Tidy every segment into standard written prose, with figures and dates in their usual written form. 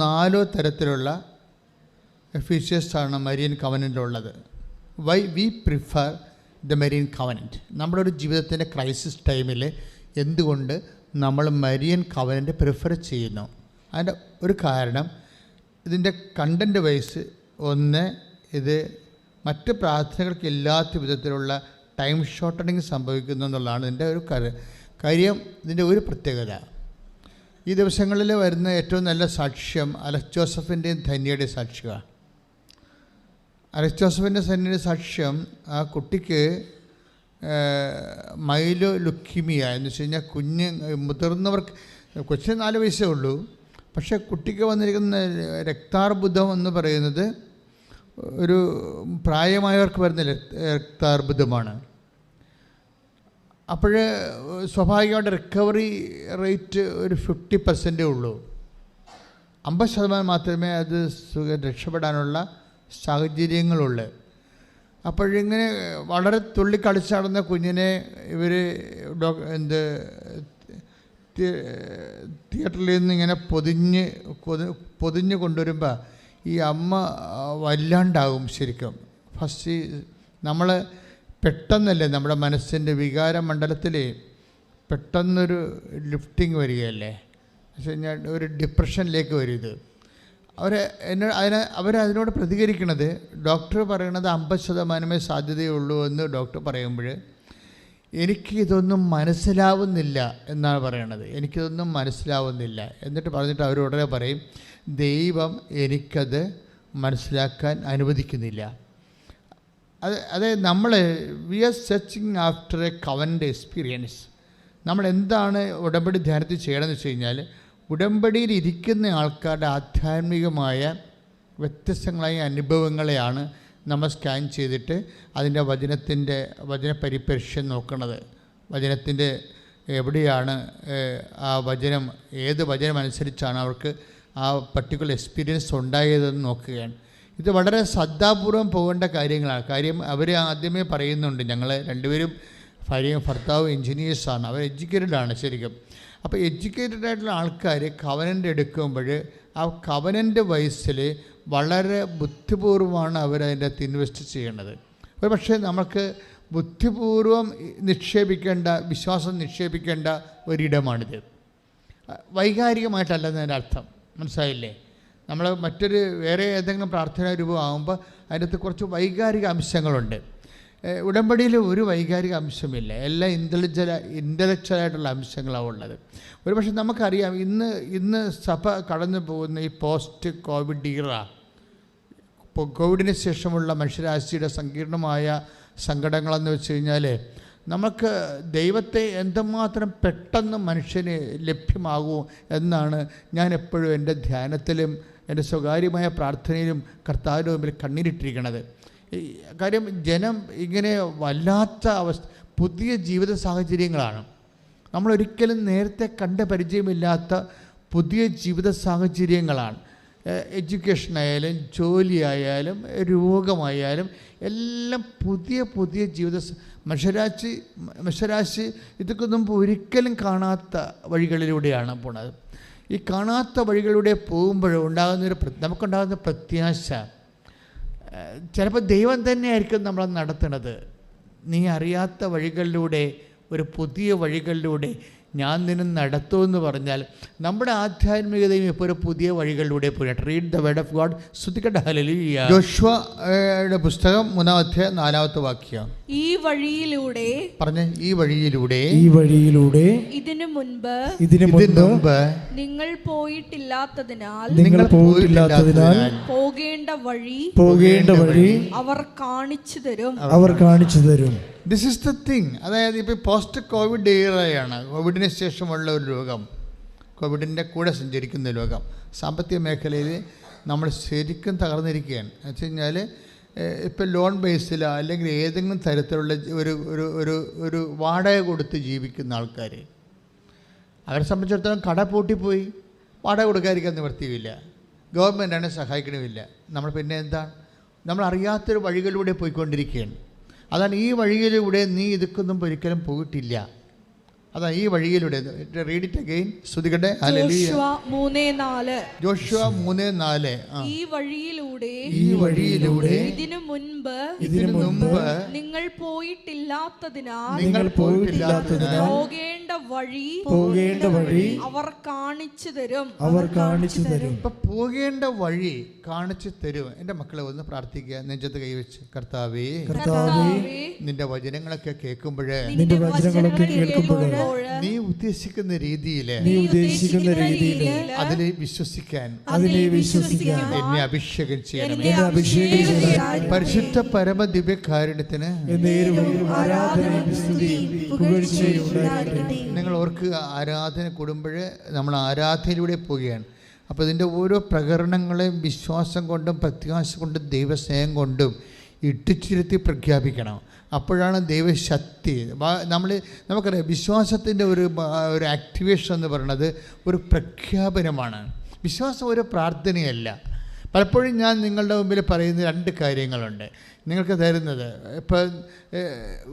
4 തരത്തിലുള്ള ഫീച്ചേഴ്സാണ് മരിയൻ കവനൻ്റിലുള്ളത്. Why we prefer the Marian covenant? നമ്മുടെ ഒരു ജീവിതത്തിൻ്റെ ക്രൈസിസ് ടൈമിൽ എന്തുകൊണ്ട് നമ്മൾ മരിയൻ കവനൻറ്റ് പ്രിഫർ ചെയ്യുന്നു? അതിൻ്റെ ഒരു കാരണം ഇതിൻ്റെ കണ്ടൻറ്റ് വൈസ്, ഒന്ന്, ഇത് മറ്റ് പ്രാർത്ഥനകൾക്ക് ഇല്ലാത്ത വിധത്തിലുള്ള ടൈം ഷോർട്ടനിങ് സംഭവിക്കുന്നു എന്നുള്ളതാണ് ഇതിൻ്റെ ഒരു കാര്യം. ഇതിൻ്റെ ഒരു പ്രത്യേകത, ഈ ദിവസങ്ങളിൽ വരുന്ന ഏറ്റവും നല്ല സാക്ഷ്യം അലക്സ് ജോസഫിൻ്റെയും ധന്യയുടെയും സാക്ഷ്യമാണ്. അലക്സ് ജോസഫിൻ്റെ ധന്യയുടെ സാക്ഷ്യം, ആ കുട്ടിക്ക് മൈലോ ലുക്കീമിയ എന്ന് വെച്ച് കഴിഞ്ഞാൽ മുതിർന്നവർക്ക്, കൊച്ചിന് 4 വയസ്സേ ഉള്ളൂ, പക്ഷേ കുട്ടിക്ക് വന്നിരിക്കുന്ന രക്താർബുദം എന്ന് പറയുന്നത് ഒരു പ്രായമായവർക്ക് വരുന്ന രക്താർബുദമാണ്. അപ്പോൾ സ്വാഭാവികമായിട്ട് റിക്കവറി റേറ്റ് ഒരു 50% ഉള്ളൂ. 50% മാത്രമേ അത് രക്ഷപ്പെടാനുള്ള സാഹചര്യങ്ങളുള്ളൂ. അപ്പോഴിങ്ങനെ വളരെ തുള്ളിക്കളിച്ച് നടന്ന കുഞ്ഞിനെ ഇവർ തിയേറ്ററിൽ നിന്ന് ഇങ്ങനെ പൊതിഞ്ഞ് കൊണ്ടുവരുമ്പോൾ ഈ അമ്മ വല്ലാണ്ടാകും ശരിക്കും. ഫസ്റ്റ് നമ്മൾ പെട്ടെന്നല്ലേ നമ്മുടെ മനസ്സിൻ്റെ വികാരമണ്ഡലത്തിൽ പെട്ടെന്നൊരു ലിഫ്റ്റിംഗ് വരികയല്ലേ, എന്ന് വെച്ച് കഴിഞ്ഞാൽ ഒരു ഡിപ്രഷനിലേക്ക് വരും. ഇത് അവരതിനോട് പ്രതികരിക്കുന്നത്, ഡോക്ടർ പറയണത് 50% സാധ്യതയുള്ളൂ എന്ന് ഡോക്ടർ പറയുമ്പോൾ എനിക്കിതൊന്നും മനസ്സിലാവുന്നില്ല എന്നാണ് പറയണത്. എനിക്കിതൊന്നും മനസ്സിലാവുന്നില്ല എന്നിട്ട് പറഞ്ഞിട്ട് അവരുടനെ പറയും, ദൈവം എനിക്കത് മനസ്സിലാക്കാൻ അനുവദിക്കുന്നില്ല. അത് നമ്മൾ we are searching after a covenant experience. നമ്മൾ എന്താണ് ഉടമ്പടി ധ്യാനത്തിൽ ചെയ്യണമെന്ന് വെച്ച് കഴിഞ്ഞാൽ, ഉടമ്പടിയിൽ ഇരിക്കുന്ന ആൾക്കാരുടെ ആധ്യാത്മികമായ വ്യത്യസ്തങ്ങളായ അനുഭവങ്ങളെയാണ് നമ്മൾ സ്കാൻ ചെയ്തിട്ട് അതിൻ്റെ വചന പരിപരിശം നോക്കുന്നത്. വചനത്തിൻ്റെ എവിടെയാണ് ആ വചനം, ഏത് വചനം അനുസരിച്ചാണ് അവർക്ക് ആ പർട്ടിക്കുലർ എക്സ്പീരിയൻസ് ഉണ്ടായതെന്ന് നോക്കുകയാണ്. ഇത് വളരെ ശ്രദ്ധാപൂർവം പോകേണ്ട കാര്യങ്ങളാണ്. കാര്യം അവർ ആദ്യമേ പറയുന്നുണ്ട്, ഞങ്ങൾ രണ്ടുപേരും ഭാര്യയും ഭർത്താവും എൻജിനീയേഴ്സാണ്, അവർ എഡ്യൂക്കേറ്റഡാണ് ശരിക്കും. അപ്പോൾ എഡ്യൂക്കേറ്റഡ് ആയിട്ടുള്ള ആൾക്കാർ കവനൻ്റ് എടുക്കുമ്പോൾ ആ കവനൻ്റ് വയസ്സിൽ വളരെ ബുദ്ധിപൂർവമാണ് അവരതിൻ്റെ അകത്ത് ഇൻവെസ്റ്റ് ചെയ്യേണ്ടത്. ഒരു പക്ഷേ നമുക്ക് ബുദ്ധിപൂർവം നിക്ഷേപിക്കേണ്ട, വിശ്വാസം നിക്ഷേപിക്കേണ്ട ഒരിടമാണിത്. വൈകാരികമായിട്ടല്ലെന്നതിൻ്റെ അർത്ഥം, മനസ്സിലായില്ലേ? നമ്മൾ മറ്റൊരു വേറെ ഏതെങ്കിലും പ്രാർത്ഥനാ രൂപമാകുമ്പോൾ അതിനകത്ത് കുറച്ച് വൈകാരിക അംശങ്ങളുണ്ട്. ഉടമ്പടിയിൽ ഒരു വൈകാരിക അംശമില്ല, എല്ലാം ഇൻ്റലക്ച്വലായിട്ടുള്ള അംശങ്ങളാണ് ഉള്ളത്. ഒരു പക്ഷേ നമുക്കറിയാം, ഇന്ന് സഭ കടന്നു പോകുന്ന ഈ പോസ്റ്റ് കോവിഡ് ഇറ, കോവിഡിന് ശേഷമുള്ള മനുഷ്യരാശിയുടെ സങ്കീർണമായ സങ്കടങ്ങളെന്ന് വെച്ച് കഴിഞ്ഞാൽ, നമുക്ക് ദൈവത്തെ എന്തുമാത്രം പെട്ടെന്ന് മനുഷ്യന് ലഭ്യമാകുമോ എന്നാണ് ഞാൻ എപ്പോഴും എൻ്റെ ധ്യാനത്തിലും എൻ്റെ സ്വകാര്യമായ പ്രാർത്ഥനയിലും കർത്താവിൻ്റെ മുമ്പിൽ കണ്ണീരിട്ടിരിക്കുന്നത്. കാര്യം ജനം ഇങ്ങനെ വല്ലാത്ത പുതിയ ജീവിത സാഹചര്യങ്ങളാണ്. നമ്മളൊരിക്കലും നേരത്തെ കണ്ട പരിചയമില്ലാത്ത പുതിയ ജീവിത സാഹചര്യങ്ങളാണ്. എഡ്യൂക്കേഷനായാലും ജോലിയായാലും രോഗമായാലും എല്ലാം പുതിയ ജീവിത മനുഷ്യരാശി ഇതൊക്കെ മുമ്പ് ഒരിക്കലും കാണാത്ത വഴികളിലൂടെയാണ് പോണത്. ഈ കാണാത്ത വഴികളിലൂടെ പോകുമ്പോൾ നമുക്കുണ്ടാകുന്ന പ്രത്യാശ, ചിലപ്പോൾ ദൈവം തന്നെയായിരിക്കും നമ്മളെ നടത്തുന്നത്. നീ അറിയാത്ത വഴികളിലൂടെ, ഒരു പുതിയ വഴികളിലൂടെ ഞാൻ നിന്നെ നടത്തുമെന്ന് പറഞ്ഞാൽ നമ്മുടെ ആധ്യാത്മികതയും ഇപ്പോൾ ഒരു പുതിയ വഴികളിലൂടെ പോയിട്ട്. Read the word of God. ശ്രദ്ധിക്കട്ടെ. ഹല്ലേലൂയ. യോശുവയുടെ പുസ്തകം 3-ാം അധ്യായം 4-ാമത്തെ വാക്യം. ഈ വഴിയിലൂടെ പറഞ്ഞേ, ഈ വഴിയിലൂടെ ഇതിനു മുൻപ് നിങ്ങൾ പോയിട്ടില്ലാത്തതിനാൽ പോകേണ്ട വഴി അവർ കാണിച്ചു തരും. This is the thing. അതായത് ഇപ്പോൾ പോസ്റ്റ് കോവിഡ് ഇയറയാണ്, കോവിഡിന് ശേഷമുള്ള ഒരു ലോകം, കോവിഡിൻ്റെ കൂടെ സഞ്ചരിക്കുന്ന ലോകം. സാമ്പത്തിക മേഖലയിൽ നമ്മൾ ശരിക്കും തകർന്നിരിക്കുകയാണ്. എന്ന് വെച്ച് കഴിഞ്ഞാൽ ഇപ്പോൾ ലോൺ ബേസിലോ അല്ലെങ്കിൽ ഏതെങ്കിലും തരത്തിലുള്ള ഒരു വാടക കൊടുത്ത് ജീവിക്കുന്ന ആൾക്കാർ, അവരെ സംബന്ധിച്ചിടത്തോളം കട പൂട്ടിപ്പോയി, വാടക കൊടുക്കാതിരിക്കാൻ നിവർത്തിയില്ല, ഗവൺമെൻറ്റാണ് സഹായിക്കണമില്ല. നമ്മൾ പിന്നെ എന്താണ്, നമ്മൾ അറിയാത്തൊരു വഴികളിലൂടെ പോയിക്കൊണ്ടിരിക്കുകയാണ്. അതാണ് ഈ വഴിയിലൂടെ നീ ഇതൊക്കൊന്നും ഒരിക്കലും പോയിട്ടില്ല. അതാ ഈ വഴിയിലൂടെ. Read it again. ശ്രുതികട്ടെ. ജോഷുവ 3:4. ഈ വഴിയിലൂടെ ഇതിനു മുൻപ് നിങ്ങൾ പോയിട്ടില്ലാത്തതിനാൽ പോകേണ്ട വഴി അവർ കാണിച്ചു തരും. ഇപ്പൊ പോകേണ്ട വഴി കാണിച്ചു തരും. എൻ്റെ മക്കളെ ഒന്ന് പ്രാർത്ഥിക്കുക, നെഞ്ചത്ത് കൈവച്ച്. കർത്താവേ, നിന്റെ വചനങ്ങളൊക്കെ കേൾക്കുമ്പോഴേ നീ ഉദ്ദേശിക്കുന്ന രീതിയിൽ അതിനെ വിശ്വസിക്കാൻ എന്നെ അഭിഷേകം ചെയ്യണം. പരിശുദ്ധ പരമ ദിവ്യകാരുണ്യത്തിന് നിങ്ങൾ ഓർക്കുക, ആരാധന കൂടുമ്പോൾ നമ്മൾ ആരാധനയിലൂടെ പോവുകയാണ്. അപ്പോൾ ഇതിൻ്റെ ഓരോ പ്രകരണങ്ങളെയും വിശ്വാസം കൊണ്ടും പ്രത്യാശ കൊണ്ടും ദൈവസ്നേഹം കൊണ്ടും ഇട്ടിച്ചിരുത്തി പ്രഖ്യാപിക്കണം. അപ്പോഴാണ് ദൈവശക്തി. നമുക്കറിയാം, വിശ്വാസത്തിൻ്റെ ഒരു ആക്ടിവേഷൻ എന്ന് പറയുന്നത് ഒരു പ്രഖ്യാപനമാണ്. വിശ്വാസം ഒരു പ്രാർത്ഥനയല്ല. പലപ്പോഴും ഞാൻ നിങ്ങളുടെ മുമ്പിൽ പറയുന്ന 2 കാര്യങ്ങളുണ്ട് നിങ്ങൾക്ക് തരുന്നത്. ഇപ്പം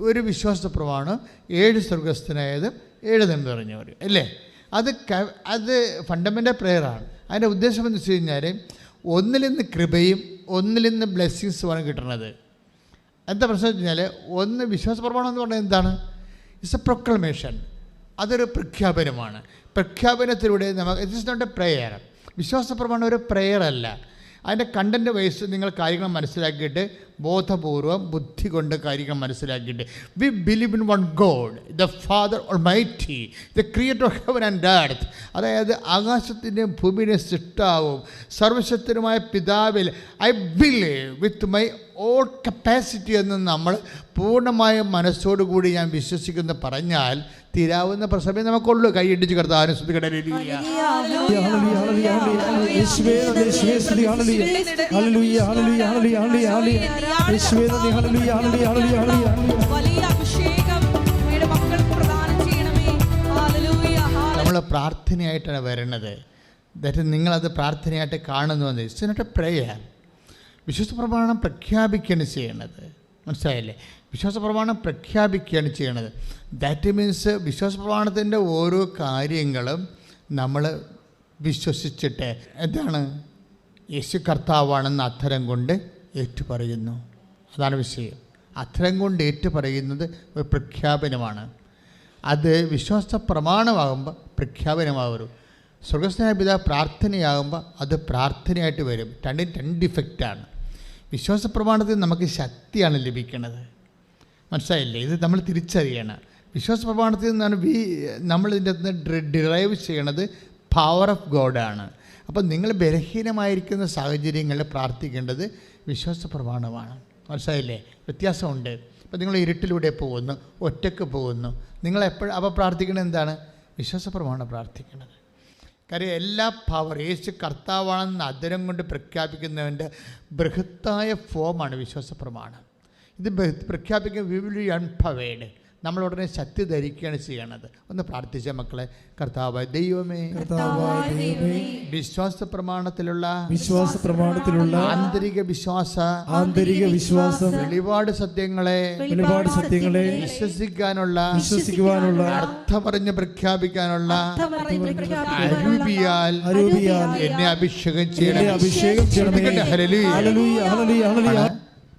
ഒരു വിശ്വാസ പ്രമാണം 7 സ്വർഗസ്ഥനായതും 7 നിറഞ്ഞവർ അല്ലേ, അത് ഫണ്ടമെൻ്റൽ പ്രെയറാണ്. അതിൻ്റെ ഉദ്ദേശം എന്ന് വെച്ച് കഴിഞ്ഞാൽ ഒന്നിൽ നിന്ന് കൃപയും ഒന്നിൽ നിന്ന് ബ്ലെസ്സിങ്സുമാണ് കിട്ടുന്നത്. എന്താ പ്രശ്നം വെച്ച് കഴിഞ്ഞാൽ, ഒന്ന് വിശ്വാസ പ്രമാണം എന്ന് പറഞ്ഞാൽ എന്താണ്? It's a proclamation. അതൊരു പ്രഖ്യാപനമാണ്. പ്രഖ്യാപനത്തിലൂടെ it is not a prayer. വിശ്വാസ പ്രമാണം ഒരു പ്രെയർ അല്ല. അതിൻ്റെ കണ്ടൻറ്റ് വൈസ് നിങ്ങൾ കാര്യങ്ങൾ മനസ്സിലാക്കിയിട്ട് ബോധപൂർവം ബുദ്ധി കൊണ്ട് കാര്യങ്ങൾ മനസ്സിലാക്കിയിട്ട് we believe in one God, the father almighty, the creator of heaven and earth. അതായത് ആകാശത്തിൻ്റെയും ഭൂമിയുടെയും സൃഷ്ടാവും സർവശക്തനുമായ പിതാവിൽ I believe with my all capacity എന്ന് നമ്മൾ പൂർണ്ണമായ മനസ്സോടുകൂടി ഞാൻ വിശ്വസിക്കുന്നു പറഞ്ഞാൽ തീരാവുന്ന പ്രസവം നമുക്കുള്ളൂ. കൈയിടിച്ച് കർത്താവിനെ സ്തുതിക്കട്ടെ. നമ്മൾ പ്രാർത്ഥനയായിട്ടാണ് വരണത്. ദാറ്റ് നിങ്ങളത് പ്രാർത്ഥനയായിട്ട് കാണുന്നു. It's not a prayer. വിശ്വാസ പ്രമാണം പ്രഖ്യാപിക്കുകയാണ് ചെയ്യണത്. മനസ്സിലായില്ലേ? വിശ്വാസ പ്രമാണം പ്രഖ്യാപിക്കുകയാണ് ചെയ്യണത്. ദാറ്റ് മീൻസ് വിശ്വാസ പ്രമാണത്തിൻ്റെ ഓരോ കാര്യങ്ങളും നമ്മൾ വിശ്വസിച്ചിട്ട് എന്താണ്, യേശു കർത്താവാണെന്ന് അധരം കൊണ്ട് ഏറ്റുപറയുന്നു. അതാണ് വിഷയം. അധരം കൊണ്ട് ഏറ്റുപറയുന്നത് ഒരു പ്രഖ്യാപനമാണ്. അത് വിശ്വാസ പ്രമാണമാകുമ്പോൾ പ്രഖ്യാപനമാകും. സ്വർഗസ്ഥനായ പിതാവ് പ്രാർത്ഥനയാകുമ്പോൾ അത് പ്രാർത്ഥനയായിട്ട് വരും. രണ്ടും ഡിഫക്റ്റാണ്. വിശ്വാസ പ്രമാണത്തിൽ നമുക്ക് ശക്തിയാണ് ലഭിക്കുന്നത്. മനസ്സിലായില്ലേ? ഇത് നമ്മൾ തിരിച്ചറിയണം. വിശ്വാസ പ്രമാണത്തിൽ നിന്നാണ് നമ്മൾ ഇതിൻ്റെ അകത്ത് ഡിറൈവ് ചെയ്യണത് പവർ ഓഫ് ഗോഡാണ്. അപ്പം നിങ്ങൾ ബലഹീനമായിരിക്കുന്ന സാഹചര്യങ്ങളിൽ പ്രാർത്ഥിക്കേണ്ടത് വിശ്വാസ പ്രമാണമാണ്. മനസ്സിലായില്ലേ? വ്യത്യാസമുണ്ട്. ഇപ്പം നിങ്ങൾ ഇരുട്ടിലൂടെ പോകുന്നു, ഒറ്റയ്ക്ക് പോകുന്നു, നിങ്ങളെപ്പോഴും അപ്പോൾ പ്രാർത്ഥിക്കുന്നത് എന്താണ്? വിശ്വാസ പ്രമാണം പ്രാർത്ഥിക്കുന്നത്. കാര്യം എല്ലാ പവർ യേശു കർത്താവാണെന്ന് അധരം കൊണ്ട് പ്രഖ്യാപിക്കുന്നവൻ്റെ ബൃഹത്തായ ഫോമാണ് വിശ്വാസ പ്രമാണം. ഇത് പ്രഖ്യാപിക്കുന്ന വി വിൽ ബി എംപവേർഡ്. നമ്മൾ ഉടനെ ശക്തി ധരിക്കുകയാണ് ചെയ്യണത്. ഒന്ന് പ്രാർത്ഥിച്ച മക്കളെ. കർത്താവായ ദൈവമേ, വിശ്വാസ പ്രമാണത്തിലുള്ള ആന്തരിക വിശ്വാസം വെളിപാട് സത്യങ്ങളെ വിശ്വസിക്കാനുള്ള അർത്ഥമറിഞ്ഞ് പ്രഖ്യാപിക്കാനുള്ള അരൂപിയാൽ എന്നെ അഭിഷേകം ചെയ്യണം.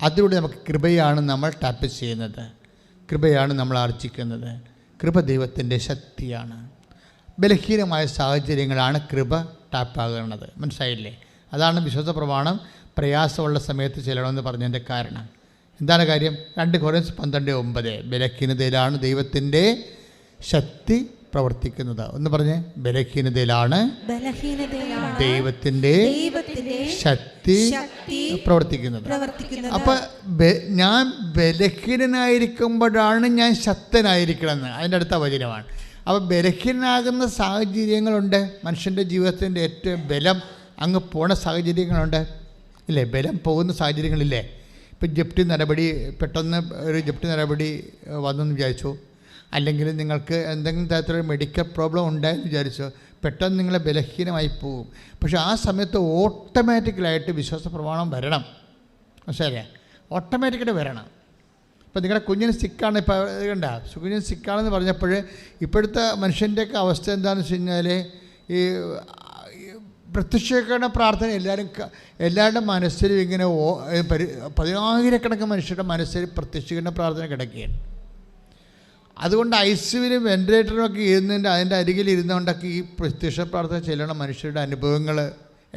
അതിലൂടെ നമുക്ക് കൃപയാണ് നമ്മൾ ടാപ്പ് ചെയ്യുന്നത്. കൃപയാണ് നമ്മൾ ആർജിക്കുന്നത്. കൃപ ദൈവത്തിൻ്റെ ശക്തിയാണ്. ബലഹീനമായ സാഹചര്യങ്ങളാണ് കൃപ ടാപ്പാകുന്നത്. മനസ്സിലായില്ലേ? അതാണ് വിശ്വാസ പ്രമാണം പ്രയാസമുള്ള സമയത്ത് ചെല്ലണമെന്ന് പറഞ്ഞതിൻ്റെ കാരണം. എന്താണ് കാര്യം? 2 കൊരിന്ത്യർ 12:9 ബലഹീനതയിലാണ് ദൈവത്തിൻ്റെ ശക്തി പ്രവർത്തിക്കുന്നത്. ഒന്ന് പറഞ്ഞേ, ബലഹീനതയിലാണ് ദൈവത്തിൻ്റെ ശക്തി പ്രവർത്തിക്കുന്നത്. അപ്പം ഞാൻ ബലഹീനനായിരിക്കുമ്പോഴാണ് ഞാൻ ശക്തനായിരിക്കണമെന്ന് അതിൻ്റെ അടുത്ത വചനമാണ്. അപ്പോൾ ബലഹീനനാകുന്ന സാഹചര്യങ്ങളുണ്ട്. മനുഷ്യൻ്റെ ജീവിതത്തിൻ്റെ ഏറ്റവും ബലം അങ്ങ് പോണ സാഹചര്യങ്ങളുണ്ട് ഇല്ലേ? ബലം പോകുന്ന സാഹചര്യങ്ങളില്ലേ? ഇപ്പം ജപ്തി നടപടി, പെട്ടെന്ന് ഒരു ജപ്തി നടപടി വന്നെന്ന് വിചാരിച്ചു, അല്ലെങ്കിൽ നിങ്ങൾക്ക് എന്തെങ്കിലും തരത്തിലൊരു മെഡിക്കൽ പ്രോബ്ലം ഉണ്ടായെന്ന് വിചാരിച്ചോ, പെട്ടെന്ന് നിങ്ങൾ ബലഹീനമായി പോകും. പക്ഷെ ആ സമയത്ത് ഓട്ടോമാറ്റിക്കലായിട്ട് വിശ്വാസ പ്രമാണം വരണം. മനസ്സിലായില്ലേ? ഓട്ടോമാറ്റിക്കായിട്ട് വരണം. ഇപ്പം നിങ്ങളുടെ കുഞ്ഞിന് സിക്കാണ്, ഇപ്പോൾ കണ്ട കുഞ്ഞിന് സിക്കാണെന്ന് പറഞ്ഞപ്പോൾ ഇപ്പോഴത്തെ മനുഷ്യൻ്റെയൊക്കെ അവസ്ഥ എന്താണെന്ന് വെച്ച് കഴിഞ്ഞാൽ ഈ പ്രത്യക്ഷീകരണ പ്രാർത്ഥന എല്ലാവരുടെ മനസ്സിലും ഇങ്ങനെ പതിനായിരക്കണക്കിന് മനുഷ്യരുടെ മനസ്സിൽ പ്രത്യക്ഷീകരണ പ്രാർത്ഥന കിടക്കുകയാണ്. അതുകൊണ്ട് ഐസിയുവിലും വെന്റിലേറ്ററിലും ഒക്കെ അതിൻ്റെ അരികിൽ ഇരുന്നുകൊണ്ടൊക്കെ ഈ പ്രത്യക്ഷ പ്രാർത്ഥന ചെല്ലണ മനുഷ്യരുടെ അനുഭവങ്ങൾ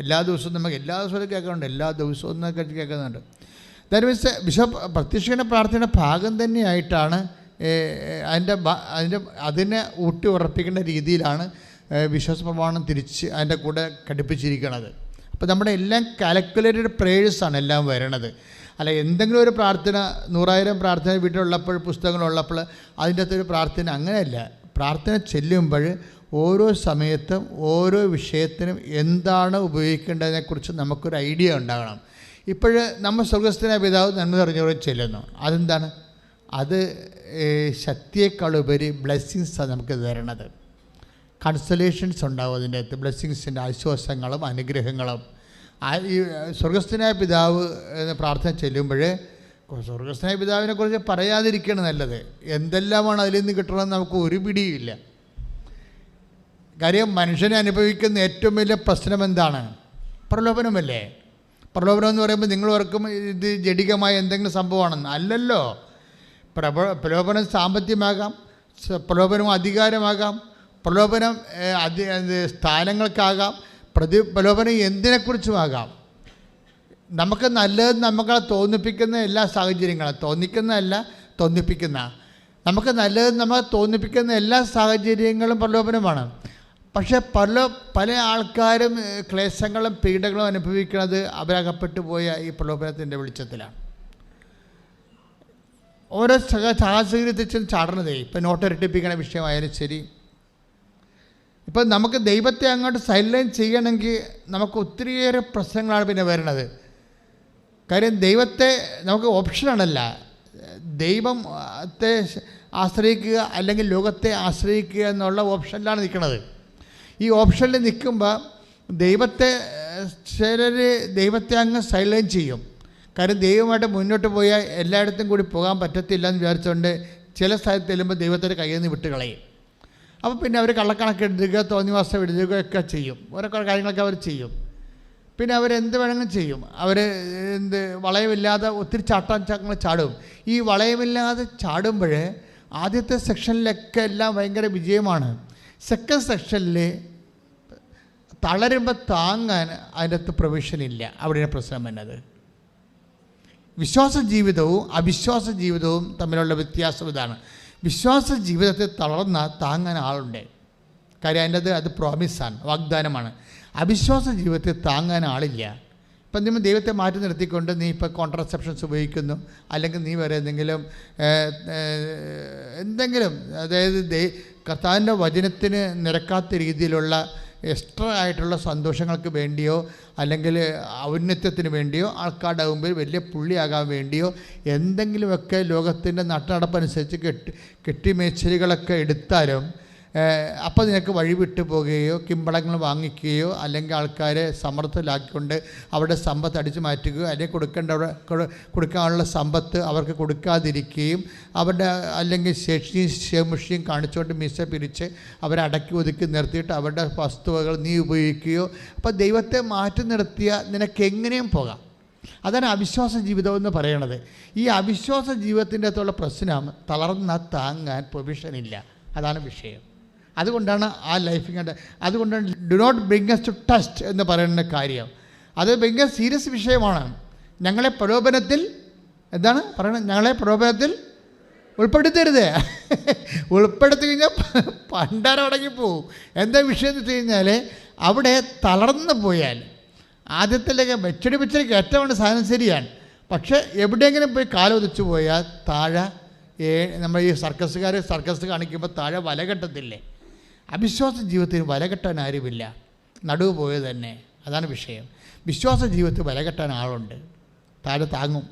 എല്ലാ ദിവസവും നമുക്ക് എല്ലാ ദിവസവും കേൾക്കുന്നുണ്ട്, എല്ലാ ദിവസവും ഒന്നൊക്കെ കേൾക്കുന്നുണ്ട്. ദാറ്റ് മീൻസ് ബിഷപ്പ് പ്രത്യക്ഷീകരണ പ്രാർത്ഥനയുടെ ഭാഗം തന്നെയായിട്ടാണ് അതിനെ ഊട്ടി ഉറപ്പിക്കേണ്ട രീതിയിലാണ് വിശ്വാസ പ്രമാണം തിരിച്ച് അതിൻ്റെ കൂടെ ഘടിപ്പിച്ചിരിക്കുന്നത്. അപ്പോൾ നമ്മുടെ എല്ലാം കാൽക്കുലേറ്റഡ് പ്രേയേഴ്സാണ് എല്ലാം വരണത്. അല്ല എന്തെങ്കിലും ഒരു പ്രാർത്ഥന 100,000 പ്രാർത്ഥന വീട്ടിലുള്ളപ്പോൾ പുസ്തകങ്ങളുള്ളപ്പോൾ അതിൻ്റെ അകത്തൊരു പ്രാർത്ഥന അങ്ങനെയല്ല. പ്രാർത്ഥന ചെല്ലുമ്പോൾ ഓരോ സമയത്തും ഓരോ വിഷയത്തിനും എന്താണ് ഉപയോഗിക്കേണ്ടതിനെക്കുറിച്ച് നമുക്കൊരു ഐഡിയ ഉണ്ടാകണം. ഇപ്പോൾ നമ്മൾ സ്വർഗ്ഗസ്ഥനായ പിതാവ് നന്മ അറിഞ്ഞവരെ ചെല്ലുന്നു. അതെന്താണ്? അത് ശക്തിയേക്കാളുപരി ബ്ലെസ്സിങ്സാണ് നമുക്ക് തരണത്. കൺസലേഷൻസ് ഉണ്ടാവും അതിൻ്റെ അകത്ത്, ബ്ലെസ്സിങ്സിൻ്റെ ആശ്വാസങ്ങളും അനുഗ്രഹങ്ങളും. ഈ സ്വർഗ്ഗസ്ഥനായ പിതാവ് എന്ന പ്രാർത്ഥന ചെല്ലുമ്പോൾ സ്വർഗ്ഗസ്ഥനായ പിതാവിനെക്കുറിച്ച് പറയാതിരിക്കുകയാണ് നല്ലത്. എന്തെല്ലാമാണ് അതിൽ നിന്ന് കിട്ടണമെന്ന് നമുക്ക് ഒരു പിടിയുമില്ല. കാര്യം മനുഷ്യനെ അനുഭവിക്കുന്ന ഏറ്റവും വലിയ പ്രശ്നം എന്താണ്? പ്രലോഭനമല്ലേ. പ്രലോഭനം എന്ന് പറയുമ്പോൾ നിങ്ങൾ ഓർക്കും ഇത് ജഡികമായ എന്തെങ്കിലും സംഭവമാണെന്ന്. അല്ലല്ലോ. പ്രലോഭനം സാമ്പത്തികമാകാം, പ്രലോഭനം അധികാരമാകാം, പ്രലോഭനം സ്ഥാനങ്ങൾക്കാകാം, പ്രലോഭനം എന്തിനെക്കുറിച്ചുമാകാം. നമുക്ക് നല്ലത് നമ്മളെ തോന്നിപ്പിക്കുന്ന എല്ലാ സാഹചര്യങ്ങളും, തോന്നിക്കുന്നതല്ല തോന്നിപ്പിക്കുന്ന, നമുക്ക് നല്ലത് നമ്മളെ തോന്നിപ്പിക്കുന്ന എല്ലാ സാഹചര്യങ്ങളും പ്രലോഭനമാണ്. പക്ഷേ പല ആൾക്കാരും ക്ലേശങ്ങളും പീഡകളും അനുഭവിക്കുന്നത് അവരകപ്പെട്ടു പോയ ഈ പ്രലോഭനത്തിൻ്റെ വെളിച്ചത്തിലാണ്. ഓരോ സാഹചര്യത്തിൽ ചാടണതേ. ഇപ്പം നോട്ട് ഇരട്ടിപ്പിക്കുന്ന വിഷയമായാലും ശരി, ഇപ്പം നമുക്ക് ദൈവത്തെ അങ്ങോട്ട് സൈലൻസ് ചെയ്യണമെങ്കിൽ നമുക്ക് ഒത്തിരിയേറെ പ്രശ്നങ്ങളാണ് പിന്നെ വരുന്നത്. കാര്യം ദൈവത്തെ നമുക്ക് ഓപ്ഷനാണല്ല. ദൈവത്തെ ആശ്രയിക്കുക അല്ലെങ്കിൽ ലോകത്തെ ആശ്രയിക്കുക എന്നുള്ള ഓപ്ഷനിലാണ് നിൽക്കുന്നത്. ഈ ഓപ്ഷനിൽ നിൽക്കുമ്പോൾ ദൈവത്തെ അങ്ങ് സൈലൻസ് ചെയ്യും. കാര്യം ദൈവമായിട്ട് മുന്നോട്ട് പോയാൽ എല്ലായിടത്തും കൂടി പോകാൻ പറ്റത്തില്ല എന്ന് വിചാരിച്ചുകൊണ്ട് ചില സ്ഥലത്ത് ചെല്ലുമ്പോൾ ദൈവത്തിൻ്റെ കയ്യിൽ നിന്ന് വിട്ട് കളയും. അപ്പോൾ പിന്നെ അവർ കള്ളക്കണക്ക് എഴുതുക, തോന്നിവാസം എഴുതുകയൊക്കെ ചെയ്യും. ഓരോ കാര്യങ്ങളൊക്കെ അവർ ചെയ്യും. പിന്നെ അവരെന്ത് വേണമെങ്കിലും ചെയ്യും. അവർ വളയമില്ലാതെ ഒത്തിരി ചാട്ടങ്ങൾ ചാടും. ഈ വളയമില്ലാതെ ചാടുമ്പോൾ ആദ്യത്തെ സെക്ഷനിലൊക്കെ എല്ലാം ഭയങ്കര വിജയമാണ്. സെക്കൻഡ് സെക്ഷനിൽ തളരുമ്പോൾ താങ്ങാൻ അതിൻ്റെ അകത്ത് പ്രൊവിഷനില്ല. അവിടെയാണ് പ്രശ്നം എന്നത്. വിശ്വാസ ജീവിതവും അവിശ്വാസ ജീവിതവും തമ്മിലുള്ള വ്യത്യാസം ഇതാണ്. വിശ്വാസ ജീവിതത്തെ തളർന്ന താങ്ങാൻ ആളുണ്ട്. കാര്യം അതിൻ്റെ അത് പ്രോമിസാണ്, വാഗ്ദാനമാണ്. അവിശ്വാസ ജീവിതത്തെ താങ്ങാൻ ആളില്ല. ഇപ്പം നിങ്ങൾ ദൈവത്തെ മാറ്റി നിർത്തിക്കൊണ്ട് നീ ഇപ്പോൾ കോൺട്രസെപ്ഷൻസ് ഉപയോഗിക്കുന്നു, അല്ലെങ്കിൽ നീ വേറെ എന്തെങ്കിലും അതായത് കർത്താവിൻ്റെ വചനത്തിന് നിരക്കാത്ത രീതിയിലുള്ള എക്സ്ട്രാ ആയിട്ടുള്ള സന്തോഷങ്ങൾക്ക് വേണ്ടിയോ അല്ലെങ്കിൽ ഔന്നത്യത്തിന് വേണ്ടിയോ ആൾക്കാരുടെ മുമ്പിൽ വലിയ പുള്ളിയാകാൻ വേണ്ടിയോ എന്തെങ്കിലുമൊക്കെ ലോകത്തിൻ്റെ നട്ടനടപ്പനുസരിച്ച് കെട്ടിമേച്ചലുകളൊക്കെ എടുത്താലും അപ്പോൾ നിനക്ക് വഴിവിട്ട് പോകുകയോ കിമ്പളങ്ങൾ വാങ്ങിക്കുകയോ അല്ലെങ്കിൽ ആൾക്കാരെ സമ്മർദ്ദത്തിലാക്കിക്കൊണ്ട് അവരുടെ സമ്പത്ത് അടിച്ചു മാറ്റുകയോ അല്ലെങ്കിൽ കൊടുക്കാനുള്ള സമ്പത്ത് അവർക്ക് കൊടുക്കാതിരിക്കുകയും അവരുടെ അല്ലെങ്കിൽ ശേഷിയും കാണിച്ചുകൊണ്ട് മിസ പിരിച്ച് അവരെ അടക്കി ഒതുക്കി നിർത്തിയിട്ട് അവരുടെ വസ്തുവകൾ നീ ഉപയോഗിക്കുകയോ. അപ്പോൾ ദൈവത്തെ മാറ്റി നിർത്തിയ നിനക്ക് എങ്ങനെയും പോകാം. അതാണ് അവിശ്വാസ ജീവിതം എന്ന് പറയണത്. ഈ അവിശ്വാസ ജീവിതത്തിൻ്റെ അകത്തുള്ള പ്രശ്നം തളർന്ന താങ്ങാൻ പ്രൊവിഷനില്ല. അതാണ് വിഷയം. അതുകൊണ്ടാണ് ആ ലൈഫിങ്ങോട്ട്, അതുകൊണ്ടാണ് do not bring us to test എന്ന് പറയുന്ന കാര്യം. അത് ഭയങ്കര സീരിയസ് വിഷയമാണ്. ഞങ്ങളെ പ്രലോഭനത്തിൽ എന്താണ് പറയണത്? ഞങ്ങളെ പ്രലോഭനത്തിൽ ഉൾപ്പെടുത്തരുത്. ഉൾപ്പെടുത്തി കഴിഞ്ഞാൽ പണ്ടാരടങ്ങി പോവും. എന്താ വിഷയം എന്ന് വെച്ച് കഴിഞ്ഞാൽ അവിടെ തളർന്നു പോയാൽ ആദ്യത്തിലേക്ക് വെച്ചടി കയറ്റമാണ് സാധനം ശരിയാണ്. പക്ഷേ എവിടെയെങ്കിലും പോയി കാലൊതിച്ചു പോയാൽ താഴെ നമ്മൾ ഈ സർക്കസ് കാണിക്കുമ്പോൾ താഴെ വല കെട്ടത്തില്ലേ? അവിശ്വാസ ജീവിതത്തിന് വല കെട്ടാൻ ആരുമില്ല, നടുവ് പോയത് തന്നെ. അതാണ് വിഷയം. വിശ്വാസ ജീവിതത്തിൽ വല കെട്ടാൻ ആളുണ്ട്, താഴെ താങ്ങും.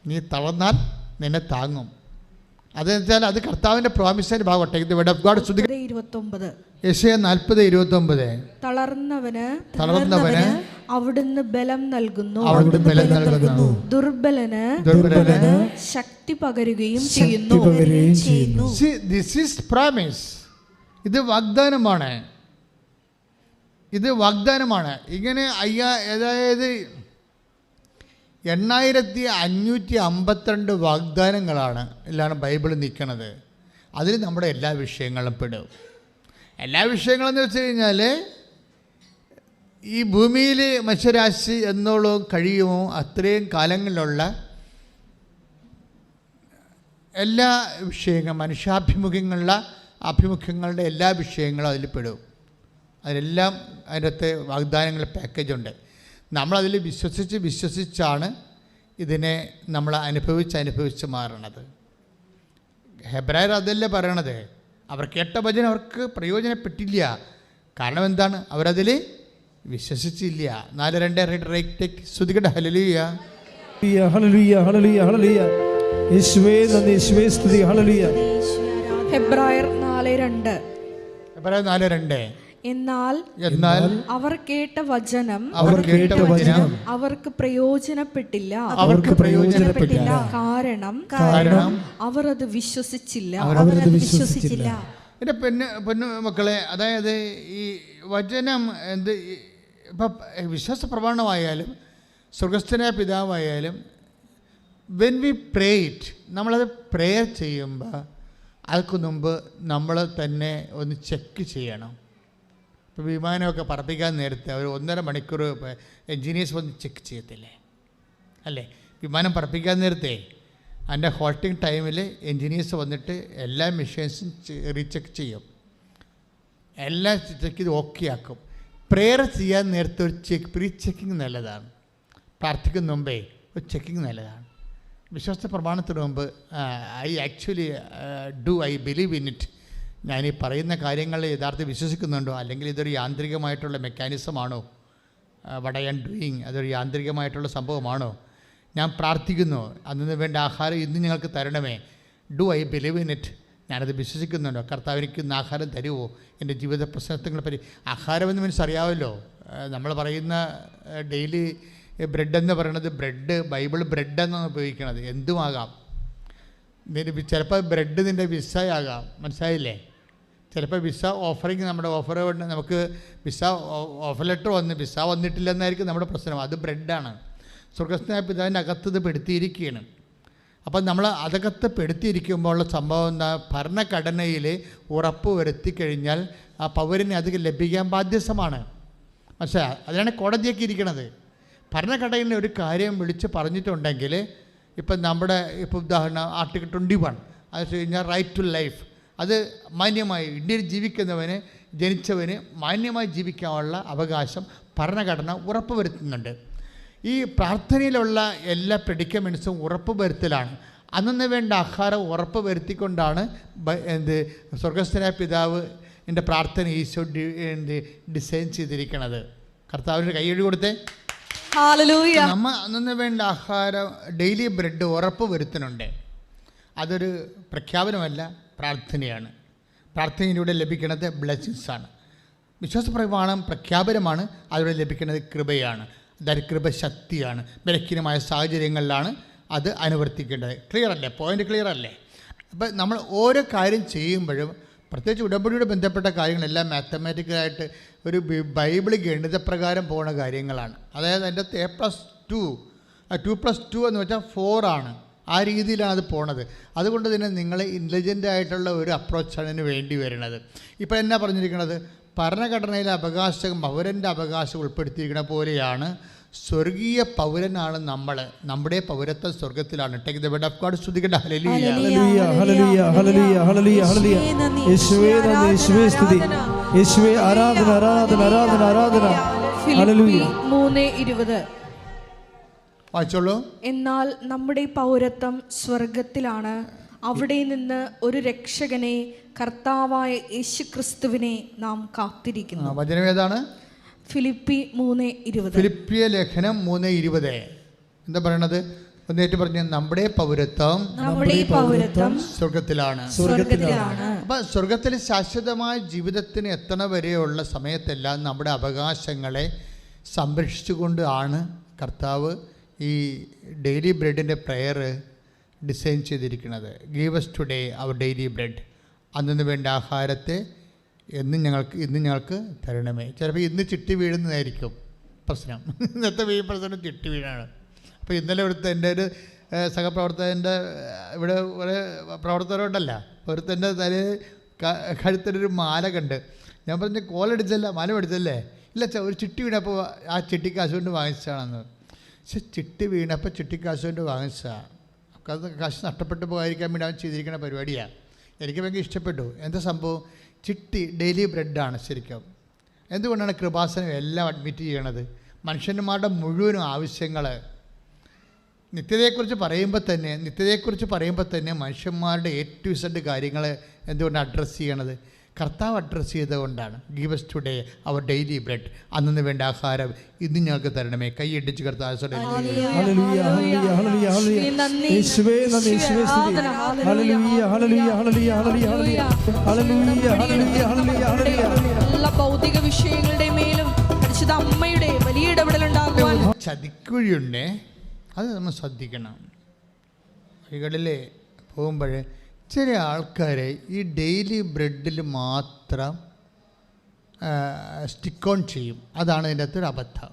നീ തളർന്നാൽ നിന്നെ താങ്ങും. അതെന്ന് വെച്ചാൽ അത് കർത്താവിൻ്റെ പ്രോമിസിൻ്റെ ഭാഗമാട്ടെ. ഇത് വേർഡ് ഓഫ് ഗോഡ്. 29. യെശയ്യാ 40:29. തളർന്നവന് അവിടുന്ന് ബലം നൽകുന്നു, ദുർബലന് ശക്തി പകരുകയും ചെയ്യുന്നു. This is promise. ഇത് വാഗ്ദാനമാണ്. ഇത് വാഗ്ദാനമാണ്. ഇങ്ങനെ അതായത് 8552 വാഗ്ദാനങ്ങളാണ് എല്ലാം ബൈബിളിൽ നിൽക്കുന്നത്. അതിൽ നമ്മുടെ എല്ലാ വിഷയങ്ങളും പെടും. എല്ലാ വിഷയങ്ങളെന്ന് വെച്ച് കഴിഞ്ഞാൽ ഈ ഭൂമിയിൽ മനുഷ്യരാശി എന്നോളം കഴിയുമോ അത്രയും കാലങ്ങളിലുള്ള എല്ലാ വിഷയങ്ങളും, ആഭിമുഖ്യങ്ങളുടെ എല്ലാ വിഷയങ്ങളും അതിൽ പെടും. അതിലെല്ലാം അതിനകത്ത് വാഗ്ദാനങ്ങളുടെ പാക്കേജുണ്ട്. നമ്മളതിൽ വിശ്വസിച്ചാണ് ഇതിനെ നമ്മൾ അനുഭവിച്ച് മാറണത്. ഹെബ്രായർ അതല്ലേ പറയണത്. അവർ കേട്ട വചനം അവർക്ക് പ്രയോജനപ്പെട്ടില്ല. കാരണം എന്താണ്? അവരതിൽ വിശ്വസിച്ചില്ല. 4:2 ശ്രുതികട്ടെ. Hallelujah, hallelujah, hallelujah, hallelujah. യേശുവേ നന്ദി, യേശുവേ സ്തുതി. ഹല്ലേലൂയ. ഹെബ്രായർ 4:2. ഹെബ്രായർ 4:2. എന്നാൽ അവർ കേട്ട വചനം അവർക്ക് പ്രയോജനപ്പെട്ടില്ല. കാരണം അവർ അത് വിശ്വസിച്ചില്ല. എൻ്റെ പൊന്നു മക്കളെ, അതായത് ഈ വചനം ഇപ്പം വിശ്വാസ പ്രമാണമായാലും സ്വർഗസ്ഥനായ പിതാവായാലും വെൻ വി പ്രേ ഇറ്റ്, നമ്മളത് പ്രേയർ ചെയ്യുമ്പോൾ അതിന് മുമ്പ് നമ്മൾ തന്നെ ഒന്ന് ചെക്ക് ചെയ്യണം. ഇപ്പോൾ വിമാനമൊക്കെ പറപ്പിക്കാൻ നേരത്തെ അവർ 1.5 മണിക്കൂർ എൻജിനീയേഴ്സ് വന്ന് ചെക്ക് ചെയ്യത്തില്ലേ? അല്ലേ? വിമാനം പറപ്പിക്കാൻ നേരത്തെ അതിൻ്റെ ഹോൾട്ടിങ് ടൈമിൽ എൻജിനീയേഴ്സ് വന്നിട്ട് എല്ലാ മെഷീൻസും റീചെക്ക് ചെയ്യും. എല്ലാം ചെക്ക് ചെയ്ത് ഓക്കെ ആക്കും. പ്രെയർ ചെയ്യാൻ നേരത്തെ ഒരു പ്രീ ചെക്കിങ് നല്ലതാണ്. പ്രാർത്ഥിക്കുന്ന മുമ്പേ ഒരു ചെക്കിങ് നല്ലതാണ്. വിശ്വാസ പ്രമാണത്തിന് മുമ്പ് ഐ ബിലീവ് ഇൻ ഇറ്റ്, ഞാൻ ഈ പറയുന്ന കാര്യങ്ങൾ യഥാർത്ഥം വിശ്വസിക്കുന്നുണ്ടോ, അല്ലെങ്കിൽ ഇതൊരു യാന്ത്രികമായിട്ടുള്ള മെക്കാനിസമാണോ, വട്ട് ഐ ആം ഡൂയിങ് അതൊരു യാന്ത്രികമായിട്ടുള്ള സംഭവമാണോ, ഞാൻ പ്രാർത്ഥിക്കുന്നു അന്നു വേണ്ട ആഹാരം ഇന്ന് ഞങ്ങൾക്ക് തരണമേ, do I believe in it, ഞാനത് വിശ്വസിക്കുന്നുണ്ടോ, കർത്താവ് എനിക്ക് ഇന്ന് ആഹാരം തരുമോ, എൻ്റെ ജീവിത പ്രശ്നങ്ങളെ പറ്റി. ആഹാരമെന്ന് മീൻസ് അറിയാമല്ലോ, നമ്മൾ പറയുന്ന ഡെയിലി ബ്രെഡ് എന്ന് പറയുന്നത് ബൈബിൾ ബ്രെഡ് എന്നാണ് ഉപയോഗിക്കുന്നത്. എന്തുമാകാം. ചിലപ്പോൾ ബ്രെഡ് നിൻ്റെ വിസയാകാം, മനസ്സിലായില്ലേ? ചിലപ്പോൾ വിസ ഓഫറിങ്, നമ്മുടെ ഓഫർ കൊണ്ട് നമുക്ക് വിസ ഓഫർ ലെറ്റർ വിസ വന്നിട്ടില്ലെന്നായിരിക്കും നമ്മുടെ പ്രശ്നം. അത് ബ്രെഡാണ്. സ്വർഗസ്ഥനായ പിതാവിൻ്റെ അകത്ത് ഇത് പെടുത്തിയിരിക്കുകയാണ്. അപ്പം നമ്മൾ അകത്ത് പെടുത്തിയിരിക്കുമ്പോൾ ഉള്ള സംഭവം എന്താ? ഭരണഘടനയിൽ ഉറപ്പ് വരുത്തി കഴിഞ്ഞാൽ ആ പൗരന് അത് ലഭിക്കാൻ ബാധ്യസ്ഥമാണ്. മനസ്സിലായി? അതിനാണ് കോടതിയൊക്കെ ഇരിക്കണത്. ഭരണഘടനയിൽ ഒരു കാര്യം വിളിച്ച് പറഞ്ഞിട്ടുണ്ടെങ്കിൽ, ഇപ്പം നമ്മുടെ ഇപ്പോൾ ഉദാഹരണം ആർട്ടിക്കിൾ 21 അത് വെച്ച് കഴിഞ്ഞാൽ റൈറ്റ് ടു ലൈഫ്, അത് മാന്യമായി ഇന്ത്യയിൽ ജനിച്ചവന് മാന്യമായി ജീവിക്കാനുള്ള അവകാശം ഭരണഘടന ഉറപ്പ് വരുത്തുന്നുണ്ട്. ഈ പ്രാർത്ഥനയിലുള്ള എല്ലാ പ്രെഡിക്കമെൻറ്റ്സും ഉറപ്പ് വരുത്തലാണ്. അന്നു വേണ്ട ആഹാരം ഉറപ്പ് വരുത്തിക്കൊണ്ടാണ് സ്വർഗസ്ഥനായ പിതാവ് എൻ്റെ പ്രാർത്ഥന ഈശോ ഡിസൈൻ ചെയ്തിരിക്കുന്നത്. കർത്താവിന് കൈയ്യടി കൊടുത്തേ. നമ്മൾ അന്നു വേണ്ട ആഹാരം ഡെയിലി ബ്രെഡ് ഉറപ്പ് വരുത്തുന്നുണ്ട്. അതൊരു പ്രഖ്യാപനമല്ല, പ്രാർത്ഥനയാണ്. പ്രാർത്ഥനയിലൂടെ ലഭിക്കുന്നത് ബ്ലെസ്സിങ്സാണ്. വിശ്വാസപ്രമാണം പ്രഖ്യാപനമാണ്, അതിലൂടെ ലഭിക്കുന്നത് കൃപയാണ്. അതായത് കൃപ ശക്തിയാണ്. ബലഹീനമായ സാഹചര്യങ്ങളിലാണ് അത് അനുവർത്തിക്കേണ്ടത്. ക്ലിയർ അല്ലേ? പോയിൻ്റ് ക്ലിയർ അല്ലേ? അപ്പം നമ്മൾ ഓരോ കാര്യം ചെയ്യുമ്പോഴും, പ്രത്യേകിച്ച് ഉടമ്പടിയോട് ബന്ധപ്പെട്ട കാര്യങ്ങളെല്ലാം മാത്തമാറ്റിക്കലായിട്ട് ഒരു ബൈബിൾ ഗണിതപ്രകാരം പോകുന്ന കാര്യങ്ങളാണ്. അതായത് അതിൻ്റെ അകത്ത് A+2 2+2 എന്ന് വെച്ചാൽ 4 ആണ്. ആ രീതിയിലാണ് അത് പോണത്. അതുകൊണ്ട് തന്നെ നിങ്ങൾ ഇൻ്റലിജൻ്റ് ആയിട്ടുള്ള ഒരു അപ്രോച്ചാണ് ഇതിന് വേണ്ടി വരുന്നത്. ഇപ്പോൾ എന്നാ പറഞ്ഞിരിക്കുന്നത്? ഭരണഘടനയിലെ അവകാശം, പൗരൻ്റെ അവകാശം ഉൾപ്പെടുത്തിയിരിക്കുന്ന പോലെയാണ് സ്വർഗീയ പൗരനാണ് നമ്മൾ. നമ്മുടെ പൗരത്വം സ്വർഗത്തിലാണ്. Take the word of God. സ്തുതിക്കട്ടെ. Hallelujah, hallelujah, hallelujah, hallelujah, hallelujah, hallelujah. യേശുവേ നന്ദി, യേശുവേ സ്തുതി, യേശുവേ ആരാധന, ആരാധന, ആരാധന, ആരാധന. ഹല്ലേലൂയ. 3:20 വായിച്ചോളൂ. എന്നാൽ നമ്മുടെ പൗരത്വം സ്വർഗത്തിലാണ്. അവിടെ നിന്ന് ഒരു രക്ഷകനെ, കർത്താവായ യേശുക്രിസ്തുവിനെ നാം കാത്തിരിക്കുന്നു. വചനം ഏതാണ്? ഫിലിപ്പി 3:20. ഫിലിപ്പിയ ലേഖനം 3:20 എന്താ പറയണത്? ഒന്നേറ്റ് പറഞ്ഞ് നമ്മുടെ പൗരത്വം സ്വർഗത്തിലാണ്. അപ്പം സ്വർഗത്തിൽ ശാശ്വതമായ ജീവിതത്തിന് എത്തണ വരെയുള്ള സമയത്തെല്ലാം നമ്മുടെ അവകാശങ്ങളെ സംരക്ഷിച്ചുകൊണ്ട് ആണ് കർത്താവ് ഈ ഡെയിലി ബ്രെഡിൻ്റെ പ്രെയർ ഡിസൈൻ ചെയ്തിരിക്കുന്നത്. Give us today our daily bread. അന്നു വേണ്ട ആഹാരത്തെ ഇന്ന് ഞങ്ങൾക്ക് തരണമേ. ചിലപ്പോൾ ഇന്ന് ചിട്ടി വീഴുന്നതായിരിക്കും പ്രശ്നം. ഇന്നത്തെ പ്രശ്നം ചിട്ടി വീഴാണ്. അപ്പോൾ ഇന്നലെ ഇവിടുത്തെ എൻ്റെ ഒരു സഹപ്രവർത്തകൻ്റെ ഇവിടെ ഒരു പ്രവർത്തകരുണ്ടല്ല, ഒരുത്തൻ്റെ കഴുത്തിലൊരു മാല കണ്ട് ഞാൻ പറഞ്ഞു കോലടിച്ചല്ല, മാല മേടിച്ചല്ലേ? ഇല്ല ഒരു ചിട്ടി വീണപ്പോൾ ആ ചിട്ടി കാശ് കൊണ്ട് വാങ്ങിച്ചതാണെന്ന്. പക്ഷെ ചിട്ടി വീണപ്പോൾ ചിട്ടി കാശ് കൊണ്ട് വാങ്ങിച്ചതാണ്. അത് കാശ് നഷ്ടപ്പെട്ടു പോകാതിരിക്കാൻ വേണ്ടി അവൻ ചെയ്തിരിക്കുന്ന പരിപാടിയാണ്. എനിക്ക് ഭയങ്കര ഇഷ്ടപ്പെട്ടു. എന്താ സംഭവം? ചിട്ടി ഡെയിലി ബ്രെഡാണ് ശരിക്കും. എന്തുകൊണ്ടാണ് കൃപാസനം എല്ലാം അഡ്മിറ്റ് ചെയ്യണത്? മനുഷ്യന്മാരുടെ മുഴുവനും ആവശ്യങ്ങൾ നിത്യതയെക്കുറിച്ച് പറയുമ്പോൾ തന്നെ മനുഷ്യന്മാരുടെ A to Z കാര്യങ്ങൾ എന്തുകൊണ്ടാണ് അഡ്രസ്സ് ചെയ്യണത്? കർത്താവ് അഡ്രസ്സ് ചെയ്തുകൊണ്ടാണ്. Give us today our daily bread. അന്നു വേണ്ട ആഹാരം ഇന്ന് ഞങ്ങൾക്ക് തരണമേ. കൈയടിച്ച് കർത്താവ് എല്ലാ ഭൗതിക വിഷയങ്ങളുടെ മേലും പരിശുദ്ധ അമ്മയുടെ വലിയ ഇടപെടലുണ്ടാകുവാൻ. ചതിക്കുഴിയുണ്ടേ, അത് നമ്മൾ ശ്രദ്ധിക്കണം. വഴികളിൽ പോകുമ്പോൾ ചില ആൾക്കാർ ഈ ഡെയിലി ബ്രെഡിൽ മാത്രം സ്റ്റിക്ക് ഓൺ ചെയ്യും. അതാണ് ഇതിൻ്റെ അകത്തൊരു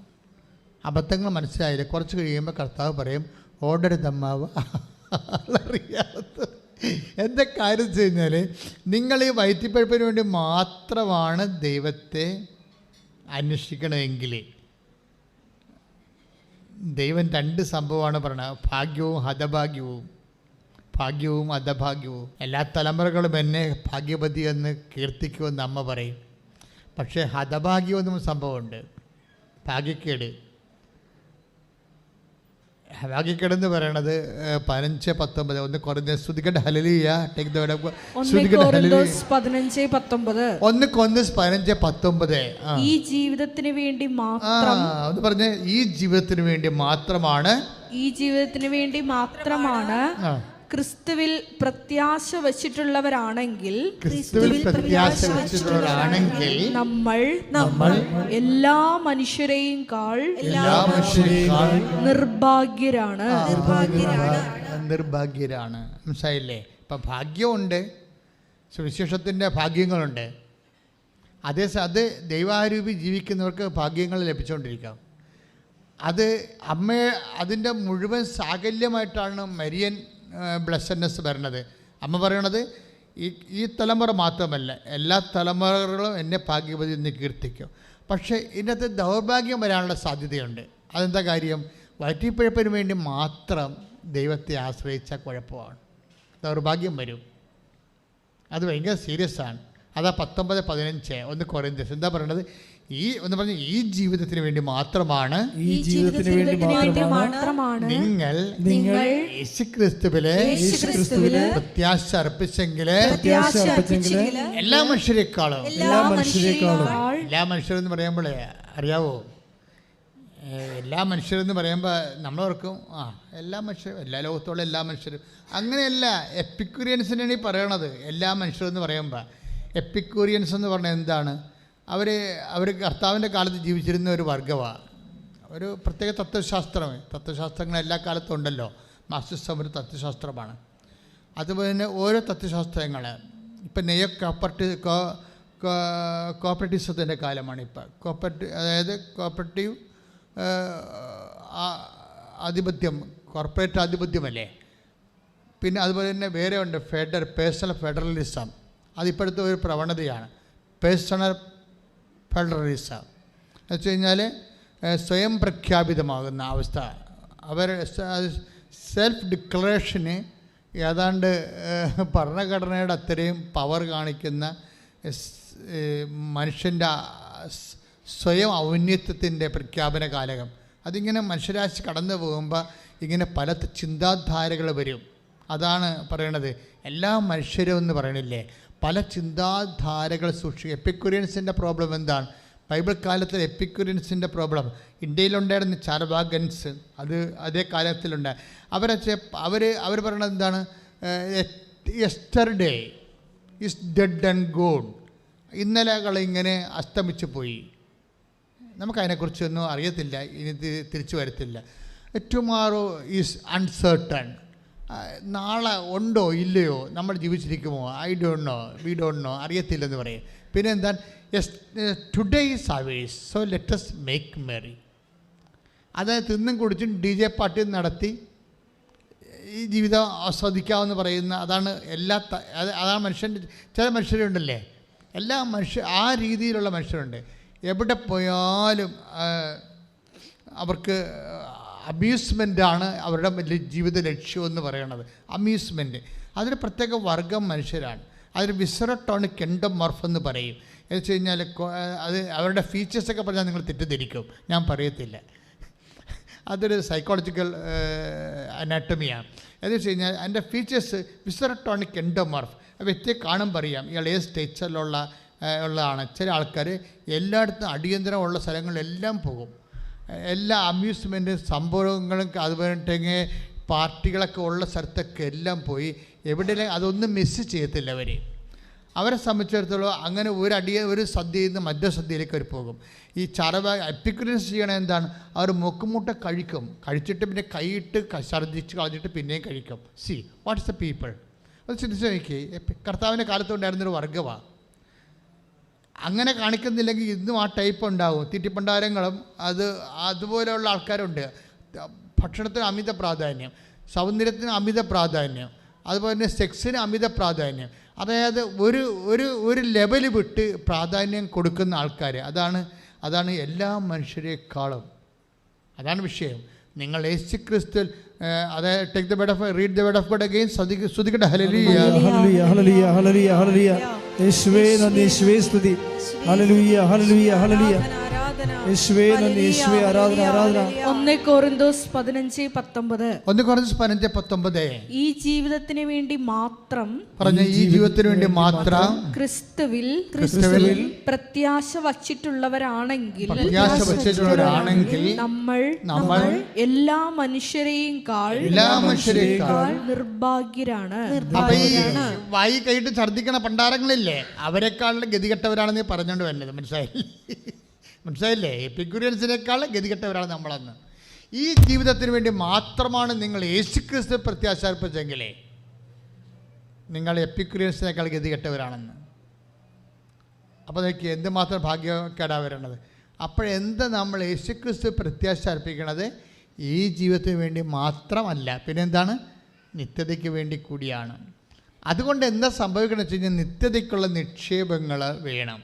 അബദ്ധങ്ങൾ മനസ്സിലായില്ല. കുറച്ച് കഴിയുമ്പോൾ കർത്താവ് പറയും ഓടരുതമ്മാവ് അറിയാത്ത. എന്താ കാര്യം വെച്ച് കഴിഞ്ഞാൽ നിങ്ങൾ ഈ വയറ്റിപ്പഴുപ്പിന് വേണ്ടി മാത്രമാണ് ദൈവത്തെ അന്വേഷിക്കണമെങ്കിൽ ദൈവം രണ്ട് സംഭവമാണ് പറയുന്നത്: ഭാഗ്യവും അധഭാഗ്യവും. എല്ലാ തലമുറകളും എന്നെ ഭാഗ്യവതി എന്ന് കീർത്തിക്കുമെന്ന് അമ്മ പറയും. പക്ഷേ ഹതഭാഗ്യം എന്നും സംഭവമുണ്ട്, ഭാഗ്യക്കേടെന്ന് പറയണത് 15:19. ഒന്ന് കുറഞ്ഞ സ്തുതിക്കട്ടെ hallelujah. Take the word of God. 15:19. ഈ ജീവിതത്തിന് വേണ്ടി മാത്രം ഒന്ന് പറഞ്ഞേ. ഈ ജീവിതത്തിന് വേണ്ടി മാത്രമാണ് ക്രിസ്തുവിൽ പ്രത്യാശ വച്ചിട്ടുള്ളവരാണെങ്കിൽ നമ്മൾ എല്ലാ മനുഷ്യരെയും നിർഭാഗ്യരാണ്. മനസ്സിലായില്ലേ? ഇപ്പം ഭാഗ്യമുണ്ട്, സുവിശേഷത്തിൻ്റെ ഭാഗ്യങ്ങളുണ്ട്. അത് ദൈവാരൂപി ജീവിക്കുന്നവർക്ക് ഭാഗ്യങ്ങൾ ലഭിച്ചുകൊണ്ടിരിക്കാം. അതിൻ്റെ മുഴുവൻ സാകല്യമായിട്ടാണ് മരിയൻ ബ്ലെസ്സഡ്നെസ് വരുന്നത്. അമ്മ പറയണത് ഈ തലമുറ മാത്രമല്ല, എല്ലാ തലമുറകളും എന്നെ ഭാഗ്യവതി എന്ന് കീർത്തിക്കും. പക്ഷേ ഇതിനകത്ത് ദൗർഭാഗ്യം വരാനുള്ള സാധ്യതയുണ്ട്. അതെന്താ കാര്യം? വയറ്റിപ്പഴപ്പിന് വേണ്ടി മാത്രം ദൈവത്തെ ആശ്രയിച്ച കുഴപ്പമാണ്, ദൗർഭാഗ്യം വരും. അത് ഭയങ്കര സീരിയസ് ആണ്. അതാ 19:15. ഒന്ന് കൊരിന്ത്യർ എന്താ പറയണത്? ഈ ജീവിതത്തിന് വേണ്ടി മാത്രമാണ് നിങ്ങൾ യേശുക്രിസ്തുവിലെ പ്രത്യാശ അർപ്പിച്ചെങ്കിൽ എല്ലാ മനുഷ്യരെക്കാളും എല്ലാ മനുഷ്യരെന്ന് പറയുമ്പോഴേ അറിയാവോ, എല്ലാ മനുഷ്യരെന്ന് പറയുമ്പോൾ നമ്മളോർക്കും എല്ലാ മനുഷ്യരും, എല്ലാ ലോകത്തോളം എല്ലാ മനുഷ്യരും. അങ്ങനെയല്ല, എപ്പിക്യൂരിയൻസിനാണ് ഈ പറയണത്. എല്ലാ മനുഷ്യരെന്ന് പറയുമ്പോൾ എപ്പിക്യൂരിയൻസ് എന്ന് പറഞ്ഞാൽ എന്താണ്? അവർ കർത്താവിൻ്റെ കാലത്ത് ജീവിച്ചിരുന്ന ഒരു വർഗമാണ്. ഒരു പ്രത്യേക തത്വശാസ്ത്രങ്ങൾ എല്ലാ കാലത്തും ഉണ്ടല്ലോ. മാർക്സിസം ഒരു തത്വശാസ്ത്രമാണ്. അതുപോലെ തന്നെ ഓരോ തത്വശാസ്ത്രങ്ങൾ ഇപ്പം കോപ്പറേറ്റീവ്സത്തിൻ്റെ കാലമാണ് ഇപ്പം. അതായത് കോപ്പറേറ്റീവ് ആധിപത്യം, കോർപ്പറേറ്റ് ആധിപത്യമല്ലേ. പിന്നെ അതുപോലെ തന്നെ വേറെ ഉണ്ട് പേഴ്സണൽ ഫെഡറലിസം. അതിപ്പോഴത്തെ ഒരു പ്രവണതയാണ് പേഴ്സണൽ ഫെഡറലിസം. എന്ന് വെച്ച് കഴിഞ്ഞാൽ സ്വയം പ്രഖ്യാപിതമാകുന്ന അവസ്ഥ. സെൽഫ് ഡിക്ലറേഷന് ഏതാണ്ട് ഭരണഘടനയുടെ അത്രയും പവർ കാണിക്കുന്ന മനുഷ്യൻ്റെ സ്വയം ഔന്നത്യത്തിൻ്റെ പ്രഖ്യാപന കാലകം. അതിങ്ങനെ മനുഷ്യരാശി കടന്നു പോകുമ്പോൾ ഇങ്ങനെ പല ചിന്താധാരകൾ വരും. അതാണ് പറയണത്. എല്ലാ മനുഷ്യരും എന്ന് പറയണില്ലേ, പല ചിന്താധാരകൾ സൂക്ഷിക്കുക. എപ്പിക്യൂരിയൻസിൻ്റെ പ്രോബ്ലം എന്താണ്? ബൈബിൾ കാലത്തിൽ എപ്പിക്യൂരിയൻസിൻ്റെ പ്രോബ്ലം ഇന്ത്യയിലുണ്ടായിരുന്ന ചാർവാകൻസ്, അത് അതേ കാലത്തിലുണ്ടായി. അവർ പറയണത് എന്താണ്? Yesterday is dead and gone. ഇന്നലകളിങ്ങനെ അസ്തമിച്ചു പോയി, നമുക്കതിനെക്കുറിച്ചൊന്നും അറിയത്തില്ല, ഇനി തിരിച്ചു വരത്തില്ല. Tomorrow is uncertain. നാളെ ഉണ്ടോ ഇല്ലയോ, നമ്മൾ ജീവിച്ചിരിക്കുമോ, I don't know, we don't know, അറിയത്തില്ലെന്ന് പറയും. പിന്നെ എന്താണ്? Today is ours, so let's make merry. അതായത് തിന്നും കുടിച്ചും DJ പാർട്ടി നടത്തി ഈ ജീവിതം ആസ്വദിക്കാമെന്ന് പറയുന്ന, അതാണ് അതാണ് മനുഷ്യൻ്റെ. ചില മനുഷ്യരുണ്ടല്ലേ, ആ രീതിയിലുള്ള മനുഷ്യരുണ്ട്. എവിടെ പോയാലും അവർക്ക് അമ്യൂസ്മെൻ്റാണ് അവരുടെ വലിയ ജീവിത ലക്ഷ്യമെന്ന് പറയണത്. അമ്യൂസ്മെൻറ്റ് അതൊരു പ്രത്യേക വർഗം മനുഷ്യരാണ്. അതൊരു വിസറട്ടോണിക് എൻഡോമോർഫ് എന്ന് പറയും. എന്ന് വെച്ച് കഴിഞ്ഞാൽ അത് അവരുടെ ഫീച്ചേഴ്സൊക്കെ പറഞ്ഞാൽ നിങ്ങൾ തെറ്റിദ്ധരിക്കും, ഞാൻ പറയത്തില്ല. അതൊരു സൈക്കോളജിക്കൽ അനാട്ടമിയാണ്. എന്ന് വെച്ച് കഴിഞ്ഞാൽ അതിൻ്റെ ഫീച്ചേഴ്സ് വിസറട്ടോണിക് എൻഡോമോർഫ്. വ്യക്തിയെ കാണുമ്പോൾ അറിയാം ഇയാൾ ഏത് സ്റ്റേച്ചറിലുള്ളതാണ്. ചില ആൾക്കാർ എല്ലായിടത്തും അടിയന്തരമുള്ള സ്ഥലങ്ങളിലെല്ലാം പോകും. എല്ലാ അമ്യൂസ്മെൻറ്റ് സംഭവങ്ങളും അതുപോലെ പാർട്ടികളൊക്കെ ഉള്ള സ്ഥലത്തൊക്കെ എല്ലാം പോയി എവിടെയെങ്കിലും അതൊന്നും മിസ് ചെയ്യത്തില്ല. അവരെ സംബന്ധിച്ചിടത്തോളം അങ്ങനെ ഒരു സദ്യയിൽ നിന്ന് മറ്റൊരു സദ്യയിലേക്ക് അവർ പോകും. ഈ എപ്പിക്യൂരിയൻസ് ചെയ്യണത് എന്താണ്? അവർ മുക്കുമുട്ട കഴിച്ചിട്ട് പിന്നെ കൈയിട്ട് ഛർദ്ദിച്ച് കളഞ്ഞിട്ട് പിന്നെയും കഴിക്കും. C what's the people. അത് ചിന്തിച്ച് നോക്കി, കർത്താവിൻ്റെ കാലത്തുണ്ടായിരുന്നൊരു വർഗ്ഗമാണ്. അങ്ങനെ കാണിക്കുന്നില്ലെങ്കിൽ ഇന്നും ആ ടൈപ്പ് ഉണ്ടാവും. തീറ്റിപ്പണ്ടാരങ്ങളും അതുപോലെയുള്ള ആൾക്കാരുണ്ട്. ഭക്ഷണത്തിന് അമിത പ്രാധാന്യം, സൗന്ദര്യത്തിന് അമിത പ്രാധാന്യം, അതുപോലെ തന്നെ സെക്സിന് അമിത പ്രാധാന്യം. അതായത് ഒരു ലെവൽ വിട്ട് പ്രാധാന്യം കൊടുക്കുന്ന ആൾക്കാർ, അതാണ് എല്ലാ മനുഷ്യരെക്കാളും. അതാണ് വിഷയം. നിങ്ങൾ യേശുക്രിസ്തുവിൽ, അതായത് take the word of read the word of God again. ശ്രദ്ധിക്കട്ടെ. Hallelujah hallelujah hallelujah hallelujah hallelujah. യേശുവേ നന്ദി, യേശുവേ സ്തുതി. Hallelujah hallelujah hallelujah. യേശുവേ നന്ദി, യേശുവേ ആരാധന ആരാധന. 1 കൊരിന്തോസ് 15:19 ഈ ജീവിതത്തിന് വേണ്ടി മാത്രം ക്രിസ്തുവിൽ പ്രത്യാശ വച്ചിട്ടുള്ളവരാണെങ്കിൽ നമ്മൾ എല്ലാ മനുഷ്യരെയും നിർഭാഗ്യരാണ്. വായി കൈയിട്ട് ഛർദ്ദിക്കണ പണ്ടാരങ്ങളില്ലേ, അവരെക്കാളും ഗതികെട്ടവരാണെന്ന് പറഞ്ഞുകൊണ്ട് വരുന്നത്. മനസ്സിലായില്ലേ? എപ്പിക്യൂരിയൻസിനേക്കാൾ ഗതികെട്ടവരാണ് നമ്മളന്ന്. ഈ ജീവിതത്തിന് വേണ്ടി മാത്രമാണ് നിങ്ങൾ യേശുക്രിസ്തു പ്രത്യാശ അർപ്പിച്ചെങ്കിലേ നിങ്ങൾ എപ്പിക്യൂരിയൻസിനേക്കാൾ ഗതികെട്ടവരാണെന്ന്. അപ്പോൾ അതൊക്കെ എന്തുമാത്രം ഭാഗ്യക്കേടാ വരേണ്ടത്. അപ്പോഴെന്താ നമ്മൾ യേശുക്രിസ്തു പ്രത്യാശ അർപ്പിക്കണത്? ഈ ജീവിതത്തിന് വേണ്ടി മാത്രമല്ല, പിന്നെന്താണ്? നിത്യതയ്ക്ക് വേണ്ടി കൂടിയാണ്. അതുകൊണ്ട് എന്താ സംഭവിക്കണമെന്ന് വെച്ച് കഴിഞ്ഞാൽ നിത്യതയ്ക്കുള്ള നിക്ഷേപങ്ങൾ വേണം.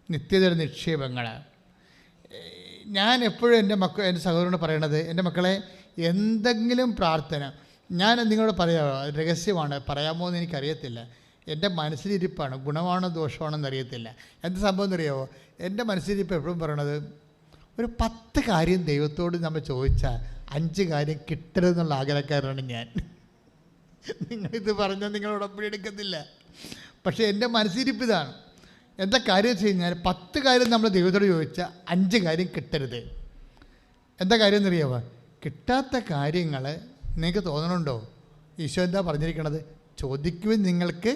നിത്യതയുടെ നിക്ഷേപങ്ങൾ. ഞാൻ എപ്പോഴും എൻ്റെ സഹോദരനോട് പറയണത്, എൻ്റെ മക്കളെ, എന്തെങ്കിലും പ്രാർത്ഥന ഞാൻ നിങ്ങളോട് പറയാമോ? രഹസ്യമാണ്, പറയാമോ എന്ന് എനിക്കറിയത്തില്ല. എൻ്റെ മനസ്സിലിരിപ്പാണ്, ഗുണമാണോ ദോഷമാണോ എന്നറിയത്തില്ല. എന്ത് സംഭവം എന്നറിയാമോ? എൻ്റെ മനസ്സിലിരിപ്പ് എപ്പോഴും പറയണത്, ഒരു 10 കാര്യം ദൈവത്തോട് നമ്മൾ ചോദിച്ചാൽ 5 കാര്യം കിട്ടരുതെന്നുള്ള ആഗ്രഹക്കാരനാണ് ഞാൻ. നിങ്ങളിത് പറഞ്ഞാൽ നിങ്ങളോടൊപ്പം എടുക്കത്തില്ല. പക്ഷേ എൻ്റെ മനസ്സിരിപ്പ് ഇതാണ്. എന്താ കാര്യം വെച്ച് കഴിഞ്ഞാൽ 10 കാര്യം നമ്മൾ ദൈവത്തോട് ചോദിച്ചാൽ 5 കാര്യം കിട്ടരുത്. എന്താ കാര്യം എന്നറിയാമോ? കിട്ടാത്ത കാര്യങ്ങൾ നിങ്ങൾക്ക് തോന്നണുണ്ടോ? ഈശോ എന്താ പറഞ്ഞിരിക്കണത്? ചോദിക്കുവിൻ നിങ്ങൾക്ക്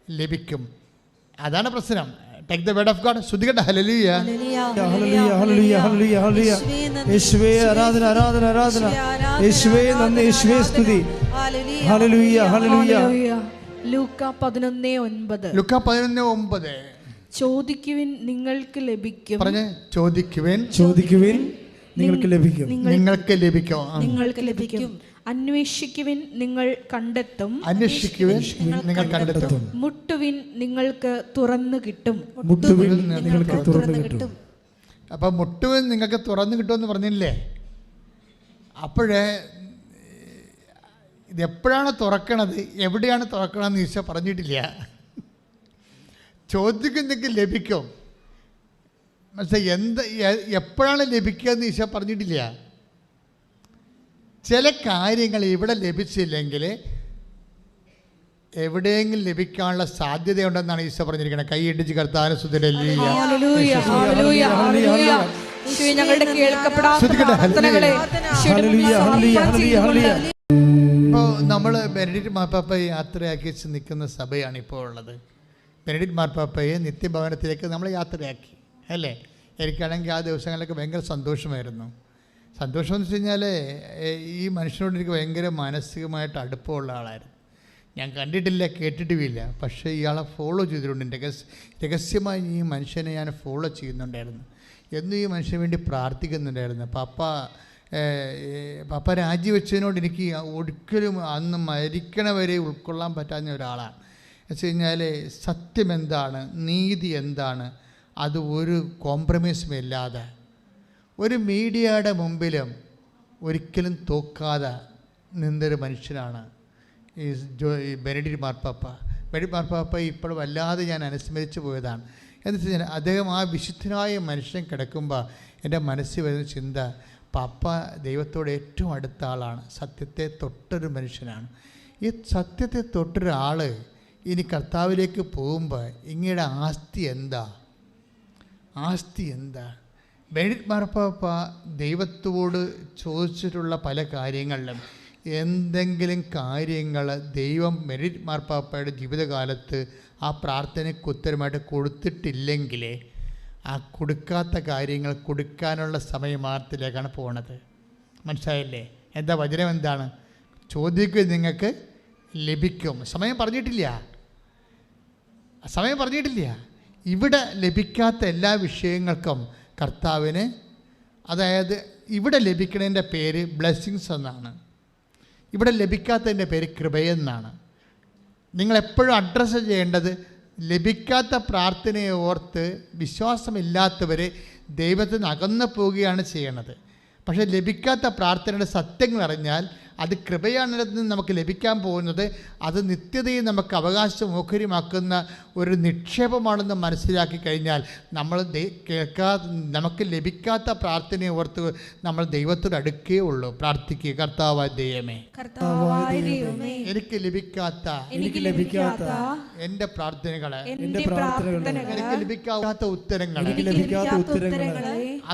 ലഭിക്കും. അതാണ് പ്രശ്നം. Take the word of God. ശ്രദ്ധിക്കട്ടെ. Hallelujah hallelujah hallelujah hallelujah hallelujah. യേശുവേ ആരാധന ആരാധന ആരാധന. യേശുവേ നന്ദി, യേശുവേ സ്തുതി. Hallelujah hallelujah. ലൂക്ക 11:9. ലൂക്ക 11:9. ചോദിക്കുവിൻ നിങ്ങൾക്ക് ലഭിക്കും. പറഞ്ഞേ, ചോദിക്കുവിൻ നിങ്ങൾക്ക് ലഭിക്കും. നിങ്ങൾക്ക് ലഭിക്കും. നിങ്ങൾക്ക് ലഭിക്കും. അന്വേഷിക്കുവിൻ നിങ്ങൾ കണ്ടെത്തും. അന്വേഷിക്കുവിൻ നിങ്ങൾ കണ്ടെത്തും. മുട്ടുവിൻ നിങ്ങൾക്ക് തുറന്നു കിട്ടും. മുട്ടുവിൻ നിങ്ങൾക്ക് തുറന്നു കിട്ടും. അപ്പം മുട്ടുവിൻ നിങ്ങൾക്ക് തുറന്നു കിട്ടുമെന്ന് പറഞ്ഞില്ലേ? അപ്പോഴേ ഇതെപ്പോഴാണ് തുറക്കണത്, എവിടെയാണ് തുറക്കണമെന്ന് ഈശോ പറഞ്ഞിട്ടില്ല. ചോദിക്കുന്നതൊക്കെ ലഭിക്കും. പക്ഷേ എപ്പോഴാണ് ലഭിക്കുക എന്ന് ഈശോ പറഞ്ഞിട്ടില്ല. ചില കാര്യങ്ങൾ ഇവിടെ ലഭിച്ചില്ലെങ്കിൽ എവിടെയെങ്കിലും ലഭിക്കാനുള്ള സാധ്യതയുണ്ടെന്നാണ് ഈശോ പറഞ്ഞിരിക്കുന്നത്. കൈ ഇടിച്ച് കർത്താവിനെ സ്തുതിക്കട്ടെ. Hallelujah, hallelujah, hallelujah. യേശുവേ, ഞങ്ങളുടെ കേൾക്കപ്പെടാത്ത പ്രാർത്ഥനകളെ ഇപ്പോൾ നമ്മൾ ബെനഡിക്ട് മാർപ്പാപ്പയെ യാത്രയാക്കി നിൽക്കുന്ന സഭയാണ് ഇപ്പോൾ ഉള്ളത്. ബെനഡിക്ട് മാർപ്പാപ്പയെ നിത്യഭവനത്തിലേക്ക് നമ്മൾ യാത്രയാക്കി അല്ലേ. എനിക്കാണെങ്കിൽ ആ ദിവസങ്ങളിലൊക്കെ ഭയങ്കര സന്തോഷമായിരുന്നു. സന്തോഷമെന്ന് വെച്ച് കഴിഞ്ഞാൽ ഈ മനുഷ്യനോട് എനിക്ക് ഭയങ്കര മാനസികമായിട്ട് അടുപ്പമുള്ള ആളായിരുന്നു. ഞാൻ കണ്ടിട്ടില്ല, കേട്ടിട്ടുമില്ല, പക്ഷേ ഇയാളെ ഫോളോ ചെയ്തിട്ടുണ്ട്. രഹസ്യമായി ഈ മനുഷ്യനെ ഞാൻ ഫോളോ ചെയ്യുന്നുണ്ടായിരുന്നു. എന്നും ഈ മനുഷ്യന് വേണ്ടി പ്രാർത്ഥിക്കുന്നുണ്ടായിരുന്നു. പപ്പ രാജിവെച്ചതിനോട് എനിക്ക് ഒരിക്കലും അന്ന് മരിക്കണവരെ ഉൾക്കൊള്ളാൻ പറ്റാവുന്ന ഒരാളാണ്. എന്ന് വെച്ച് കഴിഞ്ഞാൽ സത്യം എന്താണ്, നീതി എന്താണ്, അത് ഒരു കോംപ്രമൈസും ഇല്ലാതെ ഒരു മീഡിയയുടെ മുമ്പിലും ഒരിക്കലും തോക്കാതെ നിന്നൊരു മനുഷ്യനാണ് ഈ ബെനഡിക്ട് മാർപ്പാപ്പ. ബെനഡിക്ട് മാർപ്പാപ്പ ഇപ്പോൾ വല്ലാതെ ഞാൻ അനുസ്മരിച്ചു പോയതാണ്. എന്ന് വെച്ച് കഴിഞ്ഞാൽ അദ്ദേഹം ആ വിശുദ്ധനായ മനുഷ്യൻ കിടക്കുമ്പോൾ എൻ്റെ മനസ്സിൽ വരുന്ന ചിന്ത, പാപ്പ ദൈവത്തോട് ഏറ്റവും അടുത്ത ആളാണ്, സത്യത്തെ തൊട്ടൊരു മനുഷ്യനാണ്. ഈ സത്യത്തെ തൊട്ടൊരാൾ ഇനി കർത്താവിലേക്ക് പോകുമ്പോൾ ഇങ്ങയുടെ ആസ്തി എന്താ? ബെനഡിക്ട് മാർപ്പാപ്പ ദൈവത്തോട് ചോദിച്ചിട്ടുള്ള പല കാര്യങ്ങളിലും എന്തെങ്കിലും കാര്യങ്ങൾ ദൈവം ബെനഡിക്ട് മാർപ്പാപ്പയുടെ ജീവിതകാലത്ത് ആ പ്രാർത്ഥനയ്ക്ക് ഉത്തരമായിട്ട് കൊടുത്തിട്ടില്ലെങ്കിൽ ആ കൊടുക്കാത്ത കാര്യങ്ങൾ കൊടുക്കാനുള്ള സമയമാർത്തിലേക്കാണ് പോണത്. മനസ്സിലായില്ലേ? എന്താ വചനം എന്താണ്? ചോദിക്കുക നിങ്ങൾക്ക് ലഭിക്കും. സമയം പറഞ്ഞിട്ടില്ല. ഇവിടെ ലഭിക്കാത്ത എല്ലാ വിഷയങ്ങൾക്കും കർത്താവിന്, അതായത് ഇവിടെ ലഭിക്കുന്നതിൻ്റെ പേര് ബ്ലെസ്സിങ്സ് എന്നാണ്, ഇവിടെ ലഭിക്കാത്തതിൻ്റെ പേര് കൃപയെന്നാണ്. നിങ്ങളെപ്പോഴും അഡ്രസ്സ് ചെയ്യേണ്ടത് ലഭിക്കാത്ത പ്രാർത്ഥനയെ ഓർത്ത് വിശ്വാസമില്ലാത്തവർ ദൈവത്തിൽ നിന്ന് അകന്നു പോവുകയാണ് ചെയ്യണത്. പക്ഷേ ലഭിക്കാത്ത പ്രാർത്ഥനയുടെ സത്യങ്ങൾ അറിഞ്ഞാൽ അത് കൃപയാണെന്ന് നമുക്ക് ലഭിക്കാൻ പോകുന്നത്, അത് നിത്യതയും നമുക്ക് അവകാശം ഓഹരിമാക്കുന്ന ഒരു നിക്ഷേപമാണെന്ന് മനസ്സിലാക്കി കഴിഞ്ഞാൽ നമ്മൾ നമുക്ക് ലഭിക്കാത്ത പ്രാർത്ഥനയെ ഓർത്ത് നമ്മൾ ദൈവത്തോട് അടുക്കേ ഉള്ളൂ. പ്രാർത്ഥിക്കുക, കർത്താവായ ദൈവമേ, എനിക്ക് ലഭിക്കാത്ത എൻ്റെ പ്രാർത്ഥനകളെ, എനിക്ക് ലഭിക്കാത്ത ഉത്തരങ്ങളെ,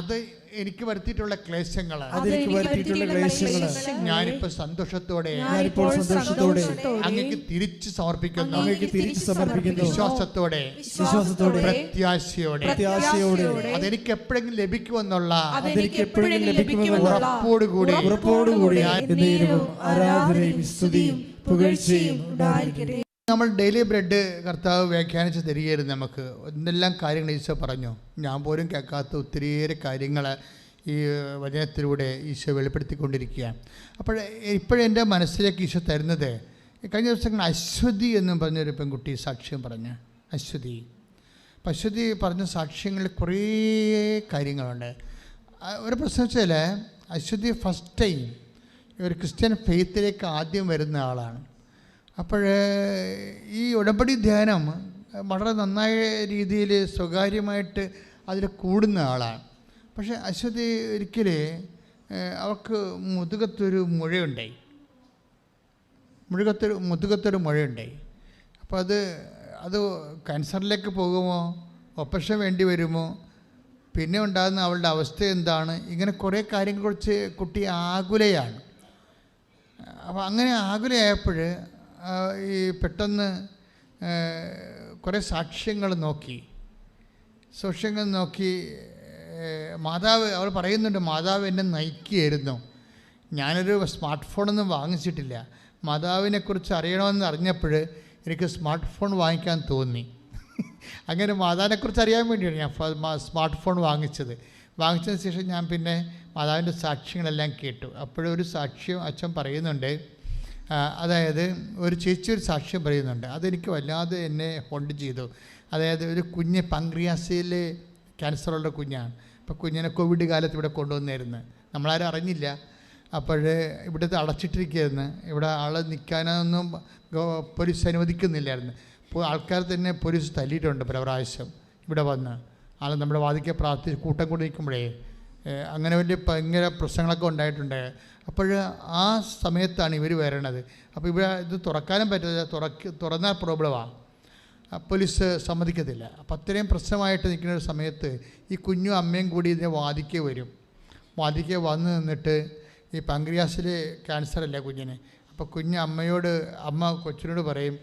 അത് എനിക്ക് വരുത്തിയിട്ടുള്ള ക്ലേശങ്ങള് ഞാനിപ്പോൾ സന്തോഷത്തോടെ അങ്ങേക്ക് തിരിച്ചു സമർപ്പിക്കുന്നു. വിശ്വാസത്തോടെ പ്രത്യാശയോടെ അതെനിക്ക് എപ്പോഴെങ്കിലും ലഭിക്കുമെന്നുള്ള ഉറപ്പോടുകൂടി നമ്മൾ ഡെയിലി ബ്രെഡ് കർത്താവ് വ്യാഖ്യാനിച്ച് തരികയായിരുന്നു. നമുക്ക് എന്തെല്ലാം കാര്യങ്ങൾ ഈശോ പറഞ്ഞു. ഞാൻ പോലും കേൾക്കാത്ത ഒത്തിരിയേറെ കാര്യങ്ങൾ ഈ വചനത്തിലൂടെ ഈശോ വെളിപ്പെടുത്തിക്കൊണ്ടിരിക്കുകയാണ്. ഇപ്പോഴെൻ്റെ മനസ്സിലേക്ക് ഈശോ തരുന്നത്, കഴിഞ്ഞ ദിവസങ്ങൾ അശ്വതി എന്നും പറഞ്ഞൊരു പെൺകുട്ടി സാക്ഷ്യം പറഞ്ഞ്, അശ്വതി പറഞ്ഞ സാക്ഷ്യങ്ങളിൽ കുറേ കാര്യങ്ങളുണ്ട്. ഒരു പ്രശ്നം വെച്ചാൽ അശ്വതി ഫസ്റ്റ് ടൈം ഒരു ക്രിസ്ത്യൻ ഫെയ്ത്തിലേക്ക് ആദ്യം വരുന്ന ആളാണ്. അപ്പോൾ ഈ ഉടമ്പടി ധ്യാനം വളരെ നന്നായ രീതിയിൽ സ്വകാര്യമായിട്ട് അതിൽ കൂടുന്ന ആളാണ്. പക്ഷേ അശ്വതി ഒരിക്കൽ അവൾക്ക് മുതുകത്തൊരു മുഴയുണ്ടായി. അപ്പോൾ അത് ക്യാൻസറിലേക്ക് പോകുമോ, ഓപ്പറേഷൻ വേണ്ടി വരുമോ, പിന്നെ ഉണ്ടാകുന്ന അവളുടെ അവസ്ഥ എന്താണ്, ഇങ്ങനെ കുറേ കാര്യങ്ങളെക്കുറിച്ച് കുട്ടി ആകുലയാണ്. അപ്പോൾ അങ്ങനെ ആകുലയായപ്പോൾ ഈ പെട്ടെന്ന് കുറേ സാക്ഷ്യങ്ങൾ നോക്കി മാതാവ്, അവൾ പറയുന്നുണ്ട്, മാതാവ് എന്നെ നയിക്കുകയായിരുന്നു. ഞാനൊരു സ്മാർട്ട് ഫോണൊന്നും വാങ്ങിച്ചിട്ടില്ല. മാതാവിനെക്കുറിച്ച് അറിയണമെന്ന് അറിഞ്ഞപ്പോൾ എനിക്ക് സ്മാർട്ട് ഫോൺ വാങ്ങിക്കാൻ തോന്നി. അങ്ങനെ മാതാവിനെക്കുറിച്ച് അറിയാൻ വേണ്ടിയാണ് ഞാൻ സ്മാർട്ട് ഫോൺ വാങ്ങിച്ചതിന് ശേഷം ഞാൻ പിന്നെ മാതാവിൻ്റെ സാക്ഷ്യങ്ങളെല്ലാം കേട്ടു. അപ്പോഴൊരു സാക്ഷ്യം അച്ഛൻ പറയുന്നുണ്ട്, അതായത് ഒരു ചേച്ചി ഒരു സാക്ഷ്യം പറയുന്നുണ്ട്, അതെനിക്ക് വല്ലാതെ എന്നെ ഹോൾഡ് ചെയ്തു. അതായത് ഒരു കുഞ്ഞ് പങ്ക്രിയാസിൽ ക്യാൻസറുള്ള കുഞ്ഞാണ്. അപ്പോൾ കുഞ്ഞിനെ കോവിഡ് കാലത്ത് ഇവിടെ കൊണ്ടുവന്നായിരുന്നു. നമ്മളാരും അറിഞ്ഞില്ല. അപ്പോൾ ഇവിടുത്തെ അടച്ചിട്ടിരിക്കുകയായിരുന്നു. ഇവിടെ ആൾ നിൽക്കാനൊന്നും പോലീസ് അനുവദിക്കുന്നില്ലായിരുന്നു. ഇപ്പോൾ ആൾക്കാർ തന്നെ പോലീസ് തല്ലിയിട്ടുണ്ട് പല പ്രാവശ്യം. ഇവിടെ വന്ന് ആൾ നമ്മുടെ വാദിക്കെ കൂട്ടം കൂടി നിൽക്കുമ്പോഴേ അങ്ങനെ വലിയ ഭയങ്കര പ്രശ്നങ്ങളൊക്കെ ഉണ്ടായിട്ടുണ്ട്. അപ്പോൾ ആ സമയത്താണ് ഇവർ വരണത്. അപ്പോൾ ഇവിടെ ഇത് തുറക്കാനും പറ്റില്ല, തുറന്നാൽ പ്രോബ്ലമാണ്, പോലീസ് സമ്മതിക്കത്തില്ല. അപ്പോൾ അത്രയും പ്രശ്നമായിട്ട് നിൽക്കുന്ന ഒരു സമയത്ത് ഈ കുഞ്ഞും അമ്മയും കൂടി ഇതിനെ വാദിക്കെ വരും. വാദിക്കെ വന്ന് നിന്നിട്ട് ഈ പാൻക്രിയാസിൽ ക്യാൻസറല്ലേ കുഞ്ഞിന്. അപ്പോൾ കുഞ്ഞ് അമ്മ കൊച്ചിനോട് പറയും,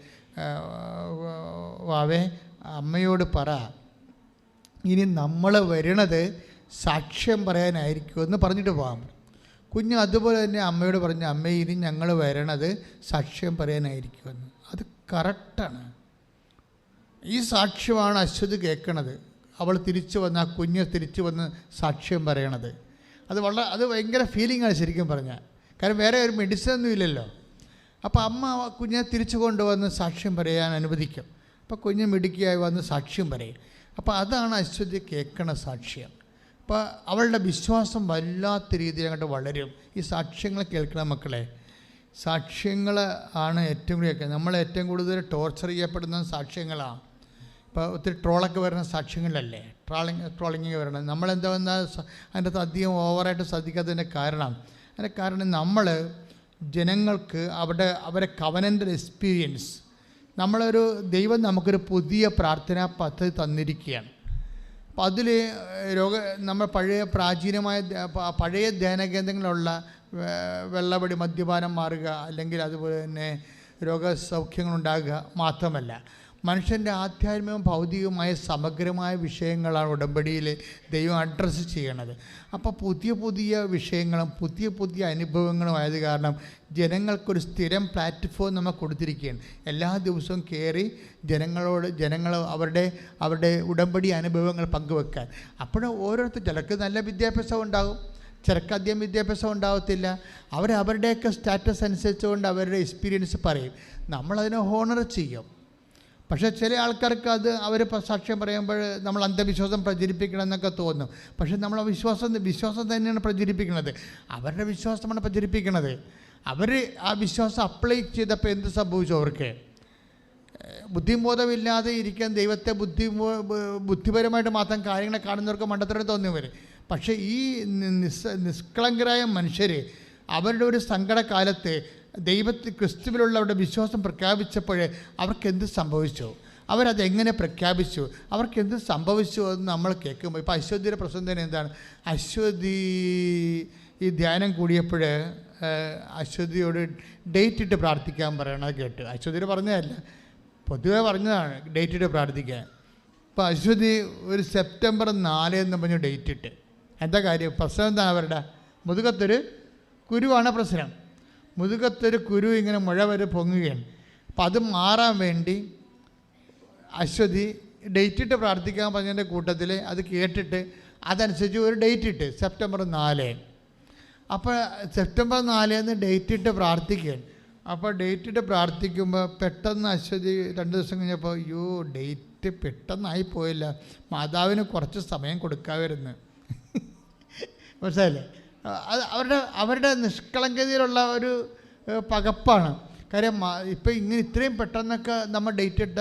വാവേ അമ്മയോട് പറ ഇനി നമ്മൾ വരണത് സാക്ഷ്യം പറയാനായിരിക്കുമെന്ന് പറഞ്ഞിട്ട് പോകാൻ. കുഞ്ഞ് അതുപോലെ തന്നെ അമ്മയോട് പറഞ്ഞു, അമ്മ ഇനി ഞങ്ങൾ വരണത് സാക്ഷ്യം പറയാനായിരിക്കുമെന്ന്. അത് കറക്റ്റാണ്. ഈ സാക്ഷ്യമാണ് അശ്വതി കേൾക്കണത്. അവൾ തിരിച്ചു വന്ന്, ആ കുഞ്ഞ് തിരിച്ചു വന്ന് സാക്ഷ്യം പറയണത്. അത് ഭയങ്കര ഫീലിംഗാണ് ശരിക്കും പറഞ്ഞാൽ. കാരണം വേറെ ഒരു മെഡിസിൻ ഒന്നും ഇല്ലല്ലോ. അപ്പോൾ അമ്മ കുഞ്ഞിനെ തിരിച്ചു കൊണ്ടുവന്ന് സാക്ഷ്യം പറയാൻ അനുവദിക്കും. അപ്പോൾ കുഞ്ഞ് മിടുക്കിയായി വന്ന് സാക്ഷ്യം പറയും. അപ്പോൾ അതാണ് അശ്വതി കേൾക്കണ സാക്ഷ്യം. അപ്പോൾ അവളുടെ വിശ്വാസം വല്ലാത്ത രീതിയിൽ അങ്ങോട്ട് വളരും. ഈ സാക്ഷ്യങ്ങൾ കേൾക്കണം മക്കളെ. സാക്ഷ്യങ്ങൾ ആണ് ഏറ്റവും കൂടുതൽ കേൾക്കുന്നത്. നമ്മൾ ഏറ്റവും കൂടുതൽ ടോർച്ചർ ചെയ്യപ്പെടുന്ന സാക്ഷ്യങ്ങളാണ്. ഇപ്പോൾ ഒത്തിരി ട്രോളൊക്കെ വരുന്ന സാക്ഷ്യങ്ങളല്ലേ, ട്രോളിങ് വരണം. നമ്മളെന്താ വന്നാൽ അതിൻ്റെ അകത്ത് അധികം ഓവറായിട്ട് ശ്രദ്ധിക്കാത്തതിൻ്റെ കാരണം നമ്മൾ ജനങ്ങൾക്ക് അവരെ കവനൻ്റൽ എക്സ്പീരിയൻസ്, ദൈവം നമുക്കൊരു പുതിയ പ്രാർത്ഥനാ പദ്ധതി തന്നിരിക്കുകയാണ്. അപ്പോൾ അതിൽ നമ്മൾ പഴയ ധ്യാനകേന്ദ്രങ്ങളുള്ള വെള്ളപടി മദ്യപാനം മാറുക, അല്ലെങ്കിൽ അതുപോലെ തന്നെ രോഗസൗഖ്യങ്ങളുണ്ടാകുക മാത്രമല്ല, മനുഷ്യൻ്റെ ആധ്യാത്മികവും ഭൗതികവുമായ സമഗ്രമായ വിഷയങ്ങളാണ് ഉടമ്പടിയിൽ ദൈവം അഡ്രസ്സ് ചെയ്യണത്. അപ്പോൾ പുതിയ വിഷയങ്ങളും പുതിയ അനുഭവങ്ങളും ആയത് കാരണം ജനങ്ങൾക്കൊരു സ്ഥിരം പ്ലാറ്റ്ഫോം നമ്മൾ കൊടുത്തിരിക്കുകയാണ്. എല്ലാ ദിവസവും കയറി ജനങ്ങൾ അവരുടെ ഉടമ്പടി അനുഭവങ്ങൾ പങ്കുവെക്കാൻ. അപ്പോൾ ഓരോരുത്തർ, ചിലർക്ക് നല്ല വിദ്യാഭ്യാസം ഉണ്ടാകും, ചിലർക്ക് അധികം വിദ്യാഭ്യാസം ഉണ്ടാകത്തില്ല. അവരുടെയൊക്കെ സ്റ്റാറ്റസ് അനുസരിച്ചുകൊണ്ട് അവരുടെ എക്സ്പീരിയൻസ് പറയും. നമ്മളതിനെ ഹോണർ ചെയ്യും. പക്ഷേ ചില ആൾക്കാർക്ക് അവർ സാക്ഷ്യം പറയുമ്പോൾ നമ്മൾ അന്ധവിശ്വാസം പ്രചരിപ്പിക്കണമെന്നൊക്കെ തോന്നും. പക്ഷേ നമ്മൾ വിശ്വാസം തന്നെയാണ് പ്രചരിപ്പിക്കുന്നത്. അവരുടെ വിശ്വാസമാണ് പ്രചരിപ്പിക്കുന്നത്. അവർ ആ വിശ്വാസം അപ്ലൈ ചെയ്തപ്പോൾ എന്ത് സംഭവിച്ചു? അവർക്ക് ബുദ്ധിബോധമില്ലാതെ ഇരിക്കാൻ ദൈവത്തെ ബുദ്ധിപരമായിട്ട് മാത്രം കാര്യങ്ങളെ കാണുന്നവർക്ക് മണ്ടത്തരം തോന്നിയവർ. പക്ഷേ ഈ നിഷ്കളങ്കരായ മനുഷ്യർ അവരുടെ ഒരു സങ്കടകാലത്ത് ക്രിസ്തുവിലുള്ള അവരുടെ വിശ്വാസം പ്രഖ്യാപിച്ചപ്പോൾ അവർക്കെന്ത് സംഭവിച്ചു, അവരതെങ്ങനെ പ്രഖ്യാപിച്ചു, അവർക്കെന്ത് സംഭവിച്ചു എന്ന് നമ്മൾ കേൾക്കുമ്പോൾ, ഇപ്പോൾ അശ്വതിയുടെ പ്രശ്നം തന്നെ എന്താണ്? അശ്വതി ഈ ധ്യാനം കൂടിയപ്പോൾ അശ്വതിയോട് ഡേറ്റ് ഇട്ട് പ്രാർത്ഥിക്കാൻ പറയണത് കേട്ടു. അശ്വതിയുടെ പറഞ്ഞതല്ല, പൊതുവെ പറഞ്ഞതാണ് ഡേറ്റ് ഇട്ട് പ്രാർത്ഥിക്കാൻ. ഇപ്പോൾ അശ്വതി ഒരു സെപ്റ്റംബർ 4 എന്ന് പറഞ്ഞ് ഡേറ്റ് ഇട്ട്. എന്താ കാര്യം? പ്രശ്നം എന്താണ്? അവരുടെ മുതുകത്തൊരു കുരുവാണ് പ്രശ്നം. മുതുകത്തൊരു കുരു ഇങ്ങനെ മുഴ വരെ പൊങ്ങുകയാണ്. അപ്പം അത് മാറാൻ വേണ്ടി അശ്വതി ഡേറ്റ് ഇട്ട് പ്രാർത്ഥിക്കാൻ പറഞ്ഞതിൻ്റെ കൂട്ടത്തിൽ അത് കേട്ടിട്ട് അതനുസരിച്ച് ഒരു ഡേറ്റ് ഇട്ട് സെപ്റ്റംബർ 4. അപ്പോൾ സെപ്റ്റംബർ 4 ഡേറ്റ് ഇട്ട് പ്രാർത്ഥിക്കുകയാണ്. അപ്പോൾ ഡേറ്റ് ഇട്ട് പ്രാർത്ഥിക്കുമ്പോൾ പെട്ടെന്ന് അശ്വതി 2 ദിവസം കഴിഞ്ഞപ്പോൾ, അയ്യോ ഡേറ്റ് പെട്ടെന്നായി പോയില്ല, മാതാവിന് കുറച്ച് സമയം കൊടുക്കാമായിരുന്നു. മനസ്സിലായില്ലേ? അത് അവരുടെ നിഷ്കളങ്കതയിലുള്ള ഒരു പകപ്പാണ്. കാര്യം ഇപ്പം ഇത്രയും പെട്ടെന്നൊക്കെ നമ്മൾ ഡേറ്റ് ഇട്ട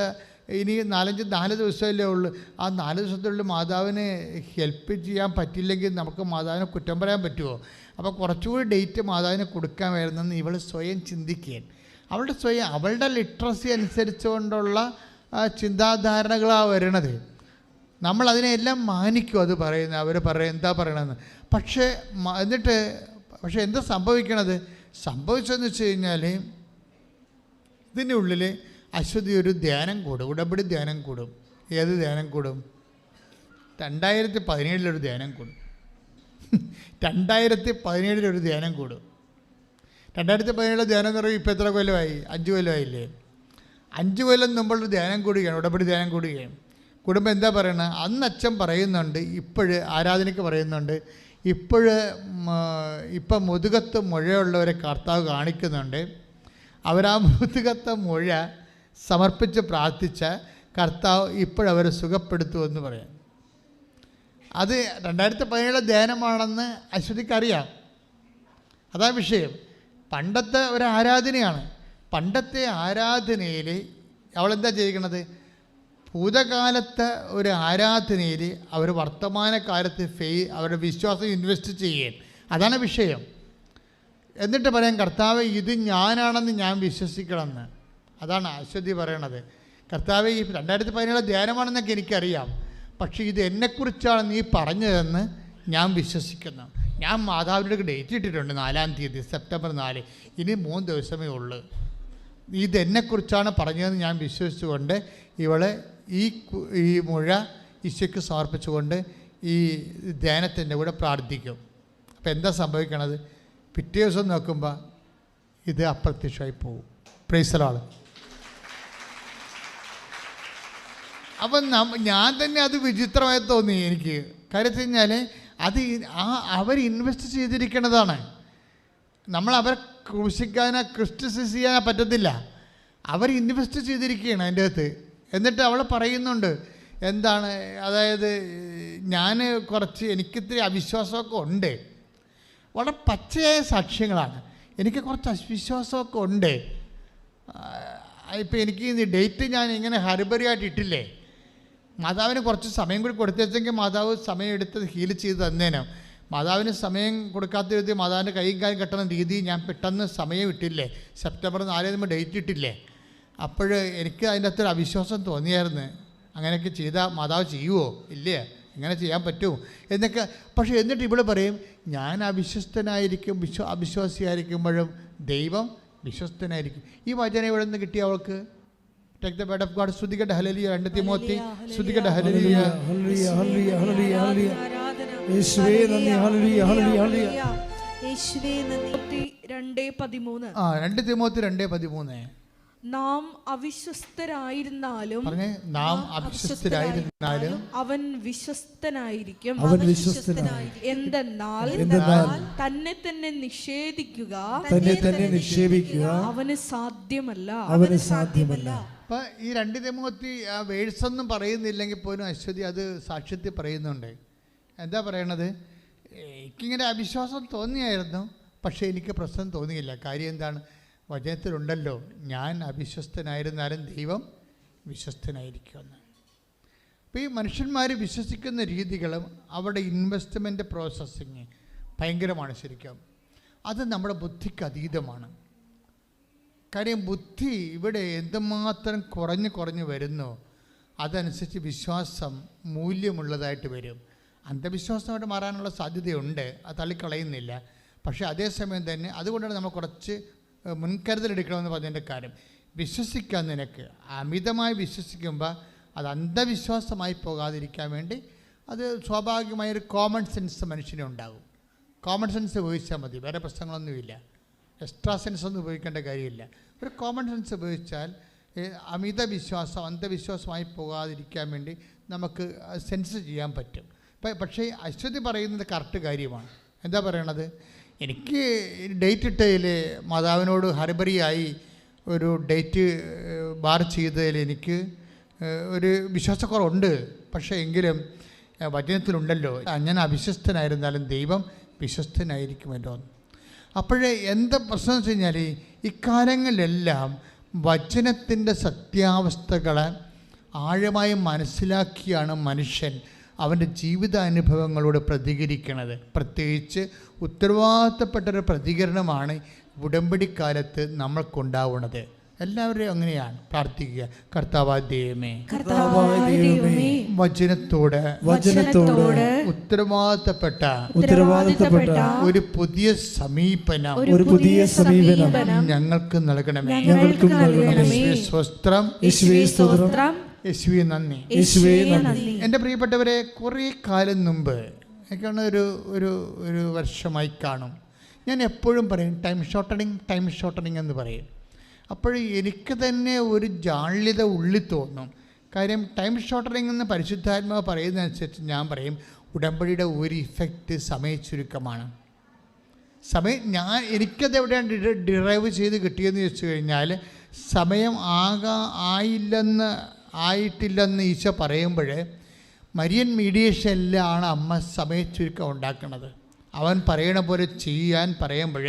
ഇനി 4 ദിവസമല്ലേ ഉള്ളൂ. ആ 4 ദിവസത്തിനുള്ളിൽ മാതാവിന് ഹെൽപ്പ് ചെയ്യാൻ പറ്റില്ലെങ്കിൽ നമുക്ക് മാതാവിനെ കുറ്റം പറയാൻ പറ്റുമോ? അപ്പോൾ കുറച്ചുകൂടി ഡേറ്റ് മാതാവിന് കൊടുക്കാമായിരുന്നെന്ന് ഇവൾ സ്വയം ചിന്തിക്കുകയാണ്. അവളുടെ ലിറ്ററസി അനുസരിച്ചുകൊണ്ടുള്ള ചിന്താധാരണകളാണ് വരണത്. നമ്മളതിനെല്ലാം മാനിക്കും. അത് പറയുന്നത് അവർ എന്താ പറയണമെന്ന്. പക്ഷേ എന്താ സംഭവിച്ചതെന്ന് വെച്ച് കഴിഞ്ഞാൽ, ഇതിൻ്റെ ഉള്ളിൽ അശ്വതി ഒരു ധ്യാനം കൂടും, ഉടമ്പടി ധ്യാനം കൂടും. ഏത് ധ്യാനം കൂടും? 2017 ധ്യാനം കൂടും. 2017 ധ്യാനം കൂടും. 2017 ധ്യാനം എന്ന് പറയുമ്പോൾ ഇപ്പോൾ എത്ര കൊല്ലമായി? 5 കൊല്ലമായില്ലേ? 5 കൊല്ലം മുമ്പുള്ളൊരു ധ്യാനം കൂടുകയാണ്, ഉടമ്പടി ധ്യാനം കൂടുകയാണ്. കുടുംബം എന്താ പറയണത്? അന്ന് അച്ഛൻ പറയുന്നുണ്ട്, ഇപ്പോഴ് ആരാധനയ്ക്ക് പറയുന്നുണ്ട്, ഇപ്പം മുതുകത്ത് മുഴയുള്ളവരെ കർത്താവ് കാണിക്കുന്നുണ്ട്. അവരാ മുതുകത്തെ മുഴ സമർപ്പിച്ച് പ്രാർത്ഥിച്ച കർത്താവ് ഇപ്പോഴവരെ സുഖപ്പെടുത്തുമെന്ന് പറയാം. അത് 2017 ധ്യാനമാണെന്ന് അശ്വതിക്കറിയാം. അതാ വിഷയം. പണ്ടത്തെ ഒരു ആരാധനയാണ്. പണ്ടത്തെ ആരാധനയിൽ അവളെന്താ ചെയ്യിക്കണത്? ഭൂതകാലത്തെ ഒരു ആരാധനയിൽ അവർ വർത്തമാനകാലത്ത് അവരുടെ വിശ്വാസം ഇൻവെസ്റ്റ് ചെയ്യേ, അതാണ് വിഷയം. എന്നിട്ട് പറയാം, കർത്താവ് ഇത് ഞാനാണെന്ന് ഞാൻ വിശ്വസിക്കണമെന്ന്. അതാണ് അശ്വതി പറയണത്. കർത്താവ് ഈ 2017 ധ്യാനമാണെന്നൊക്കെ എനിക്കറിയാം, പക്ഷേ ഇത് എന്നെക്കുറിച്ചാണ് നീ പറഞ്ഞതെന്ന് ഞാൻ വിശ്വസിക്കുന്നു. ഞാൻ മാതാവിൻ്റെ ഡേറ്റ് ഇട്ടിട്ടുണ്ട് 4-ാം തീയതി സെപ്റ്റംബർ 4. ഇനി 3 ദിവസമേ ഉള്ളൂ. ഇതെന്നെക്കുറിച്ചാണ് പറഞ്ഞതെന്ന് ഞാൻ വിശ്വസിച്ചുകൊണ്ട് ഇവളെ ഈ മുഴ ഈശോയ്ക്ക് സമർപ്പിച്ചുകൊണ്ട് ഈ ധ്യാനത്തിൻ്റെ കൂടെ പ്രാർത്ഥിക്കും. അപ്പോൾ എന്താ സംഭവിക്കണത്? പിറ്റേ ദിവസം നോക്കുമ്പോൾ ഇത് അപ്രത്യക്ഷമായി പോകും. Price the Lord. അപ്പം ഞാൻ തന്നെ അത് വിചിത്രമായി തോന്നി എനിക്ക്. കാര്യം വെച്ച് കഴിഞ്ഞാൽ അത് അവർ ഇൻവെസ്റ്റ് ചെയ്തിരിക്കുന്നതാണ്. നമ്മൾ അവരെ ക്രൂശിക്കാനോ ക്രിസ്റ്റിസൈസ് ചെയ്യാനോ പറ്റത്തില്ല. അവർ ഇൻവെസ്റ്റ് ചെയ്തിരിക്കുകയാണ് അതിൻ്റെ അകത്ത്. എന്നിട്ട് അവൾ പറയുന്നുണ്ട് എന്താണ്, അതായത് ഞാൻ എനിക്കിത്തിരി അവിശ്വാസമൊക്കെ ഉണ്ട്. വളരെ പച്ചയായ സാക്ഷ്യങ്ങളാണ്. എനിക്ക് കുറച്ച് അവിശ്വാസമൊക്കെ ഉണ്ട്. ഇപ്പം എനിക്ക് ഈ ഡേറ്റ് ഞാൻ ഇങ്ങനെ ഹരിബറിയായിട്ട് ഇട്ടില്ലേ, മാതാവിന് കുറച്ച് സമയം കൂടി കൊടുത്തേച്ചെങ്കിൽ മാതാവ് സമയം എടുത്ത് ഹീൽ ചെയ്ത് തന്നേനും. മാതാവിന് സമയം കൊടുക്കാത്ത രീതി മാതാവിൻ്റെ കൈയും കാര്യം കെട്ടുന്ന രീതി ഞാൻ പെട്ടെന്ന് സമയം ഇട്ടില്ലേ, സെപ്റ്റംബർ 4 നമ്മൾ ഡേറ്റ് ഇട്ടില്ലേ. അപ്പോൾ എനിക്ക് അതിൻ്റെ അകത്തൊരു അവിശ്വാസം തോന്നിയായിരുന്നു. അങ്ങനെയൊക്കെ ചെയ്താൽ മാതാവ് ചെയ്യുമോ, ഇല്ലേ, എങ്ങനെ ചെയ്യാൻ പറ്റുമോ എന്നൊക്കെ. പക്ഷേ എന്നിട്ട് ഇവിടെ പറയും, ഞാൻ അവിശ്വസ്തനായിരിക്കും, അവിശ്വാസിയായിരിക്കുമ്പോഴും ദൈവം വിശ്വസ്തനായിരിക്കും. ഈ വചനം ഇവിടെ നിന്ന് കിട്ടിയ അവൾക്ക്. Take the word of God. സ്തുതിക്കട്ടെ, ഹല്ലേലൂയ. 2 തിമോത്തി സ്തുതിക്കട്ടെ, hallelujah, hallelujah, hallelujah, hallelujah, hallelujah. യേശുവേ നന്ദി, ഹല്ലേലൂയ, ഹല്ലേലൂയ, ഹല്ലേലൂയ. യേശുവേ നന്ദി. 2:13. 2 തിമോത്തി 2:13. നാം അവിശ്വസ്തരായിരുന്നാലും അവൻ വിശ്വസ്തനായിരിക്കും. എന്തെന്നാൽ തന്നെ തന്നെ നിഷേധിക്കുക അവന് സാധ്യമല്ല. അപ്പൊ ഈ 2 തിമോത്തി ആ വേഴ്സ് ഒന്നും പറയുന്നില്ലെങ്കിൽ പോലും അശ്വതി അത് സാക്ഷ്യത്തിൽ പറയുന്നുണ്ട്. എന്താ പറയണത്? എനിക്കിങ്ങനെ അവിശ്വാസം തോന്നിയായിരുന്നു, പക്ഷേ എനിക്ക് പ്രശ്നം തോന്നിയില്ല. കാര്യം എന്താണ്? വചനത്തിലുണ്ടല്ലോ, ഞാൻ അവിശ്വസ്തനായിരുന്നാലും ദൈവം വിശ്വസ്തനായിരിക്കുമെന്ന്. അപ്പോൾ ഈ മനുഷ്യന്മാർ വിശ്വസിക്കുന്ന രീതികളും അവരുടെ ഇൻവെസ്റ്റ്മെൻറ്റ് പ്രോസസ്സിങ് ഭയങ്കരമാണ് ശരിക്കും. അത് നമ്മുടെ ബുദ്ധിക്ക് അതീതമാണ്. കാര്യം ബുദ്ധി ഇവിടെ എന്തുമാത്രം കുറഞ്ഞു വരുന്നു, അതനുസരിച്ച് വിശ്വാസം മൂല്യമുള്ളതായിട്ട് വരും. അന്ധവിശ്വാസമായിട്ട് മാറാനുള്ള സാധ്യതയുണ്ട്, അത് തള്ളിക്കളയുന്നില്ല. പക്ഷേ അതേസമയം തന്നെ അതുകൊണ്ടാണ് നമ്മൾ കുറച്ച് മുൻകരുതലെടുക്കണമെന്ന് പറഞ്ഞതിൻ്റെ കാര്യം. വിശ്വസിക്കാൻ നിനക്ക് അമിതമായി വിശ്വസിക്കുമ്പോൾ അത് അന്ധവിശ്വാസമായി പോകാതിരിക്കാൻ വേണ്ടി അത് സ്വാഭാവികമായൊരു കോമൺ സെൻസ് മനുഷ്യനുണ്ടാകും. കോമൺ സെൻസ് ഉപയോഗിച്ചാൽ മതി, വേറെ പ്രശ്നങ്ങളൊന്നുമില്ല. എക്സ്ട്രാ സെൻസ് ഒന്നും ഉപയോഗിക്കേണ്ട കാര്യമില്ല. ഒരു കോമൺ സെൻസ് ഉപയോഗിച്ചാൽ അമിത വിശ്വാസം അന്ധവിശ്വാസമായി പോകാതിരിക്കാൻ വേണ്ടി നമുക്ക് സെൻസ് ചെയ്യാൻ പറ്റും. പക്ഷേ അശ്വതി പറയുന്നത് കറക്റ്റ് കാര്യമാണ്. എന്താ പറയണത്? എനിക്ക് ഡേറ്റ് ഇട്ടതിൽ മാതാവിനോട് ഹരിബറിയായി ഒരു ഡേറ്റ് ബാർ ചെയ്തതിൽ എനിക്ക് ഒരു വിശ്വാസക്കുറവുണ്ട്. പക്ഷേ എങ്കിലും വചനത്തിലുണ്ടല്ലോ, ഞാൻ അവിശ്വസ്തനായിരുന്നാലും ദൈവം വിശ്വസ്തനായിരിക്കുമല്ലോ. അപ്പോഴേ എന്താ പ്രശ്നം വെച്ച് കഴിഞ്ഞാൽ, ഇക്കാലങ്ങളിലെല്ലാം വചനത്തിൻ്റെ സത്യാവസ്ഥകളെ ആഴമായി മനസ്സിലാക്കിയാണ് മനുഷ്യൻ അവൻ്റെ ജീവിതാനുഭവങ്ങളോട് പ്രതികരിക്കുന്നത്. പ്രത്യേകിച്ച് ഉത്തരവാദിത്തപ്പെട്ടൊരു പ്രതികരണമാണ് ഉടമ്പടിക്കാലത്ത് നമ്മൾക്കുണ്ടാവുന്നത്. എല്ലാവരെയും അങ്ങനെയാണ് പ്രാർത്ഥിക്കുക. കർത്താവായ ദൈവമേ, വചനത്തോട് ഉത്തരവാദിത്തപ്പെട്ട ഒരു പുതിയ സമീപനം ഞങ്ങൾക്ക് നൽകണമേ. സ്വസ്ത്രം, യേശുവേ നന്ദി. എൻ്റെ പ്രിയപ്പെട്ടവരെ, കുറേ കാലം മുമ്പ് എനിക്കാണ് ഒരു വർഷമായി കാണും, ഞാൻ എപ്പോഴും പറയും ടൈം ഷോർട്ടണിങ് എന്ന് പറയും. അപ്പോൾ എനിക്ക് തന്നെ ഒരു ജാള്യത ഉള്ളിൽ തോന്നും. കാര്യം ടൈം ഷോർട്ടണിങ് എന്ന് പരിശുദ്ധാത്മാവ് പറയുന്നതനുസരിച്ച് ഞാൻ പറയും, ഉടമ്പടിയുടെ ഒരു ഇഫക്റ്റ് സമയച്ചുരുക്കമാണ്. എനിക്കത് എവിടെയാണ് ഡിറൈവ് ചെയ്ത് കിട്ടിയെന്ന് ചോദിച്ചു കഴിഞ്ഞാൽ, സമയം ആയിട്ടില്ലെന്ന് ഈശോ പറയുമ്പോൾ മരിയൻ മീഡിയേഷനിലാണ് അമ്മ സമയച്ചുരുക്കം ഉണ്ടാക്കുന്നത്. അവൻ പറയണ പോലെ ചെയ്യാൻ പറയുമ്പോൾ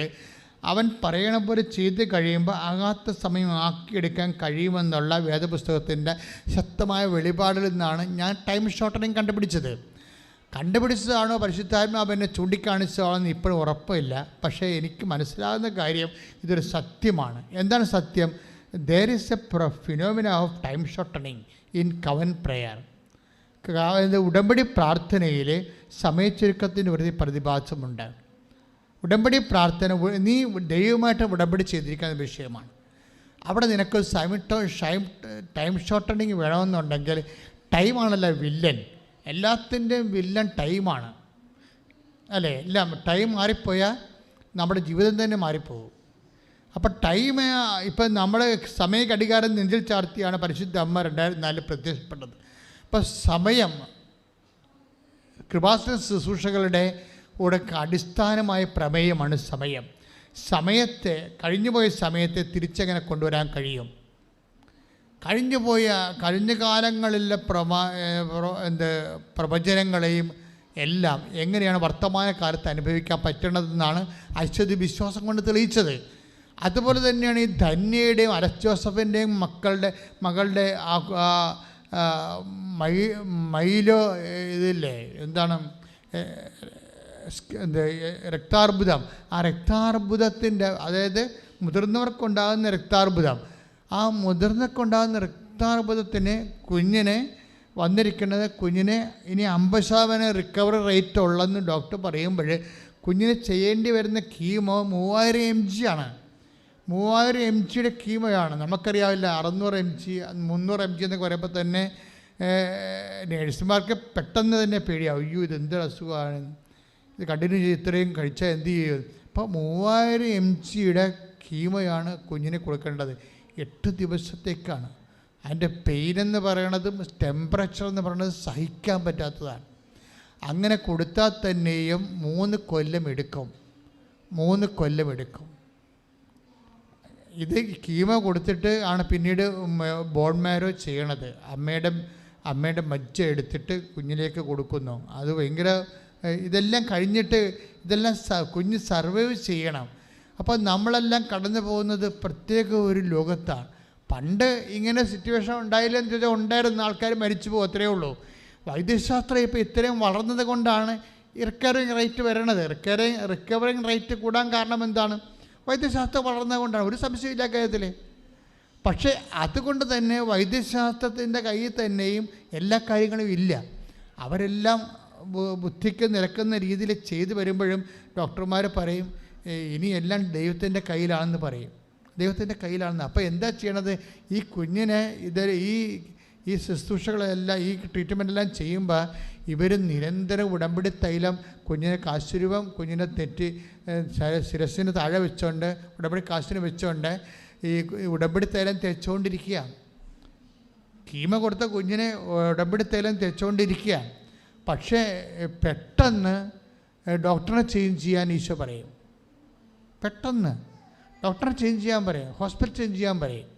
അവൻ പറയണ പോലെ ചെയ്ത് കഴിയുമ്പോൾ ആകാത്ത സമയം ആക്കിയെടുക്കാൻ കഴിയുമെന്നുള്ള വേദപുസ്തകത്തിൻ്റെ ശക്തമായ വെളിപാടിൽ നിന്നാണ് ഞാൻ ടൈം ഷോർട്ടനിങ് കണ്ടുപിടിച്ചതാണോ പരിശുദ്ധാത്മാവ് എന്നെ ചൂണ്ടിക്കാണിച്ചതാണെന്ന് ഇപ്പോഴും ഉറപ്പില്ല. പക്ഷേ എനിക്ക് മനസ്സിലാകുന്ന കാര്യം ഇതൊരു സത്യമാണ്. എന്താണ് സത്യം? there is a phenomena of time shortening in covenant prayer. ഉടമ്പടി പ്രാർത്ഥനയിൽ സമയച്ചുരുക്കത്തിൻ്റെ ഒരു പ്രതിഭാസമുണ്ട്. ഉടമ്പടി പ്രാർത്ഥന നീ ദൈവമായിട്ട് ഉടമ്പടി ചെയ്തിരിക്കുന്ന വിഷയമാണ്. അവിടെ നിനക്ക് ടൈം ഷോർട്ടനിങ് വേണമെന്നുണ്ടെങ്കിൽ ടൈമാണല്ലോ വില്ലൻ. എല്ലാത്തിൻ്റെയും വില്ലൻ ടൈമാണ് അല്ലേ? എല്ലാം ടൈം മാറിപ്പോയാൽ നമ്മുടെ ജീവിതം തന്നെ മാറിപ്പോകും. അപ്പം ടൈം ഇപ്പം നമ്മൾ സമയ ഘടികാരം നെഞ്ചിൽ ചാർത്തിയാണ് പരിശുദ്ധ അമ്മ 2004 പ്രത്യക്ഷപ്പെട്ടത്. ഇപ്പം സമയം കൃപാസന ശുശ്രൂഷകളുടെ കൂടെ അടിസ്ഥാനമായ പ്രമേയമാണ് സമയം. കഴിഞ്ഞുപോയ സമയത്തെ തിരിച്ചെങ്ങനെ കൊണ്ടുവരാൻ കഴിയും? കഴിഞ്ഞ കാലങ്ങളിലെ പ്രവചനങ്ങളെയും എല്ലാം എങ്ങനെയാണ് വർത്തമാന കാലത്ത് അനുഭവിക്കാൻ പറ്റണതെന്നാണ് അശ്വതി വിശ്വാസം കൊണ്ട് തെളിയിച്ചത്. അതുപോലെ തന്നെയാണ് ഈ ധന്യയുടെയും അലക്സ് ജോസഫിൻ്റെയും മകളുടെ മൈലോ ഇതില്ലേ എന്താണ് രക്താർബുദം. ആ രക്താർബുദത്തിൻ്റെ, അതായത് മുതിർന്നവർക്കുണ്ടാകുന്ന രക്താർബുദം, ആ മുതിർന്നവർക്കുണ്ടാകുന്ന രക്താർബുദത്തിന് കുഞ്ഞിനെ ഇനി 50% റിക്കവറി റേറ്റ് ഉള്ളെന്ന് ഡോക്ടർ പറയുമ്പോൾ കുഞ്ഞിന് ചെയ്യേണ്ടി വരുന്ന കീമോ 3000 mg ആണ്. 3000 mg കീമോയാണ്. നമുക്കറിയാവില്ല 600 mg 300 mg എന്നൊക്കെ പറയുമ്പോൾ തന്നെ നേഴ്സുമാർക്ക് പെട്ടെന്ന് തന്നെ പേടിയാവും. അയ്യോ ഇതെന്ത് അസുഖമാണ്, ഇത് കണ്ടിന്യൂ ചെയ്ത് ഇത്രയും കഴിച്ചാൽ എന്ത് ചെയ്യും? അപ്പോൾ 3000 mg കീമോയാണ് കുഞ്ഞിന് കൊടുക്കേണ്ടത്. 8 ദിവസത്തേക്കാണ്. അതിൻ്റെ പെയിൻ എന്ന് പറയണതും ടെമ്പറേച്ചർ എന്ന് പറയുന്നത് സഹിക്കാൻ പറ്റാത്തതാണ്. അങ്ങനെ കൊടുത്താൽ തന്നെയും 3 കൊല്ലം എടുക്കും. ഇത് കീമോ കൊടുത്തിട്ട് ആണ് പിന്നീട് ബോൺ മാരോ ചെയ്യണത്. അമ്മയുടെ മജ്ജ എടുത്തിട്ട് കുഞ്ഞിലേക്ക് കൊടുക്കുന്നു. അത് ഭയങ്കര ഇതെല്ലാം കഴിഞ്ഞിട്ട് കുഞ്ഞ് സർവൈവ് ചെയ്യണം. അപ്പോൾ നമ്മളെല്ലാം കടന്നു പോകുന്നത് പ്രത്യേക ഒരു ലോകത്താണ്. പണ്ട് ഇങ്ങനെ സിറ്റുവേഷൻ ഉണ്ടായില്ലെന്ന് ചോദിച്ചാൽ ഉണ്ടായിരുന്ന ആൾക്കാർ മരിച്ചു പോകും, അത്രയേ ഉള്ളൂ. വൈദ്യശാസ്ത്രം ഇപ്പോൾ ഇത്രയും വളർന്നത് കൊണ്ടാണ് റിക്കവറിങ് റേറ്റ് വരണത്. റിക്കവറിങ് റേറ്റ് കൂടാൻ കാരണം എന്താണ്? വൈദ്യശാസ്ത്രം വളർന്നത് കൊണ്ടാണ്, ഒരു സംശയമില്ല കാര്യത്തിൽ. പക്ഷേ അതുകൊണ്ട് തന്നെ വൈദ്യശാസ്ത്രത്തിൻ്റെ കയ്യിൽ തന്നെയും എല്ലാ കാര്യങ്ങളും ഇല്ല. അവരെല്ലാം ബുദ്ധിക്ക് നിരക്കുന്ന രീതിയിൽ ചെയ്തു വരുമ്പോഴും ഡോക്ടർമാർ പറയും ഇനി എല്ലാം ദൈവത്തിൻ്റെ കയ്യിലാണെന്ന് പറയും. ദൈവത്തിൻ്റെ കയ്യിലാണെന്ന്. അപ്പോൾ എന്താ ചെയ്യണത്? ഈ കുഞ്ഞിനെ ഈ ശുശ്രൂഷകളെല്ലാം ഈ ട്രീറ്റ്മെൻറ്റെല്ലാം ചെയ്യുമ്പോൾ ഇവർ നിരന്തരം ഉടമ്പടി തൈലം കുഞ്ഞിനെ കാശുരൂപം കുഞ്ഞിനെ ശിരസ്സിന് താഴെ വെച്ചുകൊണ്ട് ഉടമ്പടി കാശിന് വെച്ചുകൊണ്ട് ഈ ഉടമ്പടി തൈലം തേച്ചുകൊണ്ടിരിക്കുക. കീമ കൊടുത്ത കുഞ്ഞിനെ ഉടമ്പടി തൈലം തേച്ചുകൊണ്ടിരിക്കുക. പക്ഷേ പെട്ടെന്ന് ഡോക്ടറെ ചേഞ്ച് ചെയ്യാൻ ഈശോ പറയും. പെട്ടെന്ന് ഡോക്ടറെ ചേഞ്ച് ചെയ്യാൻ പറയും, ഹോസ്പിറ്റൽ ചേഞ്ച് ചെയ്യാൻ പറയും.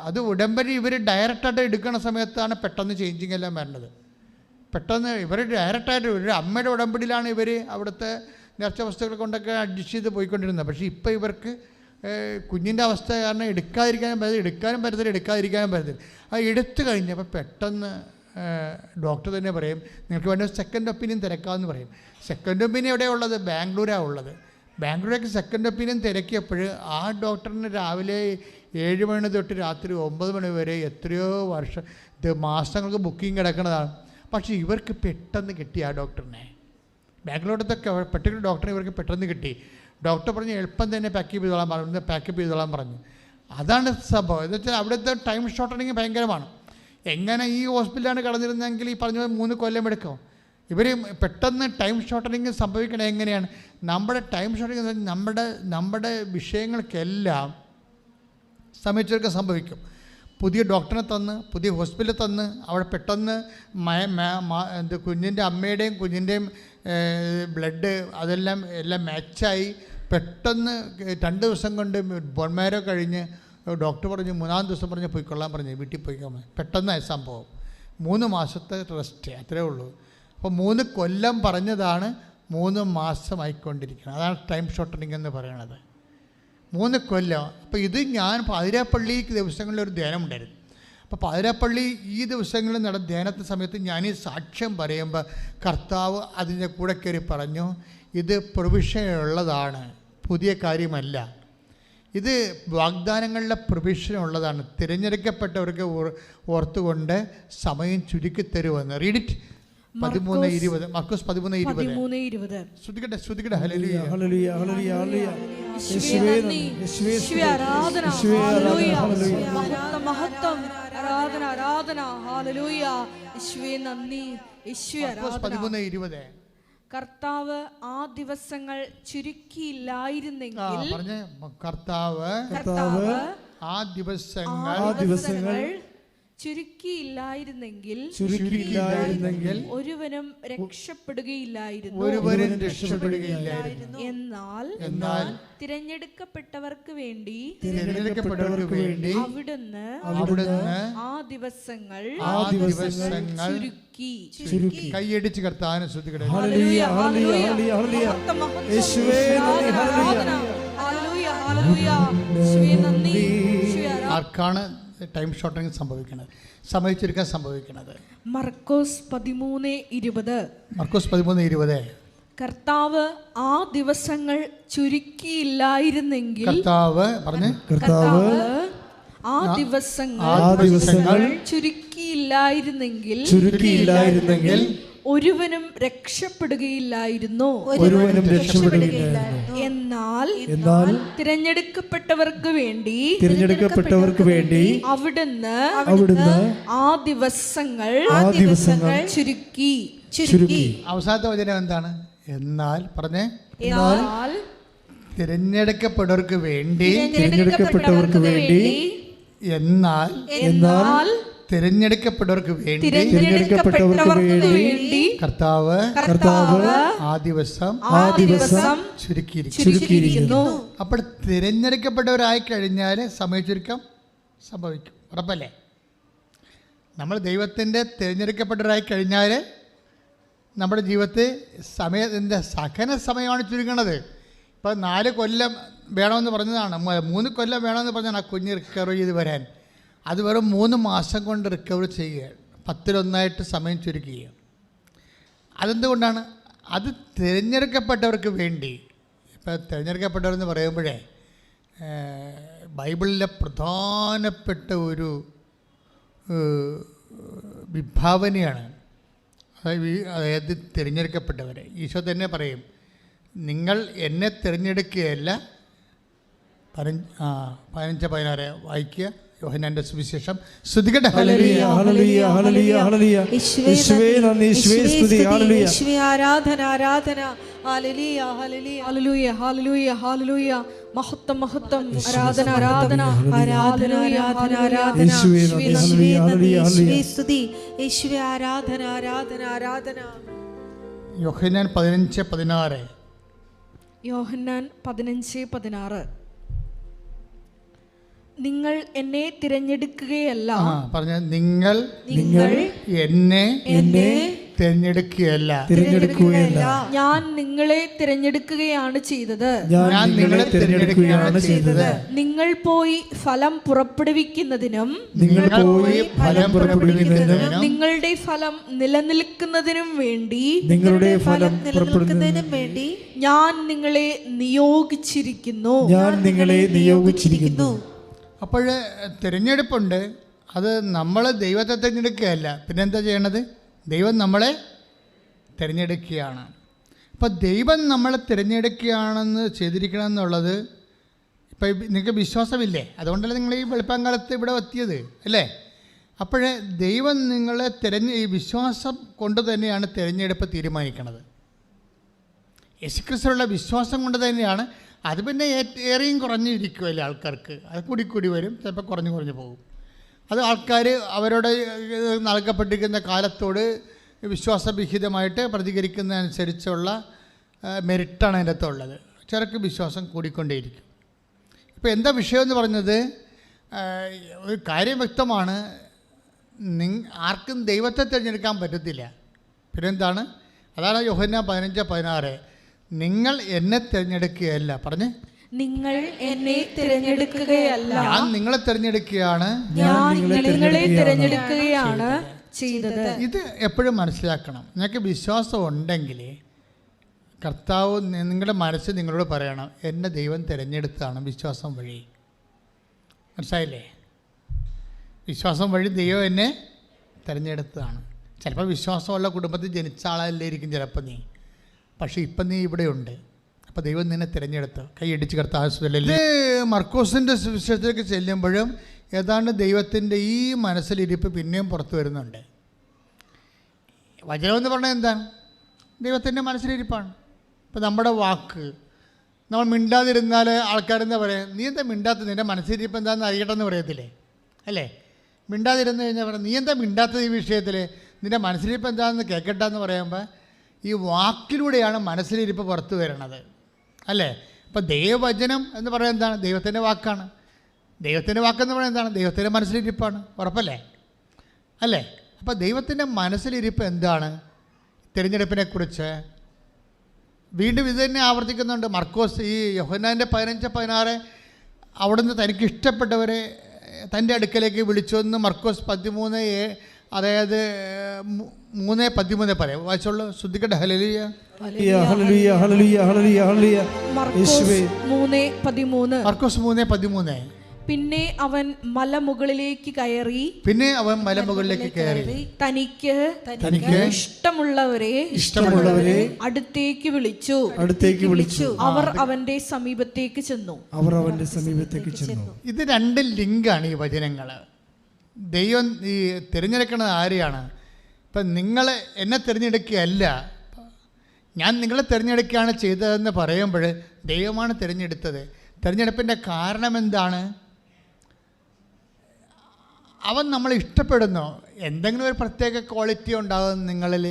അത് ഉടമ്പടി ഇവർ ഡയറക്റ്റായിട്ട് എടുക്കുന്ന സമയത്താണ് പെട്ടെന്ന് ചേഞ്ചിങ് എല്ലാം വരണത്. പെട്ടെന്ന് ഇവർ ഡയറക്റ്റായിട്ട് ഒരു അമ്മയുടെ ഉടമ്പടിയിലാണ് ഇവർ അവിടുത്തെ നേർച്ച വസ്തുക്കൾ കൊണ്ടൊക്കെ അഡ്ജസ്റ്റ് ചെയ്ത് പോയിക്കൊണ്ടിരുന്നത്. പക്ഷേ ഇപ്പോൾ ഇവർക്ക് കുഞ്ഞിൻ്റെ അവസ്ഥ കാരണം എടുക്കാതിരിക്കാനും പറ്റത്തില്ല. അത് എടുത്തു കഴിഞ്ഞപ്പോൾ പെട്ടെന്ന് ഡോക്ടർ തന്നെ പറയും നിങ്ങൾക്ക് വേണ്ട സെക്കൻഡ് ഒപ്പീനിയൻ തിരക്കാമെന്ന് പറയും. സെക്കൻഡ് ഒപ്പീനിയൻ എവിടെയാണ് ഉള്ളത്? ബാംഗ്ലൂരാണ് ഉള്ളത്. ബാംഗ്ലൂരേക്ക് സെക്കൻഡ് ഒപ്പീനിയൻ തിരക്കിയപ്പോൾ ആ ഡോക്ടറിന് രാവിലെ 7 മണി തൊട്ട് രാത്രി 9 മണി വരെ എത്രയോ മാസങ്ങൾക്ക് ബുക്കിംഗ് കിടക്കുന്നതാണ്. പക്ഷേ ഇവർക്ക് പെട്ടെന്ന് കിട്ടി ആ ഡോക്ടറിനെ. ബാംഗ്ലൂരിലത്തെ പർട്ടിക്കുലർ ഡോക്ടറെ ഇവർക്ക് പെട്ടെന്ന് കിട്ടി. ഡോക്ടർ പറഞ്ഞ് എളുപ്പം തന്നെ പാക്കപ്പ് ചെയ്തോളാൻ പറഞ്ഞു. അതാണ് സംഭവം. എന്ന് വെച്ചാൽ അവിടുത്തെ ടൈം ഷോർട്ടനിങ് ഭയങ്കരമാണ്. എങ്ങനെ ഈ ഹോസ്പിറ്റലാണ് കടന്നിരുന്നെങ്കിൽ ഈ പറഞ്ഞ 3 കൊല്ലം എടുക്കും. ഇവർ പെട്ടെന്ന് ടൈം ഷോർട്ടനിങ് സംഭവിക്കണത് എങ്ങനെയാണ്? നമ്മുടെ ടൈം ഷോർട്ടനിങ് നമ്മുടെ വിഷയങ്ങൾക്കെല്ലാം സമയച്ചൊക്കെ സംഭവിക്കും. പുതിയ ഡോക്ടറെ തന്ന് പുതിയ ഹോസ്പിറ്റലിൽ തന്ന് അവിടെ പെട്ടെന്ന് കുഞ്ഞിൻ്റെ അമ്മയുടെയും കുഞ്ഞിൻ്റെയും ബ്ലഡ് എല്ലാം മാച്ചായി പെട്ടെന്ന് 2 ദിവസം കൊണ്ട് ബോൺമാരോ കഴിഞ്ഞ് ഡോക്ടർ പറഞ്ഞു 3-ാം ദിവസം പറഞ്ഞ് പോയിക്കൊള്ളാൻ പറഞ്ഞു, വീട്ടിൽ പോയിക്കൊള്ളാൻ. പെട്ടെന്നായ സംഭവം. 3 മാസത്തെ റെസ്റ്റ് അത്രേ ഉള്ളൂ. അപ്പോൾ 3 കൊല്ലം പറഞ്ഞതാണ് 3 മാസമായിക്കൊണ്ടിരിക്കണം. അതാണ് ടൈം ഷോർട്ടനിങ് എന്ന് പറയുന്നത്. 3 കൊല്ലം. അപ്പോൾ ഇത് ഞാൻ പാതിരാപ്പള്ളി ദിവസങ്ങളിലൊരു ധ്യാനമുണ്ടായിരുന്നു. അപ്പോൾ പാതിരാപ്പള്ളി ഈ ദിവസങ്ങളിൽ നടന്ന ധ്യാനത്തെ സമയത്ത് ഞാൻ ഈ സാക്ഷ്യം പറയുമ്പോൾ കർത്താവ് അതിൻ്റെ കൂടെ കയറി പറഞ്ഞു, ഇത് പ്രൊവിഷനുള്ളതാണ്, പുതിയ കാര്യമല്ല. ഇത് വാഗ്ദാനങ്ങളുടെ പ്രൊവിഷനുള്ളതാണ്. തിരഞ്ഞെടുക്കപ്പെട്ടവർക്ക് ഓർത്തുകൊണ്ട് സമയം ചുരുക്കിത്തരുമെന്ന്. റീഡിറ്റ് 13:20. മർക്കോസ് 13:20. ശ്രദ്ധിക്കട്ടെ, ശ്രദ്ധിക്കട്ടെ. Hallelujah, hallelujah, hallelujah, hallelujah. യേശുവേ നന്ദി, യേശുവേ ആരാധന, ഹല്ലേലൂയ. മഹത്വം, മഹത്വം, ആരാധന, ആരാധന, ഹല്ലേലൂയ. യേശുവേ നന്ദി, യേശുവേ ആരാധന. 13:20. കർത്താവ് ആ ദിവസങ്ങൾ ചുരുക്കിയില്ലായിരുന്നെങ്കിൽ, കർത്താവ് ആ ദിവസങ്ങൾ ചുരുക്കിയില്ലായിരുന്നെങ്കിൽ ഒരുവനും രക്ഷപ്പെടുകയില്ലായിരുന്നു. എന്നാൽ തിരഞ്ഞെടുക്കപ്പെട്ടവർക്ക് വേണ്ടി അവിടുന്ന് ആ ദിവസങ്ങൾ ചുരുക്കി. കൈയടിച്ച് കർത്താവിനെ ശ്രദ്ധിക്കട്ടെ. ആർക്കാണ് ടൈം ഷോർട്ടനിങ് സംഭവിക്കുന്നത്, സമയം ചുരുക്കാൻ സംഭവിക്കുന്നത്? മർക്കോസ് 13:20. മർക്കോസ് 13:20. കർത്താവ് ആ ദിവസങ്ങൾ ചുരുക്കിയില്ലായിരുന്നെങ്കിൽ, കർത്താവ് ആ ദിവസങ്ങൾ ചുരുക്കിയില്ലായിരുന്നെങ്കിൽ ഒരുവനും രക്ഷപ്പെടുകയില്ലായിരുന്നു. എന്നാൽ തിരഞ്ഞെടുക്കപ്പെട്ടവർക്ക് വേണ്ടി അവിടുന്ന് ആ ദിവസങ്ങൾ ചുരുക്കി. അവസാനത്തെ വചനം എന്താണ്? എന്നാൽ പറഞ്ഞേ. തിരഞ്ഞെടുക്കപ്പെട്ടവർക്ക് വേണ്ടി എന്നാൽ തിരഞ്ഞെടുക്കപ്പെട്ടവർക്ക് വേണ്ടി കർത്താവ് ആ ദിവസം ചുരുക്കിയിരിക്കുന്നു. അപ്പോൾ തിരഞ്ഞെടുക്കപ്പെട്ടവരായി കഴിഞ്ഞാൽ സമയ ചുരുക്കം സംഭവിക്കും, ഉറപ്പല്ലേ? നമ്മൾ ദൈവത്തിൻ്റെ തിരഞ്ഞെടുക്കപ്പെട്ടവരായി കഴിഞ്ഞാൽ നമ്മുടെ ജീവിതത്തിൽ സമയത്തിൻ്റെ സഹന സമയമാണ് ചുരുങ്ങണത്. ഇപ്പോൾ 4 കൊല്ലം വേണമെന്ന് പറഞ്ഞതാണ്, 3 കൊല്ലം വേണമെന്ന് പറഞ്ഞാണ് ആ കുഞ്ഞ് റിക്കവർ ചെയ്ത് വരാൻ. അത് വെറും 3 മാസം കൊണ്ട് റിക്കവർ ചെയ്യുക, 10-1 സമയം ചുരുക്കുക. അതെന്തുകൊണ്ടാണ്? അത് തിരഞ്ഞെടുക്കപ്പെട്ടവർക്ക് വേണ്ടി. ഇപ്പോൾ തിരഞ്ഞെടുക്കപ്പെട്ടവരെന്ന് പറയുമ്പോഴേ ബൈബിളിലെ പ്രധാനപ്പെട്ട ഒരു വിഭാവനയാണ്. അതായത് തിരഞ്ഞെടുക്കപ്പെട്ടവരെ. ഈശോ തന്നെ പറയും, നിങ്ങൾ എന്നെ തിരഞ്ഞെടുക്കുകയല്ല. 15-16 വായിക്കുക, യോഹന്നാന്റെ സുവിശേഷം. ശ്രദ്ധിക്കട്ടെ. Hallelujah, hallelujah, hallelujah, hallelujah. യേശുവേ നന്ദി, യേശുവേ സ്തുതി, ഹല്ലേലൂയ. യേശുവേ ആരാധന, ആരാധന, hallelujah, hallelujah, hallelujah, hallelujah, hallelujah. മഹത്വം, മഹത്വം, ആരാധന, ആരാധന, ആരാധന, ആരാധന, ആരാധന. യേശുവേ നന്ദി, ഹല്ലേലൂയ, ഹല്ലേലൂയ, ഹല്ലേലൂയ. സ്തുതി. യേശുവേ ആരാധന, ആരാധന, ആരാധന. യോഹന്നാൻ 15-16. യോഹന്നാൻ 15:16. നിങ്ങൾ എന്നെ തിരഞ്ഞെടുക്കുകയല്ല. പറഞ്ഞ നിങ്ങൾ എന്നെ തിരഞ്ഞെടുക്കുകയല്ല, ഞാൻ നിങ്ങളെ തിരഞ്ഞെടുക്കുകയാണ് ചെയ്തത്. നിങ്ങൾ പോയി ഫലം പുറപ്പെടുവിക്കുന്നതിനും നിങ്ങളുടെ ഫലം നിലനിൽക്കുന്നതിനും വേണ്ടി ഞാൻ നിങ്ങളെ നിയോഗിച്ചിരിക്കുന്നു. അപ്പോൾ തിരഞ്ഞെടുപ്പുണ്ട്. അത് നമ്മൾ ദൈവത്തെ തിരഞ്ഞെടുക്കുകയല്ല, പിന്നെന്താ ചെയ്യണത്? ദൈവം നമ്മളെ തിരഞ്ഞെടുക്കുകയാണ്. അപ്പോൾ ദൈവം നമ്മളെ തിരഞ്ഞെടുക്കുകയാണെന്ന് ചെയ്തിരിക്കണം എന്നുള്ളത് ഇപ്പോൾ നിങ്ങൾക്ക് വിശ്വാസമില്ലേ? അതുകൊണ്ടല്ലേ നിങ്ങൾ ഈ വെളുപ്പാങ്കാലത്ത് ഇവിടെ എത്തിയത്, അല്ലേ? അപ്പോൾ ദൈവം നിങ്ങളെ ഈ വിശ്വാസം കൊണ്ട് തന്നെയാണ് തിരഞ്ഞെടുപ്പ് തീരുമാനിക്കുന്നത്. യേശുക്രിസ്തുവിലുള്ള വിശ്വാസം കൊണ്ട് തന്നെയാണ്. അത് പിന്നെ ഏറെയും കുറഞ്ഞിരിക്കുമല്ലേ ആൾക്കാർക്ക്. അത് കൂടി വരും, ചിലപ്പോൾ കുറഞ്ഞു പോകും. അത് ആൾക്കാർ അവരോട് നൽകപ്പെട്ടിരിക്കുന്ന കാലത്തോട് വിശ്വാസവിഹിതമായിട്ട് പ്രതികരിക്കുന്നതനുസരിച്ചുള്ള മെറിറ്റാണ് അതിൻ്റെ അകത്തുള്ളത്. ചിലർക്ക് വിശ്വാസം കൂടിക്കൊണ്ടേയിരിക്കും. ഇപ്പോൾ എന്താ വിഷയമെന്ന് പറഞ്ഞത്? ഒരു കാര്യം വ്യക്തമാണ്, ആർക്കും ദൈവത്തെ തിരഞ്ഞെടുക്കാൻ പറ്റത്തില്ല. പിന്നെന്താണ്? അതാണ് യോഹന്നാൻ 15:16. നിങ്ങൾ എന്നെ തിരഞ്ഞെടുക്കുകയല്ല, പറഞ്ഞേ, നിങ്ങൾ എന്നെ തിരഞ്ഞെടുക്കുകയല്ല, ഞാൻ നിങ്ങളെ തിരഞ്ഞെടുക്കുകയാണ്, ഞാൻ നിങ്ങളെ തിരഞ്ഞെടുക്കുകയാണ് ചെയ്തത്. ഇത് എപ്പോഴും മനസ്സിലാക്കണം. നിങ്ങൾക്ക് വിശ്വാസം ഉണ്ടെങ്കിൽ കർത്താവ് നിങ്ങളുടെ മനസ്സ് നിങ്ങളോട് പറയണം, എന്നെ ദൈവം തിരഞ്ഞെടുത്താണ് വിശ്വാസം വഴി. മനസ്സിലായില്ലേ? വിശ്വാസം വഴി ദൈവം എന്നെ തിരഞ്ഞെടുത്തതാണ്. ചിലപ്പോൾ വിശ്വാസമുള്ള കുടുംബത്തിൽ ജനിച്ച ആളല്ലായിരിക്കും ചിലപ്പോൾ നീ, പക്ഷേ ഇപ്പം നീ ഇവിടെയുണ്ട്. അപ്പോൾ ദൈവം നിന്നെ തിരഞ്ഞെടുത്ത് കൈയടിച്ച് കർത്താവ്. മർക്കോസിൻ്റെ സുവിശേഷത്തിലേക്ക് ചെല്ലുമ്പോഴും ഏതാണ്ട് ദൈവത്തിൻ്റെ ഈ മനസ്സിലിരിപ്പ് പിന്നെയും പുറത്തു വരുന്നുണ്ട്. വചനമെന്ന് പറഞ്ഞാൽ എന്താണ്? ദൈവത്തിൻ്റെ മനസ്സിലിരിപ്പാണ്. ഇപ്പോൾ നമ്മുടെ വാക്ക് നമ്മൾ മിണ്ടാതിരുന്നാൽ ആൾക്കാരെന്താ പറയുക, നീ എന്താ മിണ്ടാത്തത്, നിൻ്റെ മനസ്സിലിരിപ്പ് എന്താണെന്ന് അറിയട്ടെന്ന് പറയത്തില്ലേ? അല്ലേ? മിണ്ടാതിരുന്ന് കഴിഞ്ഞാൽ പറയാം, നീ എന്താ മിണ്ടാത്തത് ഈ വിഷയത്തിൽ, നിൻ്റെ മനസ്സിലിരിപ്പ് എന്താണെന്ന് കേൾക്കട്ടെ എന്ന് പറയുമ്പോൾ ഈ വാക്കിലൂടെയാണ് മനസ്സിലിരിപ്പ് പുറത്തു വരണത്. അല്ലേ? അപ്പോൾ ദൈവവചനം എന്ന് പറയുന്നത് എന്താണ്? ദൈവത്തിൻ്റെ വാക്കാണ്. ദൈവത്തിൻ്റെ വാക്കെന്ന് പറയുന്നത് എന്താണ്? ദൈവത്തിൻ്റെ മനസ്സിലിരിപ്പാണ്. ഉറപ്പല്ലേ? അല്ലേ? അപ്പോൾ ദൈവത്തിൻ്റെ മനസ്സിലിരിപ്പ് എന്താണ്? തിരഞ്ഞെടുപ്പിനെക്കുറിച്ച് വീണ്ടും ഇത് തന്നെ ആവർത്തിക്കുന്നുണ്ട്. മർക്കോസ് ഈ യോഹന്നാൻ്റെ 15:16 അവിടുന്ന് തനിക്ക് ഇഷ്ടപ്പെട്ടവരെ തൻ്റെ അടുക്കലേക്ക് വിളിച്ചു എന്ന് മർക്കോസ് 13, അതായത് 3:13 പറയാം. വായിച്ചോളൂ, ശ്രദ്ധിക്കട്ടെ. Hallelujah, hallelujah, hallelujah, hallelujah, hallelujah. മർക്കോസ് 3:13. പിന്നെ അവൻ മലമുകളിലേക്ക് കയറി തനിക്ക് ഇഷ്ടമുള്ളവരെ അടുത്തേക്ക് വിളിച്ചു. അവർ അവന്റെ സമീപത്തേക്ക് ചെന്നു. ഇത് രണ്ട് ലിങ്കാണ് ഈ വചനങ്ങൾ. ദൈവം ഈ തിരഞ്ഞെടുക്കുന്നത് ആരെയാണ്? ഇപ്പം നിങ്ങൾ എന്നെ തിരഞ്ഞെടുക്കുകയല്ല, ഞാൻ നിങ്ങളെ തിരഞ്ഞെടുക്കുകയാണ് ചെയ്തതെന്ന് പറയുമ്പോൾ ദൈവമാണ് തിരഞ്ഞെടുത്തത്. തിരഞ്ഞെടുപ്പിൻ്റെ കാരണം എന്താണ്? അവൻ നമ്മളെ ഇഷ്ടപ്പെടുന്നു. എന്തെങ്കിലും ഒരു പ്രത്യേക ക്വാളിറ്റി ഉണ്ടാകും നിങ്ങളിൽ,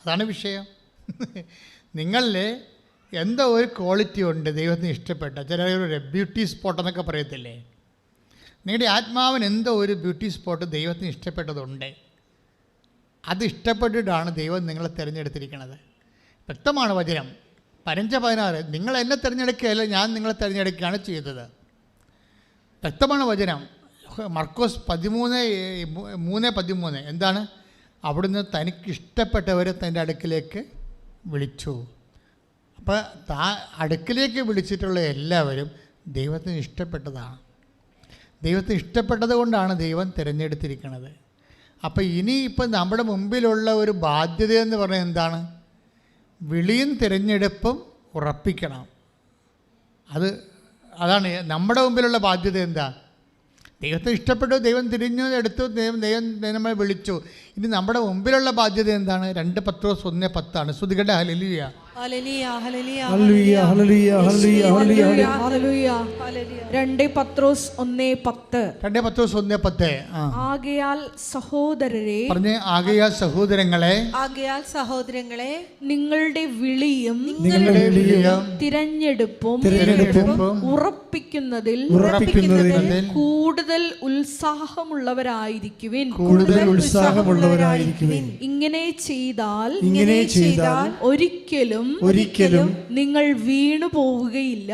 അതാണ് വിഷയം. നിങ്ങളിൽ എന്തോ ഒരു ക്വാളിറ്റി ഉണ്ട് ദൈവത്തിന് ഇഷ്ടപ്പെട്ട. ചിലർ ബ്യൂട്ടി സ്പോട്ട് എന്നൊക്കെ പറയത്തില്ലേ? നിങ്ങളുടെ ആത്മാവിന് എന്തോ ഒരു ബ്യൂട്ടി സ്പോട്ട് ദൈവത്തിന് ഇഷ്ടപ്പെട്ടതുണ്ട്. അത് ഇഷ്ടപ്പെട്ടിട്ടാണ് ദൈവം നിങ്ങളെ തിരഞ്ഞെടുത്തിരിക്കുന്നത്. വ്യക്തമാണ് വചനം 15:16. നിങ്ങൾ എന്നെ തിരഞ്ഞെടുക്കുകയല്ല, ഞാൻ നിങ്ങളെ തിരഞ്ഞെടുക്കുകയാണ് ചെയ്തത്. വ്യക്തമാണ് വചനം. മർക്കോസ് 13:13 എന്താണ്? അവിടുന്ന് തനിക്കിഷ്ടപ്പെട്ടവരെ തൻ്റെ അടുക്കിലേക്ക് വിളിച്ചു. അപ്പോൾ അടുക്കിലേക്ക് വിളിച്ചിട്ടുള്ള എല്ലാവരും ദൈവത്തിന് ഇഷ്ടപ്പെട്ടതാണ്. ദൈവത്തിന് ഇഷ്ടപ്പെട്ടത് കൊണ്ടാണ് ദൈവം തിരഞ്ഞെടുത്തിരിക്കുന്നത്. അപ്പോൾ ഇനിയിപ്പോൾ നമ്മുടെ മുമ്പിലുള്ള ഒരു ബാധ്യത എന്ന് പറഞ്ഞാൽ എന്താണ്? വിളിയും തിരഞ്ഞെടുപ്പും ഉറപ്പിക്കണം. അതാണ് നമ്മുടെ മുമ്പിലുള്ള ബാധ്യത. എന്താ? ദൈവത്തെ ഇഷ്ടപ്പെട്ടു, ദൈവം തിരിഞ്ഞു എടുത്തു, ദൈവം നമ്മളെ വിളിച്ചു. ഇനി നമ്മുടെ മുമ്പിലുള്ള ബാധ്യത എന്താണ്? 2 പത്രോസ് 1:10 ശ്രുതികട്ടെ. Hallelujah, hallelujah, hallelujah, hallelujah, hallelujah, hallelujah, hallelujah. 2 പത്രോസ് 1:10. 2 പത്രോസ് 1:10. ആകയാൽ സഹോദരരെ, പറഞ്ഞേ, ആകയാൽ സഹോദരങ്ങളെ, നിങ്ങളുടെ വിളിയും തിരഞ്ഞെടുപ്പും ഉറപ്പിക്കുന്നതിൽ കൂടുതൽ ഉത്സാഹമുള്ളവരായിരിക്കുവിൻ. ഇങ്ങനെ ചെയ്താൽ ഒരിക്കലും നിങ്ങൾ വീണു പോവുകയില്ല.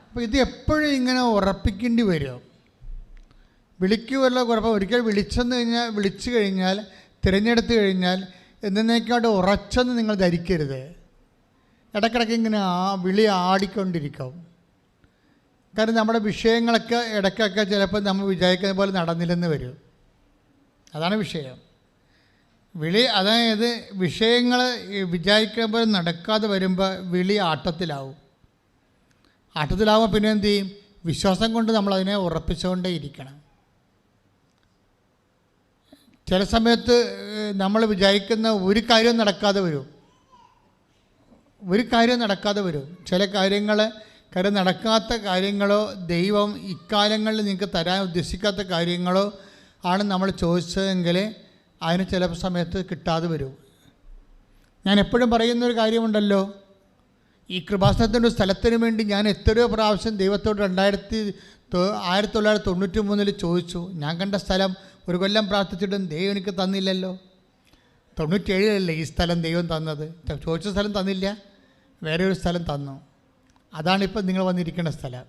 അപ്പോൾ ഇത് എപ്പോഴും ഇങ്ങനെ ഉറപ്പിക്കേണ്ടി വരും. വിളിക്കുമല്ലോ കുഴപ്പം. ഒരിക്കൽ വിളിച്ചു കഴിഞ്ഞാൽ തിരഞ്ഞെടുത്തു കഴിഞ്ഞാൽ എന്നേക്കാട്ട് ഉറച്ചെന്ന് നിങ്ങൾ ധരിക്കരുത്. ഇടയ്ക്കിടയ്ക്ക് ഇങ്ങനെ വിളി ആടിക്കൊണ്ടിരിക്കും. കാരണം നമ്മുടെ വിഷയങ്ങളൊക്കെ ഇടയ്ക്കൊക്കെ ചിലപ്പോൾ നമ്മൾ വിചാരിക്കുന്ന പോലെ നടന്നില്ലെന്ന് വരും. അതാണ് വിഷയം. അതായത് വിഷയങ്ങൾ വിചാരിക്കുന്ന പോലെ നടക്കാതെ വരുമ്പോൾ വിളി ആട്ടത്തിലാവുമ്പോൾ പിന്നെ എന്ത് ചെയ്യും? വിശ്വാസം കൊണ്ട് നമ്മളതിനെ ഉറപ്പിച്ചുകൊണ്ടേ ഇരിക്കണം. ചില സമയത്ത് നമ്മൾ വിചാരിക്കുന്ന ഒരു കാര്യം നടക്കാതെ വരും. ചില കാര്യം നടക്കാത്ത കാര്യങ്ങളോ ദൈവം ഇക്കാലങ്ങളിൽ നിങ്ങൾക്ക് തരാൻ ഉദ്ദേശിക്കാത്ത കാര്യങ്ങളോ ആണ് നമ്മൾ ചോദിച്ചതെങ്കിൽ അതിന് ചില സമയത്ത് കിട്ടാതെ വരും. ഞാൻ എപ്പോഴും പറയുന്നൊരു കാര്യമുണ്ടല്ലോ, ഈ കൃപാസനത്തിൻ്റെ സ്ഥലത്തിന് വേണ്ടി ഞാൻ എത്രയോ പ്രാവശ്യം ദൈവത്തോട് 1993 ചോദിച്ചു. ഞാൻ കണ്ട സ്ഥലം 1 കൊല്ലം പ്രാർത്ഥിച്ചിട്ടും ദൈവം എനിക്ക് തന്നില്ലല്ലോ. 97 ഈ സ്ഥലം ദൈവം തന്നത്. ചോദിച്ച സ്ഥലം തന്നില്ല, വേറെ ഒരു സ്ഥലം തന്നു. അതാണിപ്പോൾ നിങ്ങൾ വന്നിരിക്കുന്ന സ്ഥലം.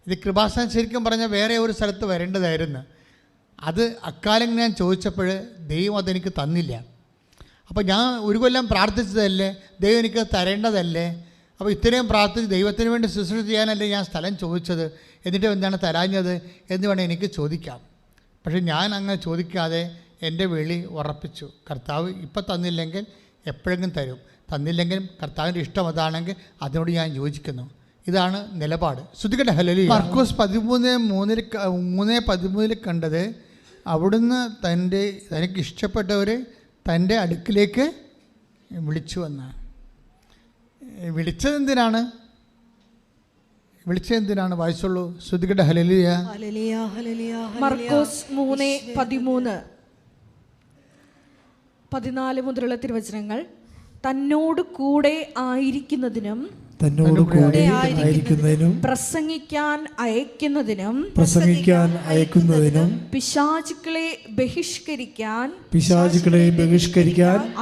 ഇത് കൃപാസനം ശരിക്കും പറഞ്ഞാൽ വേറെ ഒരു സ്ഥലത്ത് വരേണ്ടതായിരുന്നു. അത് അക്കാലം ഞാൻ ചോദിച്ചപ്പോൾ ദൈവം അതെനിക്ക് തന്നില്ല. അപ്പോൾ ഞാൻ ഒരു കൊല്ലം പ്രാർത്ഥിച്ചതല്ലേ, ദൈവം എനിക്ക് തരേണ്ടതല്ലേ, അപ്പോൾ ഇത്രയും പ്രാർത്ഥിച്ച് ദൈവത്തിന് വേണ്ടി ശുശ്രൂഷ ചെയ്യാനല്ലേ ഞാൻ സ്ഥലം ചോദിച്ചത്, എന്നിട്ട് എന്താണ് തരാഞ്ഞത് എന്ന് വേണം എനിക്ക് ചോദിക്കാം. പക്ഷേ ഞാൻ അങ്ങനെ ചോദിക്കാതെ എൻ്റെ വിളി ഉറപ്പിച്ചു. കർത്താവ് ഇപ്പം തന്നില്ലെങ്കിൽ എപ്പോഴെങ്കിലും തരും, തന്നില്ലെങ്കിലും കർത്താവിൻ്റെ ഇഷ്ടം അതാണെങ്കിൽ അതിനോട് ഞാൻ യോജിക്കുന്നു. ഇതാണ് നിലപാട്. ശ്രദ്ധിക്കട്ടെ. ഹല്ലേലൂയ. മർക്കോസ് 13:13 കണ്ടത്, അവിടുന്ന് തനിക്ക് ഇഷ്ടപ്പെട്ടവരെ തൻ്റെ അടുക്കിലേക്ക് വിളിച്ചു എന്നാണ്. വിളിച്ചതെന്തിനാണ്? വായിച്ചുള്ളൂ. ശ്രദ്ധിക്കട്ടെ. ഹല്ലേലൂയ. മർക്കോസ് 3:13 14 മുതലുള്ള തിരുവചനങ്ങൾ. തന്നോട് കൂടെ ആയിരിക്കുന്നതിനും പ്രസംഗിക്കാൻ അയക്കുന്നതിനും പിശാചുക്കളെ ബഹിഷ്കരിക്കാൻ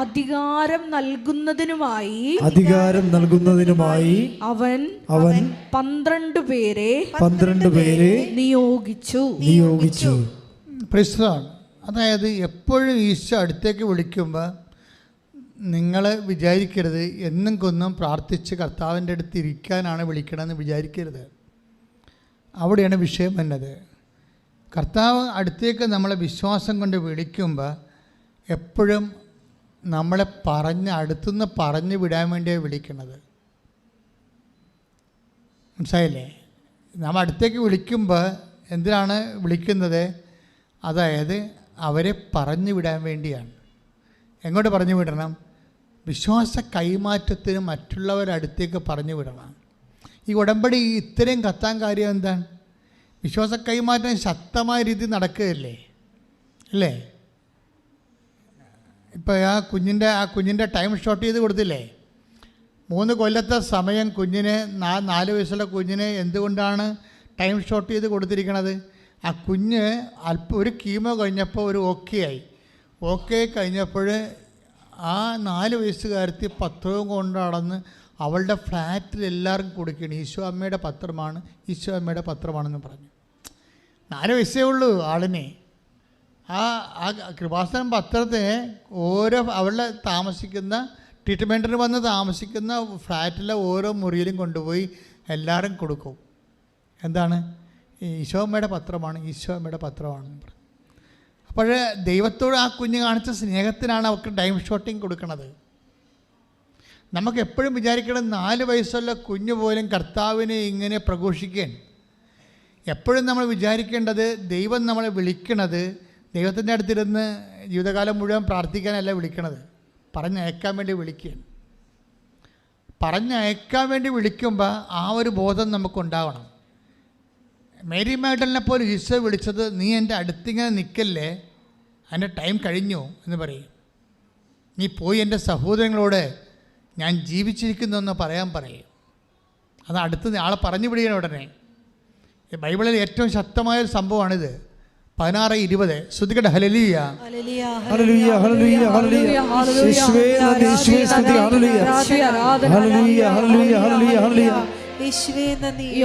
അധികാരം നൽകുന്നതിനുമായി അവൻ 12 പേരെ നിയോഗിച്ചു. അതായത് എപ്പോഴും ഈശോ അടുത്തേക്ക് വിളിക്കുമ്പോൾ നിങ്ങൾ വിചാരിക്കരുത് എന്നും കൊന്നും പ്രാർത്ഥിച്ച് കർത്താവിൻ്റെ അടുത്ത് ഇരിക്കാനാണ് വിളിക്കണമെന്ന് വിചാരിക്കരുത്. അവിടെയാണ് വിഷയം വന്നത്. കർത്താവ് അടുത്തേക്ക് നമ്മളെ വിശ്വാസം കൊണ്ട് വിളിക്കുമ്പോൾ എപ്പോഴും നമ്മളെ അടുത്തുനിന്ന് പറഞ്ഞു വിടാൻ വേണ്ടിയാണ് വിളിക്കുന്നത്. മനസ്സിലായില്ലേ? നമ്മൾ അടുത്തേക്ക് വിളിക്കുമ്പോൾ എന്തിനാണ് വിളിക്കുന്നത്? അതായത് അവരെ പറഞ്ഞു വിടാൻ വേണ്ടിയാണ്. എങ്ങോട്ട് പറഞ്ഞു വിടണം? വിശ്വാസ കൈമാറ്റത്തിന് മറ്റുള്ളവരടുത്തേക്ക് പറഞ്ഞു വിടണം. ഈ ഉടമ്പടി ഇത്രയും കത്താൻ കാര്യം എന്താണ്? വിശ്വാസ കൈമാറ്റം ശക്തമായ രീതിയിൽ നടക്കുകയല്ലേ, അല്ലേ? ഇപ്പോൾ ആ കുഞ്ഞിൻ്റെ ടൈം ഷോർട്ട് ചെയ്ത് കൊടുത്തില്ലേ? 3 കൊല്ലത്തെ സമയം കുഞ്ഞിന് 4 വയസ്സുള്ള കുഞ്ഞിന് എന്തുകൊണ്ടാണ് ടൈം ഷോർട്ട് ചെയ്ത് കൊടുത്തിരിക്കണത്? ആ കുഞ്ഞ് ഒരു കീമോ കഴിഞ്ഞപ്പോൾ ഒരു ഓക്കെ കഴിഞ്ഞപ്പോൾ ആ 4 വയസ്സുകാരത്തി പത്രവും കൊണ്ട് നടന്ന് അവളുടെ ഫ്ലാറ്റിൽ എല്ലാവർക്കും കൊടുക്കുകയാണ്. ഈശോ അമ്മയുടെ പത്രമാണെന്ന് പറഞ്ഞു. 4 വയസ്സേ ഉള്ളൂ ആളിനെ. ആ കൃപാസനം പത്രത്തിന് അവളുടെ താമസിക്കുന്ന ട്രീറ്റ്മെൻറ്റിന് വന്ന് താമസിക്കുന്ന ഫ്ലാറ്റിലെ ഓരോ മുറിയിലും കൊണ്ടുപോയി എല്ലാവരും കൊടുക്കും. എന്താണ്? ഈശോ അമ്മയുടെ പത്രമാണെന്ന് പറഞ്ഞു. അപ്പോൾ ദൈവത്തോട് ആ കുഞ്ഞ് കാണിച്ച സ്നേഹത്തിനാണ് അവർക്ക് ടൈം ഷോട്ടിങ് കൊടുക്കുന്നത്. നമുക്ക് എപ്പോഴും വിചാരിക്കണം 4 വയസ്സുള്ള കുഞ്ഞു പോലും കർത്താവിനെ ഇങ്ങനെ പ്രഘോഷിക്കാൻ. എപ്പോഴും നമ്മൾ വിചാരിക്കേണ്ടത് ദൈവം നമ്മളെ വിളിക്കണത് ദൈവത്തിൻ്റെ അടുത്തിരുന്ന് ജീവിതകാലം മുഴുവൻ പ്രാർത്ഥിക്കാനല്ല വിളിക്കണത്, പറഞ്ഞയക്കാൻ വേണ്ടി വിളിക്കുകയാണ്. പറഞ്ഞയക്കാൻ വേണ്ടി വിളിക്കുമ്പോൾ ആ ഒരു ബോധം നമുക്കുണ്ടാവണം. മേരി മാഗ്ഡലിനെ പോലെ ഈശോ വിളിച്ചത്, നീ എൻ്റെ അടുത്തിങ്ങനെ നിൽക്കല്ലേ, അതിൻ്റെ ടൈം കഴിഞ്ഞു എന്ന് പറയും. നീ പോയി എൻ്റെ സഹോദരങ്ങളോട് ഞാൻ ജീവിച്ചിരിക്കുന്നു എന്ന് പറയും. അത് അടുത്ത് ആളെ പറഞ്ഞു വിടുകയാണ് ഉടനെ. ബൈബിളിൽ ഏറ്റവും ശക്തമായൊരു സംഭവമാണിത്. 16:20 ശ്രദ്ധിക്കട്ടെ. ഹല്ലേലൂയ.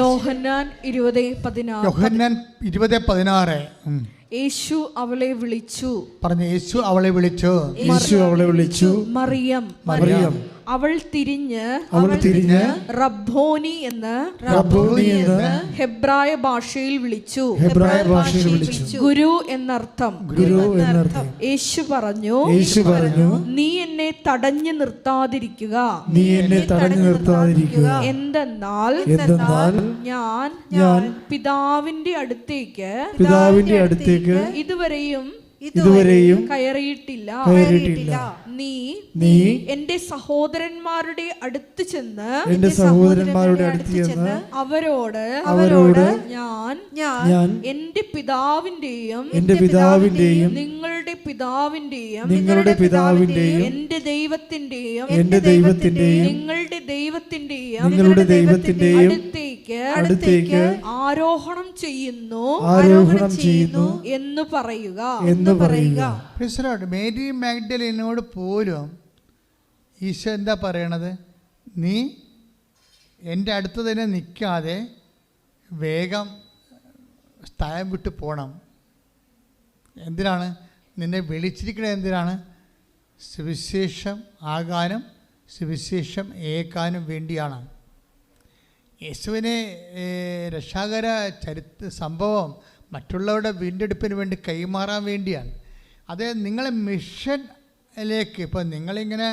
യോഹന്നാൻ 20:16 യേശു അവളെ വിളിച്ചു. പറഞ്ഞു. യേശു അവളെ വിളിച്ചു. മറിയം. അവൾ തിരിഞ്ഞ് റബ്ബോനി എന്ന് ഹെബ്രായ ഭാഷയിൽ വിളിച്ചു. ഗുരു എന്നർത്ഥം. യേശു പറഞ്ഞു, നീ എന്നെ തടഞ്ഞു നിർത്താതിരിക്കുക. എന്തെന്നാൽ ഞാൻ പിതാവിന്റെ അടുത്തേക്ക് ഇതുവരെയും കയറിയിട്ടില്ല. നീ എന്റെ സഹോദരന്മാരുടെ അടുത്ത് ചെന്ന് അവരോട് ഞാൻ എന്റെ പിതാവിന്റെയും നിങ്ങളുടെ പിതാവിന്റെയും എന്റെ ദൈവത്തിന്റെയും നിങ്ങളുടെ ദൈവത്തിന്റെയും അടുത്തേക്ക് ആരോഹണം ചെയ്യുന്നു എന്ന് പറയുക. മേരി മാഗ്ദലേനോട് പോലും ഈശോ എന്താ പറയണത്? നീ എൻ്റെ അടുത്ത് തന്നെ നിൽക്കാതെ വേഗം സ്ഥലം വിട്ട് പോകണം. എന്തിനാണ്? നിന്നെ വിളിച്ചിരിക്കുന്നത് എന്തിനാണ്? സുവിശേഷം ആകാനും സുവിശേഷം ഏൽക്കാനും വേണ്ടിയാണ്. യേശുവിനെ രക്ഷാകര സംഭവം മറ്റുള്ളവരുടെ വീണ്ടെടുപ്പിന് വേണ്ടി കൈമാറാൻ വേണ്ടിയാണ്. അത് നിങ്ങളെ മിഷനിലേക്ക്, ഇപ്പോൾ നിങ്ങളിങ്ങനെ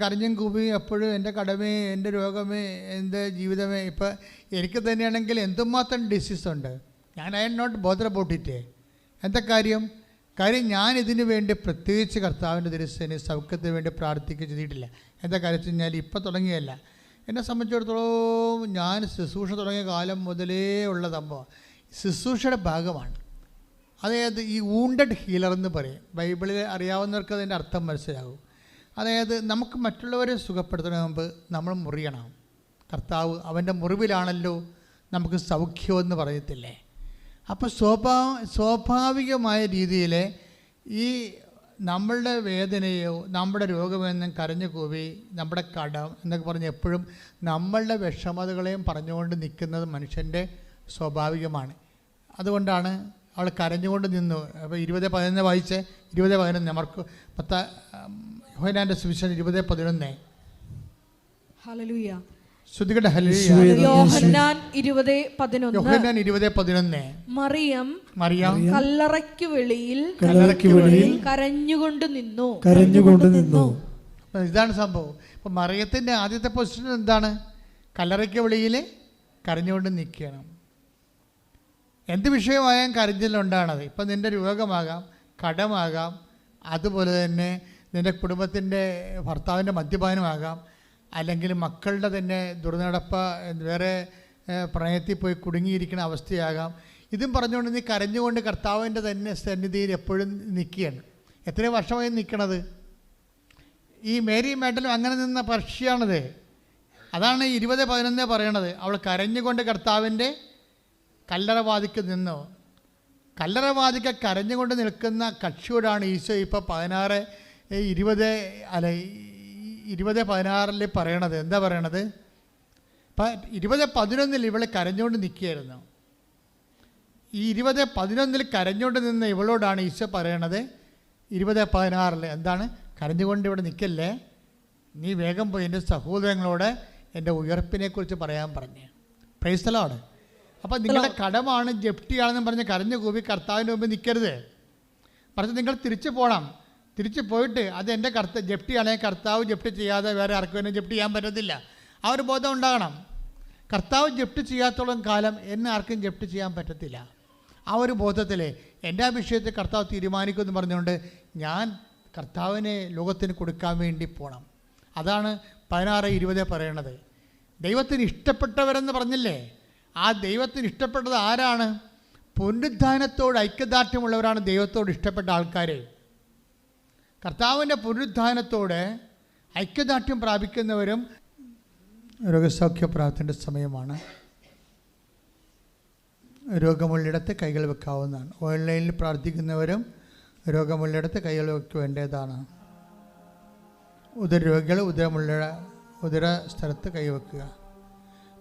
കരഞ്ഞും കൂപ്പി എപ്പോഴും എൻ്റെ കടമേ, എൻ്റെ രോഗമേ, എൻ്റെ ജീവിതമേ. ഇപ്പോൾ എനിക്ക് തന്നെയാണെങ്കിൽ എന്തുമാത്രം ഡിസീസുണ്ട്. I'm not bother about it. എന്താ കാര്യം ഞാൻ ഇതിനു വേണ്ടി പ്രത്യേകിച്ച് കർത്താവിൻ്റെ തിരുസേന സൗഖ്യത്തിന് വേണ്ടി പ്രാർത്ഥിക്കുക ചെയ്തിട്ടില്ല. എന്താ കാര്യം വെച്ച് കഴിഞ്ഞാൽ ഇപ്പോൾ തുടങ്ങിയല്ല. എന്നെ സംബന്ധിച്ചിടത്തോളം ഞാൻ ശുശ്രൂഷ തുടങ്ങിയ കാലം മുതലേ ഉള്ള സംഭവം ശുശ്രൂഷയുടെ ഭാഗമാണ്. അതായത് ഈ വൂണ്ടഡ് ഹീലർ എന്ന് പറയും. ബൈബിളിൽ അറിയാവുന്നവർക്ക് അതിൻ്റെ അർത്ഥം മനസ്സിലാകും. അതായത് നമുക്ക് മറ്റുള്ളവരെ സുഖപ്പെടുത്തുന്നതിന് മുമ്പ് നമ്മൾ മുറിയണം. കർത്താവ് അവൻ്റെ മുറിവിലാണല്ലോ നമുക്ക് സൗഖ്യമെന്ന് പറയത്തില്ലേ? അപ്പോൾ സ്വാഭാവികമായ രീതിയിൽ ഈ നമ്മളുടെ വേദനയോ നമ്മുടെ രോഗമെന്നും കരഞ്ഞു കൂവി നമ്മുടെ കടം എന്നൊക്കെ പറഞ്ഞ് എപ്പോഴും നമ്മളുടെ വിഷമതകളെയും പറഞ്ഞുകൊണ്ട് നിൽക്കുന്നത് മനുഷ്യൻ്റെ സ്വാഭാവികമാണ്. അതുകൊണ്ടാണ് അവൾ കരഞ്ഞുകൊണ്ട് നിന്നു. അപ്പോൾ 20:11 വായിച്ച് 20:11 അവർക്ക് യോഹന്നാന്റെ സുവിശേഷം 20:11. ഹല്ലേലൂയ. ശ്രുതികട ഹല്ലേലൂയ. യോഹന്നാൻ 20:11. മറിയം കല്ലറയ്ക്ക് വെളിയിൽ കരഞ്ഞുകൊണ്ട് നിന്നു. ഇതാണ് സംഭവം. ഇപ്പം മറിയത്തിൻ്റെ ആദ്യത്തെ പൊസിഷൻ എന്താണ്? കല്ലറയ്ക്ക് വെളിയിൽ കരഞ്ഞുകൊണ്ട് നിൽക്കണം. എന്ത് വിഷയമായാലും കരഞ്ഞിലുണ്ടാണത്. ഇപ്പം നിൻ്റെ രോഗമാകാം, കടമാകാം, അതുപോലെ തന്നെ നിൻ്റെ കുടുംബത്തിൻ്റെ ഭർത്താവിൻ്റെ മദ്യപാനമാകാം, അല്ലെങ്കിൽ മക്കളുടെ തന്നെ ദുർനടപ്പ, വേറെ പ്രണയത്തിൽ പോയി കുടുങ്ങിയിരിക്കുന്ന അവസ്ഥയാകാം. ഇതും പറഞ്ഞുകൊണ്ട് നീ കരഞ്ഞുകൊണ്ട് കർത്താവിൻ്റെ തന്നെ സന്നിധിയിൽ എപ്പോഴും നിൽക്കുകയാണ്. എത്ര വർഷമായി നിൽക്കണത്? ഈ മേരി മാഗ്ദലേൻ അങ്ങനെ നിന്ന പക്ഷിയാണത്. അതാണ് 20:11 പറയണത്. അവൾ കരഞ്ഞുകൊണ്ട് കർത്താവിൻ്റെ കല്ലറവാതിക്ക് നിന്നു. കല്ലറവാതിക്ക കരഞ്ഞുകൊണ്ട് നിൽക്കുന്ന കക്ഷിയോടാണ് ഈശോ ഇപ്പോൾ 20:16 പറയണത്. എന്താ പറയണത്? ഇപ്പം 20:11 ഇവളെ കരഞ്ഞുകൊണ്ട് നിൽക്കുകയായിരുന്നു. ഈ 20:11 കരഞ്ഞുകൊണ്ട് നിന്ന് ഇവളോടാണ് ഈശോ പറയണത് 20:16 എന്താണ്? കരഞ്ഞുകൊണ്ട് ഇവിടെ നിൽക്കല്ലേ, നീ വേഗം പോയി എൻ്റെ സഹോദരങ്ങളോട് എൻ്റെ ഉയർപ്പിനെക്കുറിച്ച് പറയാൻ പറഞ്ഞ്. Price the Lord. അപ്പം നിങ്ങളുടെ കടമാണ്, ജപ്തിയാണെന്ന് പറഞ്ഞ് കരഞ്ഞു കൂപ്പി കർത്താവിൻ്റെ മുമ്പ് നിൽക്കരുത്. പറഞ്ഞ് നിങ്ങൾ തിരിച്ചു പോകണം. തിരിച്ചു പോയിട്ട് അത് എൻ്റെ ജപ്തിയാണെങ്കിൽ കർത്താവ് ജപ്തി ചെയ്യാതെ വേറെ ആർക്കും എന്നെ ജപ്തി ചെയ്യാൻ പറ്റത്തില്ല. ആ ഒരു ബോധം ഉണ്ടാകണം. കർത്താവ് ജപ്തി ചെയ്യാത്തോളം കാലം എന്നെ ആർക്കും ജപ്തി ചെയ്യാൻ പറ്റത്തില്ല. ആ ഒരു ബോധത്തിൽ എൻ്റെ ആ വിഷയത്തെ കർത്താവ് തീരുമാനിക്കുമെന്ന് പറഞ്ഞുകൊണ്ട് ഞാൻ കർത്താവിനെ ലോകത്തിന് കൊടുക്കാൻ വേണ്ടി പോകണം. അതാണ് 16:20 പറയണത്. ദൈവത്തിന് ഇഷ്ടപ്പെട്ടവരെന്ന് പറഞ്ഞില്ലേ? ആ ദൈവത്തിന് ഇഷ്ടപ്പെട്ടത് ആരാണ്? പുനരുത്ഥാനത്തോട് ഐക്യദാർഢ്യമുള്ളവരാണ് ദൈവത്തോട് ഇഷ്ടപ്പെട്ട ആൾക്കാർ. കർത്താവിൻ്റെ പുനരുത്ഥാനത്തോട് ഐക്യദാർഢ്യം പ്രാപിക്കുന്നവരും രോഗസൗഖ്യ പ്രാർത്ഥനയുടെ സമയമാണ്. രോഗമുള്ളിടത്ത് കൈകൾ വെക്കാവുന്നതാണ്. ഓൺലൈനിൽ പ്രാർത്ഥിക്കുന്നവരും രോഗമുള്ളിടത്ത് കൈകൾ വെക്കേണ്ടതാണ്. ഉദരരോഗികൾ ഉദര സ്ഥലത്ത് കൈവെക്കുക.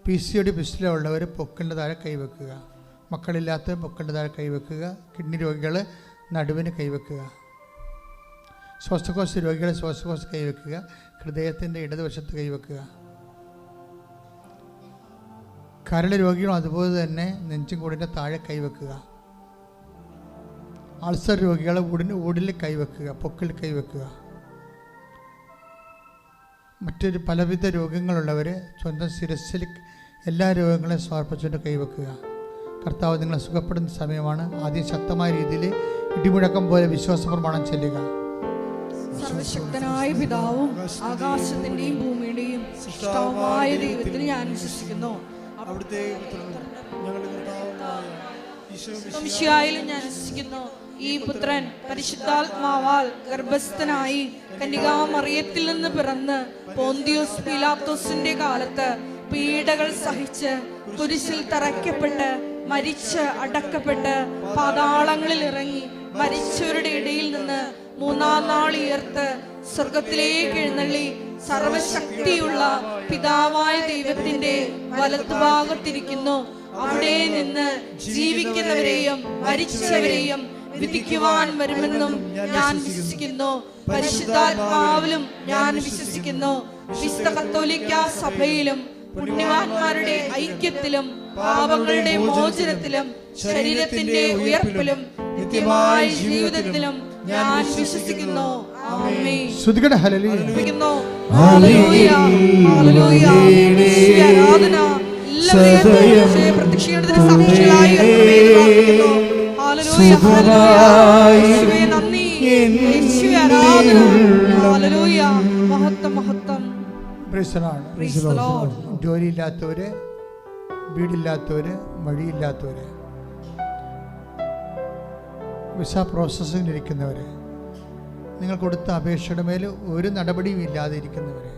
PCOD പിസ്റ്റിലുള്ളവർ പൊക്കിൻ്റെ താഴെ കൈവെക്കുക. മക്കളില്ലാത്തവർ പൊക്കിൻ്റെ താഴെ കൈവെക്കുക. കിഡ്നി രോഗികൾ നടുവിന് കൈവെക്കുക. ശ്വാസകോശ രോഗികളെ ശ്വാസകോശ കൈവെക്കുക. ഹൃദയത്തിൻ്റെ ഇടതുവശത്ത് കൈവെക്കുക. കരൾ രോഗികളും അതുപോലെ തന്നെ നെഞ്ചും കൂടിൻ്റെ താഴെ കൈവെക്കുക. അൾസർ രോഗികൾ ഊടിൽ കൈവെക്കുക, പൊക്കിൽ കൈവെക്കുക. മറ്റൊരു പലവിധ രോഗങ്ങളുള്ളവർ സ്വന്തം ശിരസ്സിൽ എല്ലാ രോഗങ്ങളെയും സമർപ്പിച്ചുകൊണ്ട് കൈവെക്കുക. കർത്താവ് നിങ്ങളെ സുഖപ്പെടുന്ന സമയമാണ്. ആദ്യം ശക്തമായ രീതിയിൽ ഇടിമുഴക്കം പോലെ വിശ്വാസ പ്രമാണം ചെല്ലുക. സർവശക്തനായ പിതാവും ആകാശത്തിന്റെയും ഭൂമിയുടെയും സൃഷ്ടാവുമായ ദൈവത്തിൽ ഞാൻ വിശ്വസിക്കുന്നു. മിശിഹായിലും ഞാൻ വിശ്വസിക്കുന്നു. ഈ പുത്രൻ പരിശുദ്ധാത്മാവാൽ ഗർഭസ്ഥനായി കന്യകാമറിയത്തിൽ നിന്ന് പിറന്ന് പോന്തിയോസ് പീലാത്തോസിന്റെ കാലത്ത് പീഡകൾ സഹിച്ച് കുരിശിൽ തറയ്ക്കപ്പെട്ട് മരിച്ച് അടക്കപ്പെട്ട് പാതാളങ്ങളിൽ ഇറങ്ങി മരിച്ചവരുടെ ഇടയിൽ നിന്ന് മൂന്നാം നാൾ ഉയർത്ത് സ്വർഗത്തിലേക്ക് എഴുന്നള്ളി സർവശക്തിയുള്ള പിതാവായ ദൈവത്തിന്റെ വലത്തുഭാഗത്തിരിക്കുന്നു. അവിടെ നിന്ന് ജീവിക്കുന്നവരെയും മരിച്ചവരെയും വിധിക്കുവാൻ വരുമെന്നും ഞാൻ വിശ്വസിക്കുന്നു. പരിശുദ്ധാത്മാവിലും ഞാൻ വിശ്വസിക്കുന്നു. വിശുദ്ധ കത്തോലിക്ക സഭയിലും പുണ്യവാന്മാരുടെ ഐക്യത്തിലും പാപങ്ങളുടെ മോചനത്തിലും ശരീരത്തിന്റെ ഉയർപ്പിലും നിത്യമായ ജീവിതത്തിലും ഞാൻ വിശ്വസിക്കുന്നു. ആമേൻ. Hallelujah, hallelujah. ആരാധന. എല്ലാവരെയും പ്രത്യക്ഷീകരണത്തിന് സാക്ഷികളായി പ്രാർത്ഥിക്കുന്നു. Hallelujah, hallelujah. യേശുവേ നന്ദി, യേശുവേ ആരാധന. ഹല്ലേലൂയ, മഹത്വം, മഹത്വം. Praise the lord. ജോലിയില്ലാത്തവര്, വീടില്ലാത്തവര്, വഴിയില്ലാത്തവര്, വിസ പ്രോസസ്സിങ്ങിലിരിക്കുന്നവര്, നിങ്ങൾ കൊടുത്ത അപേക്ഷയുടെ മേൽ ഒരു നടപടിയും ഇല്ലാതെ ഇരിക്കുന്നവര്,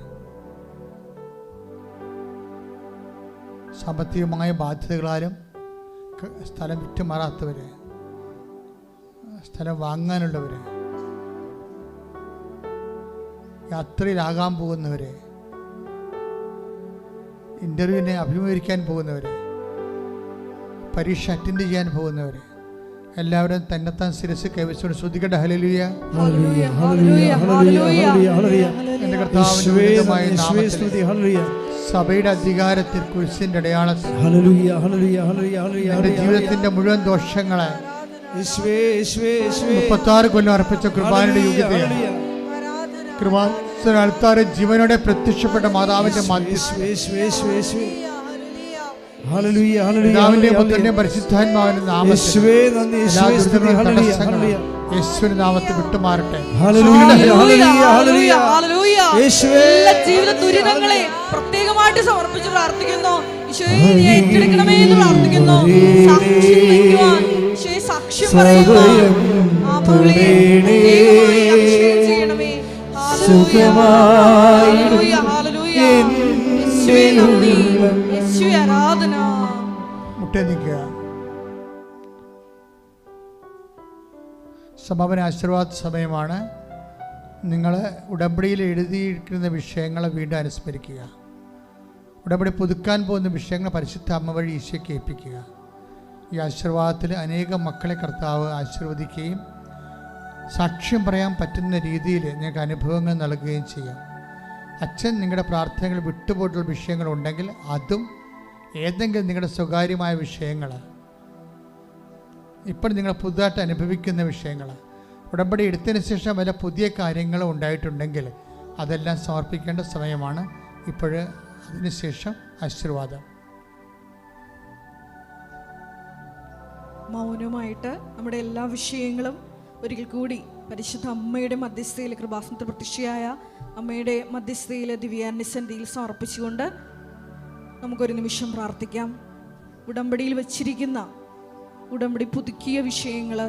സാമ്പത്തികമായ ബാധ്യതകളാലും സ്ഥലം വിറ്റുമാറാത്തവര്, സ്ഥലം വാങ്ങാനുള്ളവര്, യാത്രയിലാകാൻ പോകുന്നവര്, ഇൻ്റർവ്യൂവിനെ അഭിമുഖീകരിക്കാൻ പോകുന്നവർ, പരീക്ഷ അറ്റൻഡ് ചെയ്യാൻ പോകുന്നവർ, എല്ലാവരും തന്നെത്താൻ ശിരസ് കൈവച്ചുകൊണ്ട് ശ്രദ്ധിക്കട്ടെ. Hallelujah, hallelujah, hallelujah, hallelujah, hallelujah. എൻ്റെ കർത്താവിന്റെ നാമത്തിൽ സഭയുടെ അധികാരത്തിൽ കുരിശിന്റെ അടയാളത്തിൽ ഹല്ലേലൂയ, ഹല്ലേലൂയ, ഹല്ലേലൂയ, ഹല്ലേലൂയ. എൻ്റെ ജീവിതത്തിന്റെ മുഴുവൻ ദോഷങ്ങളെ യേശുവേ, യേശുവേ, യേശുവേ 36 കൊല്ലം അർപ്പിച്ച കൃപാനയുടെ യോഗ്യതയാണ്. കൃപാസനത്താറ് ജീവനോടെ പ്രത്യക്ഷപ്പെട്ട മാതാവിന്റെ പുത്രന്റെയും പരിശുദ്ധാത്മാവിന്റെ നാമത്തിൽ യേശുവിന്റെ നാമത്തിൽ വിട്ടുമാറട്ടെ. ജീവിത ദുരിതങ്ങളെ പ്രത്യേകമായിട്ട് സമർപ്പിച്ച് പ്രാർത്ഥിക്കുന്നു. ഈശോയെ ഏറ്റെടുക്കണമേ എന്ന് പ്രാർത്ഥിക്കുന്നു. സാക്ഷ്യം പറയുവാൻ ചെയ്യണമേ. മുട്ടേ നിൽക്കുക. സമാപന ആശീർവാദ സമയമാണ്. നിങ്ങൾ ഉടമ്പടിയിൽ എഴുതിയിരിക്കുന്ന വിഷയങ്ങളെ വീണ്ടും അനുസ്മരിക്കുക. ഉടമ്പടി പുതുക്കാൻ പോകുന്ന വിഷയങ്ങൾ പരിശുദ്ധ അമ്മ വഴി ഈശോയ്ക്ക് ഏൽപ്പിക്കുക. ഈ ആശീർവാദത്തിൽ അനേകം മക്കളെ കർത്താവ് ആശീർവദിക്കുകയും സാക്ഷ്യം പറയാൻ പറ്റുന്ന രീതിയിൽ നിങ്ങൾക്ക് അനുഭവങ്ങൾ നൽകുകയും ചെയ്യാം. അച്ഛൻ നിങ്ങളുടെ പ്രാർത്ഥനകൾ വിട്ടുപോയിട്ടുള്ള വിഷയങ്ങളുണ്ടെങ്കിൽ അതും ഏതെങ്കിലും നിങ്ങളുടെ സ്വകാര്യമായ വിഷയങ്ങൾ, ഇപ്പോൾ നിങ്ങൾ പുതുതായിട്ട് അനുഭവിക്കുന്ന വിഷയങ്ങൾ, ഉടമ്പടി എടുത്തതിന് ശേഷം വല്ല പുതിയ കാര്യങ്ങളും ഉണ്ടായിട്ടുണ്ടെങ്കിൽ അതെല്ലാം സമർപ്പിക്കേണ്ട സമയമാണ് ഇപ്പോൾ. അതിനുശേഷം ആശീർവാദം. മൗനമായിട്ട് നമ്മുടെ എല്ലാ വിഷയങ്ങളും ഒരിക്കൽ കൂടി പരിശുദ്ധ അമ്മയുടെ മധ്യസ്ഥയിൽ, കൃപാസനത്തിൽ പ്രത്യക്ഷയായ അമ്മയുടെ മധ്യസ്ഥയിൽ ദിവ്യാന്യസന്നിധിയിൽ സമർപ്പിച്ചുകൊണ്ട് നമുക്കൊരു നിമിഷം പ്രാർത്ഥിക്കാം. ഉടമ്പടിയിൽ വച്ചിരിക്കുന്ന, ഉടമ്പടി പുതുക്കിയ വിഷയങ്ങൾ,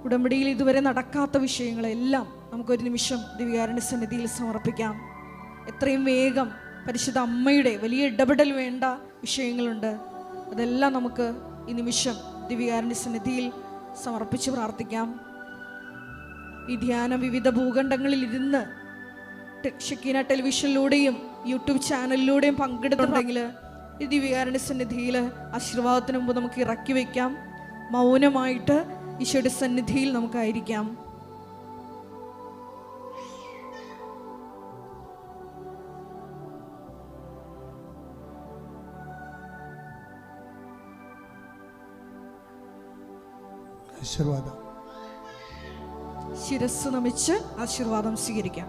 ഉടമ്പടിയിൽ ഇതുവരെ നടക്കാത്ത വിഷയങ്ങളെല്ലാം നമുക്കൊരു നിമിഷം ദിവ്യാന്യസന്നിധിയിൽ സമർപ്പിക്കാം. എത്രയും വേഗം പരിശുദ്ധ അമ്മയുടെ വലിയ ഇടപെടൽ വേണ്ട വിഷയങ്ങളുണ്ട്. അതെല്ലാം നമുക്ക് ഈ നിമിഷം ദിവ്യാന്യസന്നിധിയിൽ സമർപ്പിച്ച് പ്രാർത്ഥിക്കാം. ഈ ധ്യാനം വിവിധ ഭൂഖണ്ഡങ്ങളിൽ ഇരുന്ന് ഷക്കീന ടെലിവിഷനിലൂടെയും യൂട്യൂബ് ചാനലിലൂടെയും പങ്കെടുത്തിട്ടുണ്ടെങ്കിൽ ഈ ദിവ്യാന്യസന്നിധിയിൽ ആശീർവാദത്തിന് മുമ്പ് നമുക്ക് ഇറക്കി വയ്ക്കാം. മൗനമായിട്ട് ഈശോയുടെ സന്നിധിയിൽ നമുക്കായിരിക്കാം. ആശീർവാദം. ശിരസ് നമിച്ച് ആശീർവാദം സ്വീകരിക്കാം.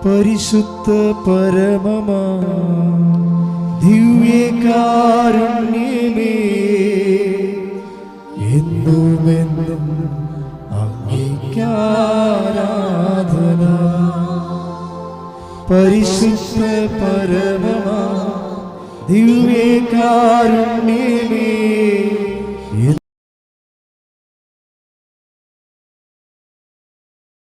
പരിശുദ്ധ പരമമാ ദിവ്യകാരുണ്യമേ എന്നുമെന്നും അങ്ങേക്കാരാധന. പരിശുദ്ധ പരമമാ ദിവ്യകാരുണ്യമേ